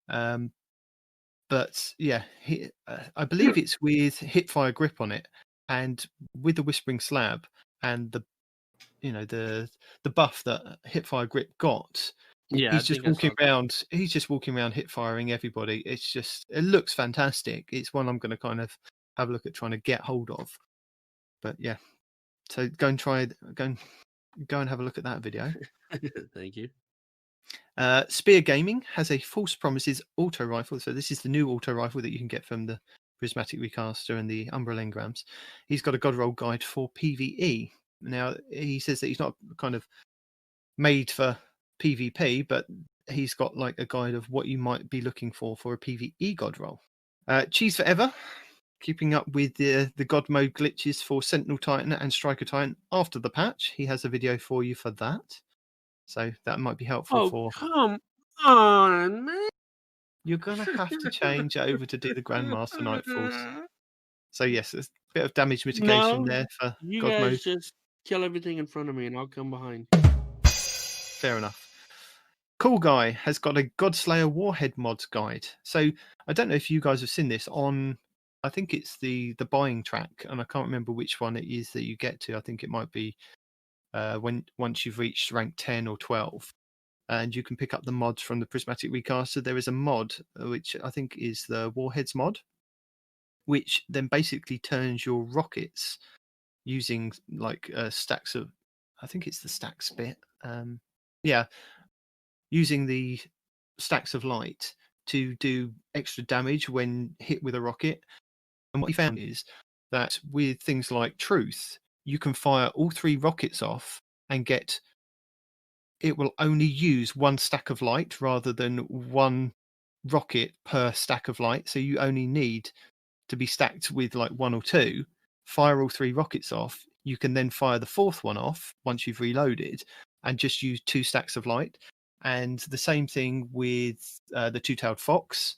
S1: But yeah, I believe it's with Hipfire Grip on it, and with the Whispering Slab and the buff that Hipfire Grip got.
S2: Yeah,
S1: He's just walking around. He's just walking around, hip firing everybody. It looks fantastic. It's one I'm going to kind of have a look at trying to get hold of. But yeah, so go and have a look at that video.
S2: Thank you.
S1: Spear Gaming has a False Promises auto rifle. So this is the new auto rifle that you can get from the Prismatic Recaster and the Umbrella Engrams. He's got a God Roll guide for PvE. Now he says that he's not kind of made for PvP, but he's got like a guide of what you might be looking for a PvE God Roll. Cheese Forever, keeping up with the God mode glitches for Sentinel Titan and Striker Titan after the patch. He has a video for you for that. So that might be helpful for...
S2: come on, man.
S1: You're going to have to change over to do the Grandmaster Nightfalls. So yes, there's a bit of damage mitigation there for
S2: you
S1: God
S2: guys
S1: mode.
S2: just kill everything in front of me and I'll come behind.
S1: Fair enough. Cool Guy has got a Godslayer Warhead mods guide. So I don't know if you guys have seen this on, I think it's the buying track, and I can't remember which one it is that you get to. I think it might be once you've reached rank 10 or 12, and you can pick up the mods from the Prismatic Recaster. There is a mod which I think is the Warheads mod, which then basically turns your rockets using like stacks of, I think it's the stacks bit. Using the stacks of light to do extra damage when hit with a rocket. And what he found is that with things like Truth, you can fire all 3 rockets off and it will only use 1 stack of light rather than 1 rocket per stack of light. So you only need to be stacked with like 1 or 2, fire all 3 rockets off. You can then fire the 4th one off once you've reloaded and just use 2 stacks of light. And the same thing with the Two-Tailed Fox.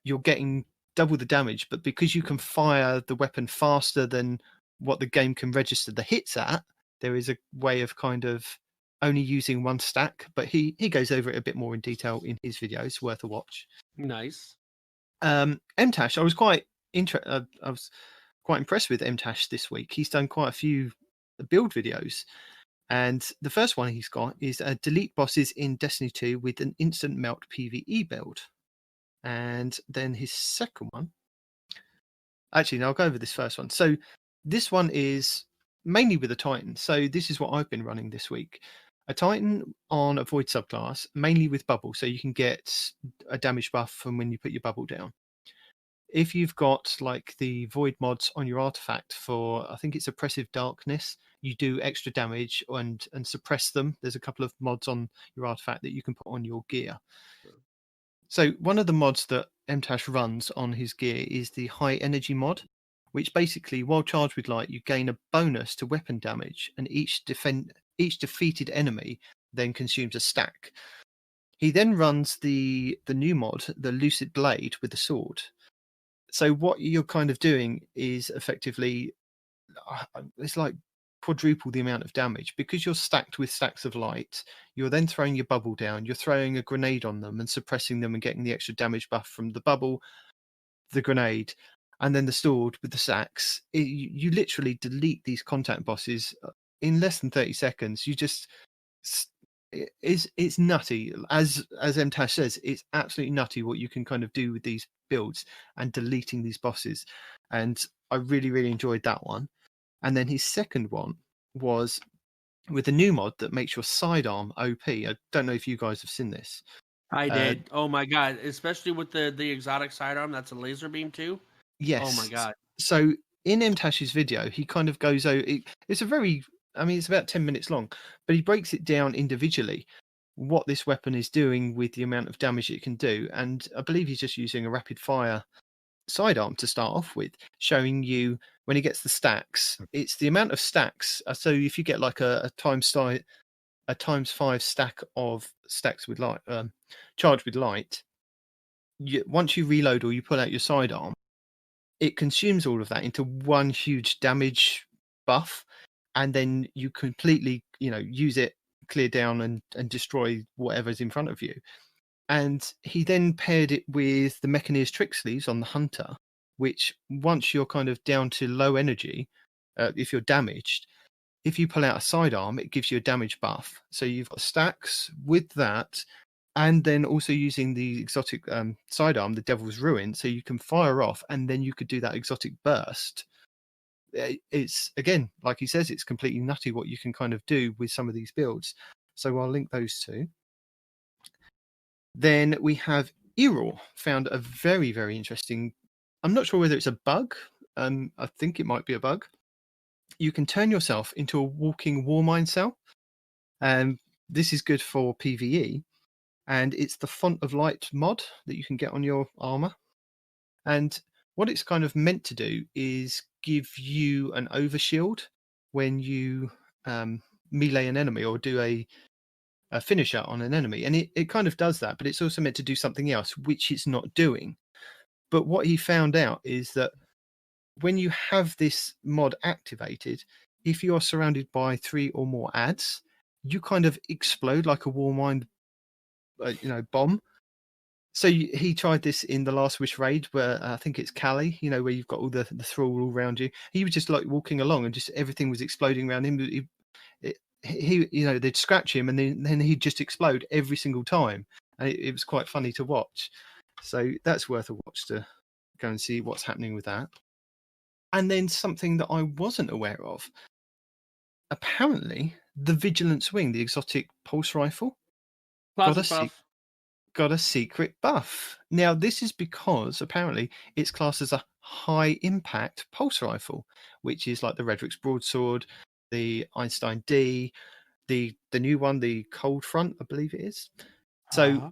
S1: You're getting double the damage, but because you can fire the weapon faster than what the game can register the hits at, there is a way of kind of only using 1 stack. But he goes over it a bit more in detail in his video. It's worth a watch.
S2: Nice.
S1: MTash, I was quite impressed with MTash this week. He's done quite a few build videos. And the first one he's got is delete bosses in Destiny 2 with an instant melt PvE build. And then his second one, actually, no, I'll go over this first one. So this one is mainly with a Titan. So this is what I've been running this week. A Titan on a Void subclass, mainly with bubble. So you can get a damage buff from when you put your bubble down. If you've got like the Void mods on your artifact for, I think it's Oppressive Darkness, you do extra damage and suppress them. There's a couple of mods on your artifact that you can put on your gear. So one of the mods that MTash runs on his gear is the High Energy mod, which basically, while charged with light, you gain a bonus to weapon damage, and each defeated enemy then consumes a stack. He then runs the new mod, the Lucid Blade with the sword. So what you're kind of doing is effectively, it's like quadruple the amount of damage because you're stacked with stacks of light. You're then throwing your bubble down, you're throwing a grenade on them and suppressing them and getting the extra damage buff from the bubble, the grenade, and then the sword with the stacks. You literally delete these contact bosses in less than 30 seconds. You just, it's nutty. As MTash says, it's absolutely nutty what you can kind of do with these builds and deleting these bosses. And I really, really enjoyed that one. And then his second one was with a new mod that makes your sidearm OP. I don't know if you guys have seen this.
S2: I did. Oh my god! Especially with the exotic sidearm, that's a laser beam too.
S1: Yes.
S2: Oh my god!
S1: So in MTash's video, he kind of goes over. It's a very, I mean, it's about 10 minutes long, but he breaks it down individually what this weapon is doing with the amount of damage it can do. And I believe he's just using a rapid fire sidearm to start off with, showing you when he gets the stacks. It's the amount of stacks. So if you get like a times 5 stack of stacks with light, charged with light, once you reload or you pull out your sidearm, it consumes all of that into one huge damage buff, and then you completely, use it, clear down and destroy whatever's in front of you. And he then paired it with the Mechaneer's Trick Sleeves on the Hunter, which once you're kind of down to low energy, if you're damaged, if you pull out a sidearm, it gives you a damage buff. So you've got stacks with that, and then also using the exotic sidearm, the Devil's Ruin, so you can fire off, and then you could do that exotic burst. It's, again, like he says, it's completely nutty what you can kind of do with some of these builds. So I'll link those two. Then we have Errol found a very, very interesting. I'm not sure whether it's a bug. I think it might be a bug. You can turn yourself into a walking war mine cell. And this is good for PvE. And it's the Font of Light mod that you can get on your armor. And what it's kind of meant to do is give you an overshield when you melee an enemy or do a finisher on an enemy. And it kind of does that, but it's also meant to do something else, which it's not doing. But what he found out is that when you have this mod activated, if you're surrounded by 3 or more ads, you kind of explode like a war mine bomb. So he tried this in the Last Wish raid, where I think it's Cali, where you've got all the thrall all around you. He was just like walking along, and just everything was exploding around him. They'd scratch him, and then he'd just explode every single time, and it was quite funny to watch. So that's worth a watch to go and see what's happening with that. And then something that I wasn't aware of. Apparently, the Vigilance Wing, the exotic pulse rifle, got a secret buff. Now, this is because apparently it's classed as a high impact pulse rifle, which is like the Redrick's broadsword, the Einstein D, the new one, the Cold Front, I believe it is. So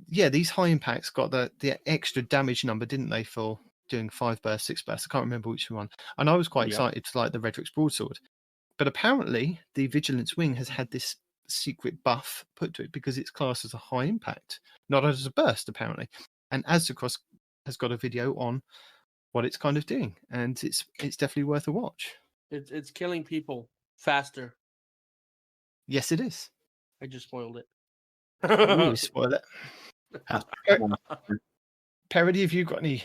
S1: yeah, these high impacts got the extra damage number, didn't they, for doing 5 bursts, 6 bursts? I can't remember which one. And I was quite excited to like the Redrick's broadsword. But apparently the Vigilance Wing has had this secret buff put to it because it's classed as a high impact, not as a burst, apparently. And Azzacross has got a video on what it's kind of doing, and it's definitely worth a watch.
S2: It's killing people faster.
S1: Yes, it is.
S2: I just spoiled it.
S1: Ooh, spoil it. Peroty, have you got any?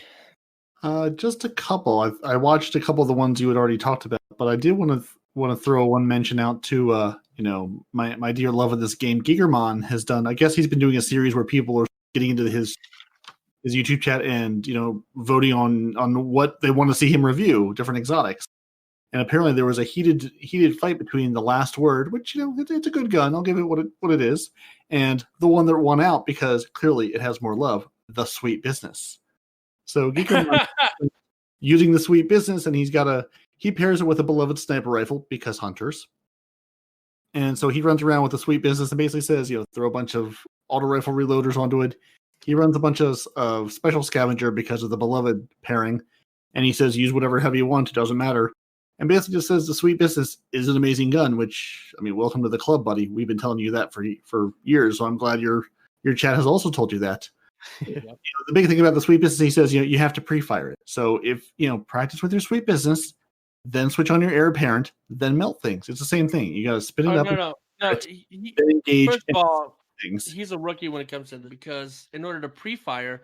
S3: Just a couple. I watched a couple of the ones you had already talked about, but I did want to throw one mention out to my dear love of this game. Gigermon has done. I guess he's been doing a series where people are getting into his YouTube chat and voting on what they want to see him review, different exotics. And apparently there was a heated fight between the Last Word, which it's a good gun. I'll give it what it is, and the one that won out because clearly it has more love, the Sweet Business. So Gigermon using the Sweet Business, and he pairs it with a beloved sniper rifle because hunters. And so he runs around with the Sweet Business and basically says, throw a bunch of auto rifle reloaders onto it. He runs a bunch of special scavenger because of the beloved pairing, and he says use whatever heavy you want, it doesn't matter. And basically just says the Sweet Business is an amazing gun, which, I mean, welcome to the club, buddy. We've been telling you that for years, so I'm glad your chat has also told you that.
S2: Yep.
S3: The big thing about the Sweet Business, he says, you have to pre-fire it. So if, practice with your Sweet Business, then switch on your Heir Apparent, then melt things. It's the same thing. You got to spin it up.
S2: No.
S3: Engage
S2: first of all,
S3: things.
S2: He's a rookie when it comes to this, because in order to pre-fire,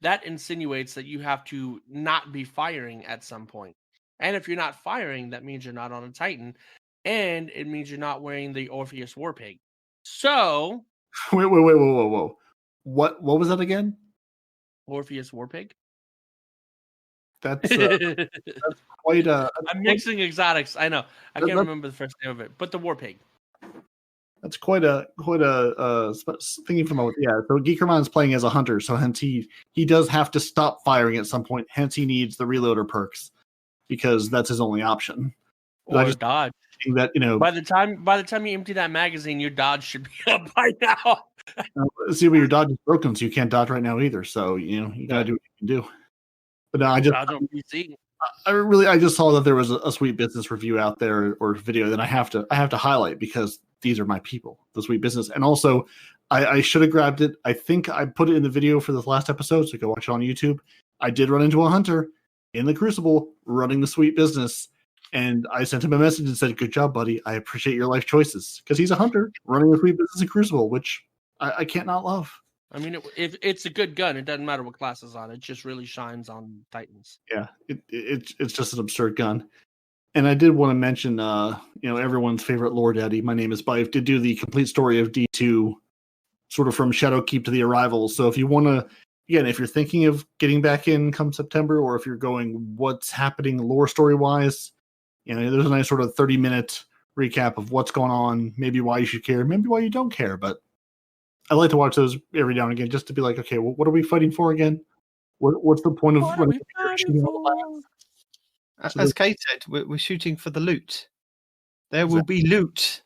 S2: that insinuates that you have to not be firing at some point. And if you're not firing, that means you're not on a Titan, and it means you're not wearing the Orpheus Warpig. So,
S3: wait, whoa! What was that again?
S2: Orpheus Warpig.
S3: That's quite a.
S2: I'm mixing exotics. I know. I can't remember the first name of it, but the war pig.
S3: That's quite a thinking from So Geekerman is playing as a hunter, so hence he does have to stop firing at some point. Hence he needs the reloader perks because that's his only option.
S2: Or dodge.
S3: That
S2: by the time you empty that magazine, your dodge should be up by now.
S3: See, but your dodge is broken, so you can't dodge right now either. So you gotta do what you can do. But no, I just saw that there was a Sweet Business review out there or video that I have to highlight because these are my people, the Sweet Business. And also I should have grabbed it. I think I put it in the video for this last episode, so go watch it on YouTube. I did run into a hunter in the Crucible running the Sweet Business, and I sent him a message and said, "Good job, buddy. I appreciate your life choices." Because he's a hunter running the Sweet Business in Crucible, which I can't not love.
S2: I mean, if it's a good gun, it doesn't matter what class it's on. It just really shines on Titans.
S3: Yeah, it's just an absurd gun. And I did want to mention, everyone's favorite lore daddy, My Name is Bife, did do the complete story of D2, sort of from Shadowkeep to the Arrival. So if you want to, again, if you're thinking of getting back in come September, or if you're going, what's happening lore story-wise, there's a nice sort of 30-minute recap of what's going on, maybe why you should care, maybe why you don't care. But I like to watch those every now and again just to be like, okay, well, what are we fighting for again? What's the point of running?
S1: As Kate said, we're shooting for the loot. There will be loot.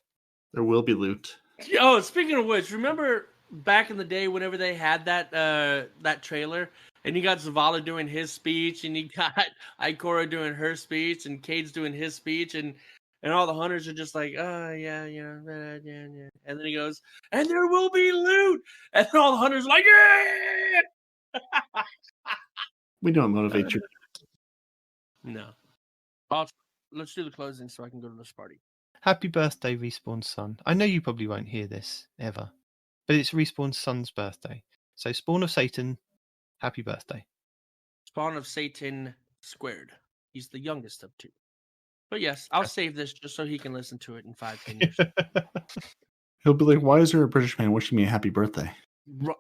S3: There will be loot.
S2: Oh, speaking of which, remember back in the day whenever they had that trailer, and you got Zavala doing his speech, and you got Ikora doing her speech, and Cade's doing his speech, and all the hunters are just like, oh, yeah. And then he goes, and there will be loot. And then all the hunters are like, yeah!
S3: We don't motivate you.
S2: No. Let's do the closing so I can go to this party.
S1: Happy birthday, Respawn's son. I know you probably won't hear this ever, but it's Respawn's son's birthday. So Spawn of Satan, happy birthday.
S2: Spawn of Satan squared. He's the youngest of two. But yes, I'll save this just so he can listen to it in 5-10 years.
S3: He'll be like, why is there a British man wishing me a happy birthday?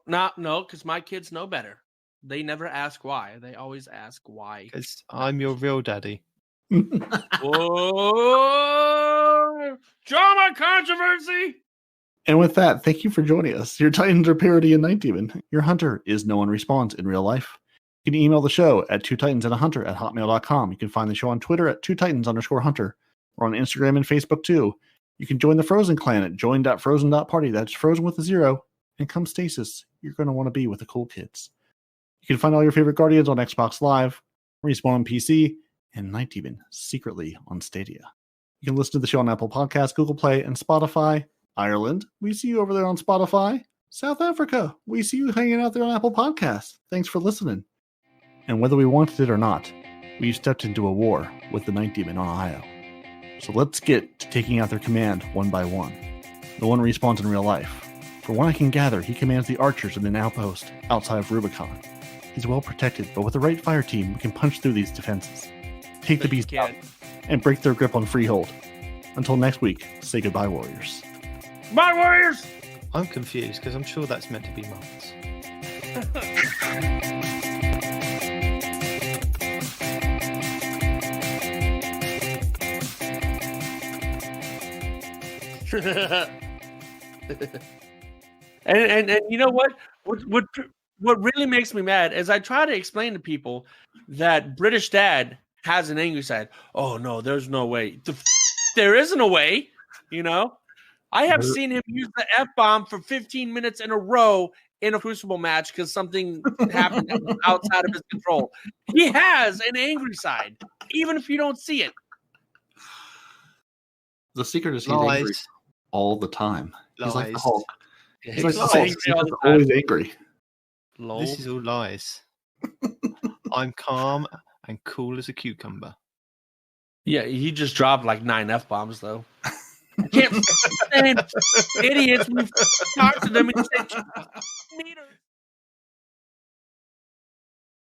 S2: No, because my kids know better. They never ask why. They always ask why.
S1: Because I'm your real daddy.
S2: Whoa! Drama controversy!
S3: And with that, thank you for joining us. Your Titans are Peroty and Nitedemon. Your hunter is no one responds in real life. You can email the show at twotitansandahunter@hotmail.com. You can find the show on Twitter at twotitans_hunter. We're on Instagram and Facebook too. You can join the Frozen clan at join.frozen.party. That's Frozen with a 0. And come Stasis. You're going to want to be with the cool kids. You can find all your favorite Guardians on Xbox Live, Respawn on PC, and Nitedemon secretly on Stadia. You can listen to the show on Apple Podcasts, Google Play, and Spotify. Ireland, we see you over there on Spotify. South Africa, we see you hanging out there on Apple Podcasts. Thanks for listening. And whether we wanted it or not, we stepped into a war with the Nitedemon on Io. So let's get to taking out their command one by one. No one respawns in real life. For what I can gather, he commands the archers in an outpost outside of Rubicon. He's well protected, but with the right fire team, we can punch through these defenses. Take the beast out and break their grip on Freehold. Until next week, say goodbye, warriors.
S2: Bye, warriors!
S1: I'm confused because I'm sure that's meant to be months.
S2: and you know what really makes me mad is I try to explain to people that British dad has an angry side. Oh no, there's no way. There isn't a way. I have seen him use the F-bomb for 15 minutes in a row in a Crucible match because something happened that was outside of his control. He has an angry side, even if you don't see it.
S3: The secret is he's angry all the time. He's like the Hulk. He's like the Hulk. He's always angry.
S2: Lol.
S1: This is all lies. I'm calm and cool as a cucumber.
S2: Yeah, he just dropped like 9 F-bombs, though. I can't stand idiots when you talk to them and say, meters.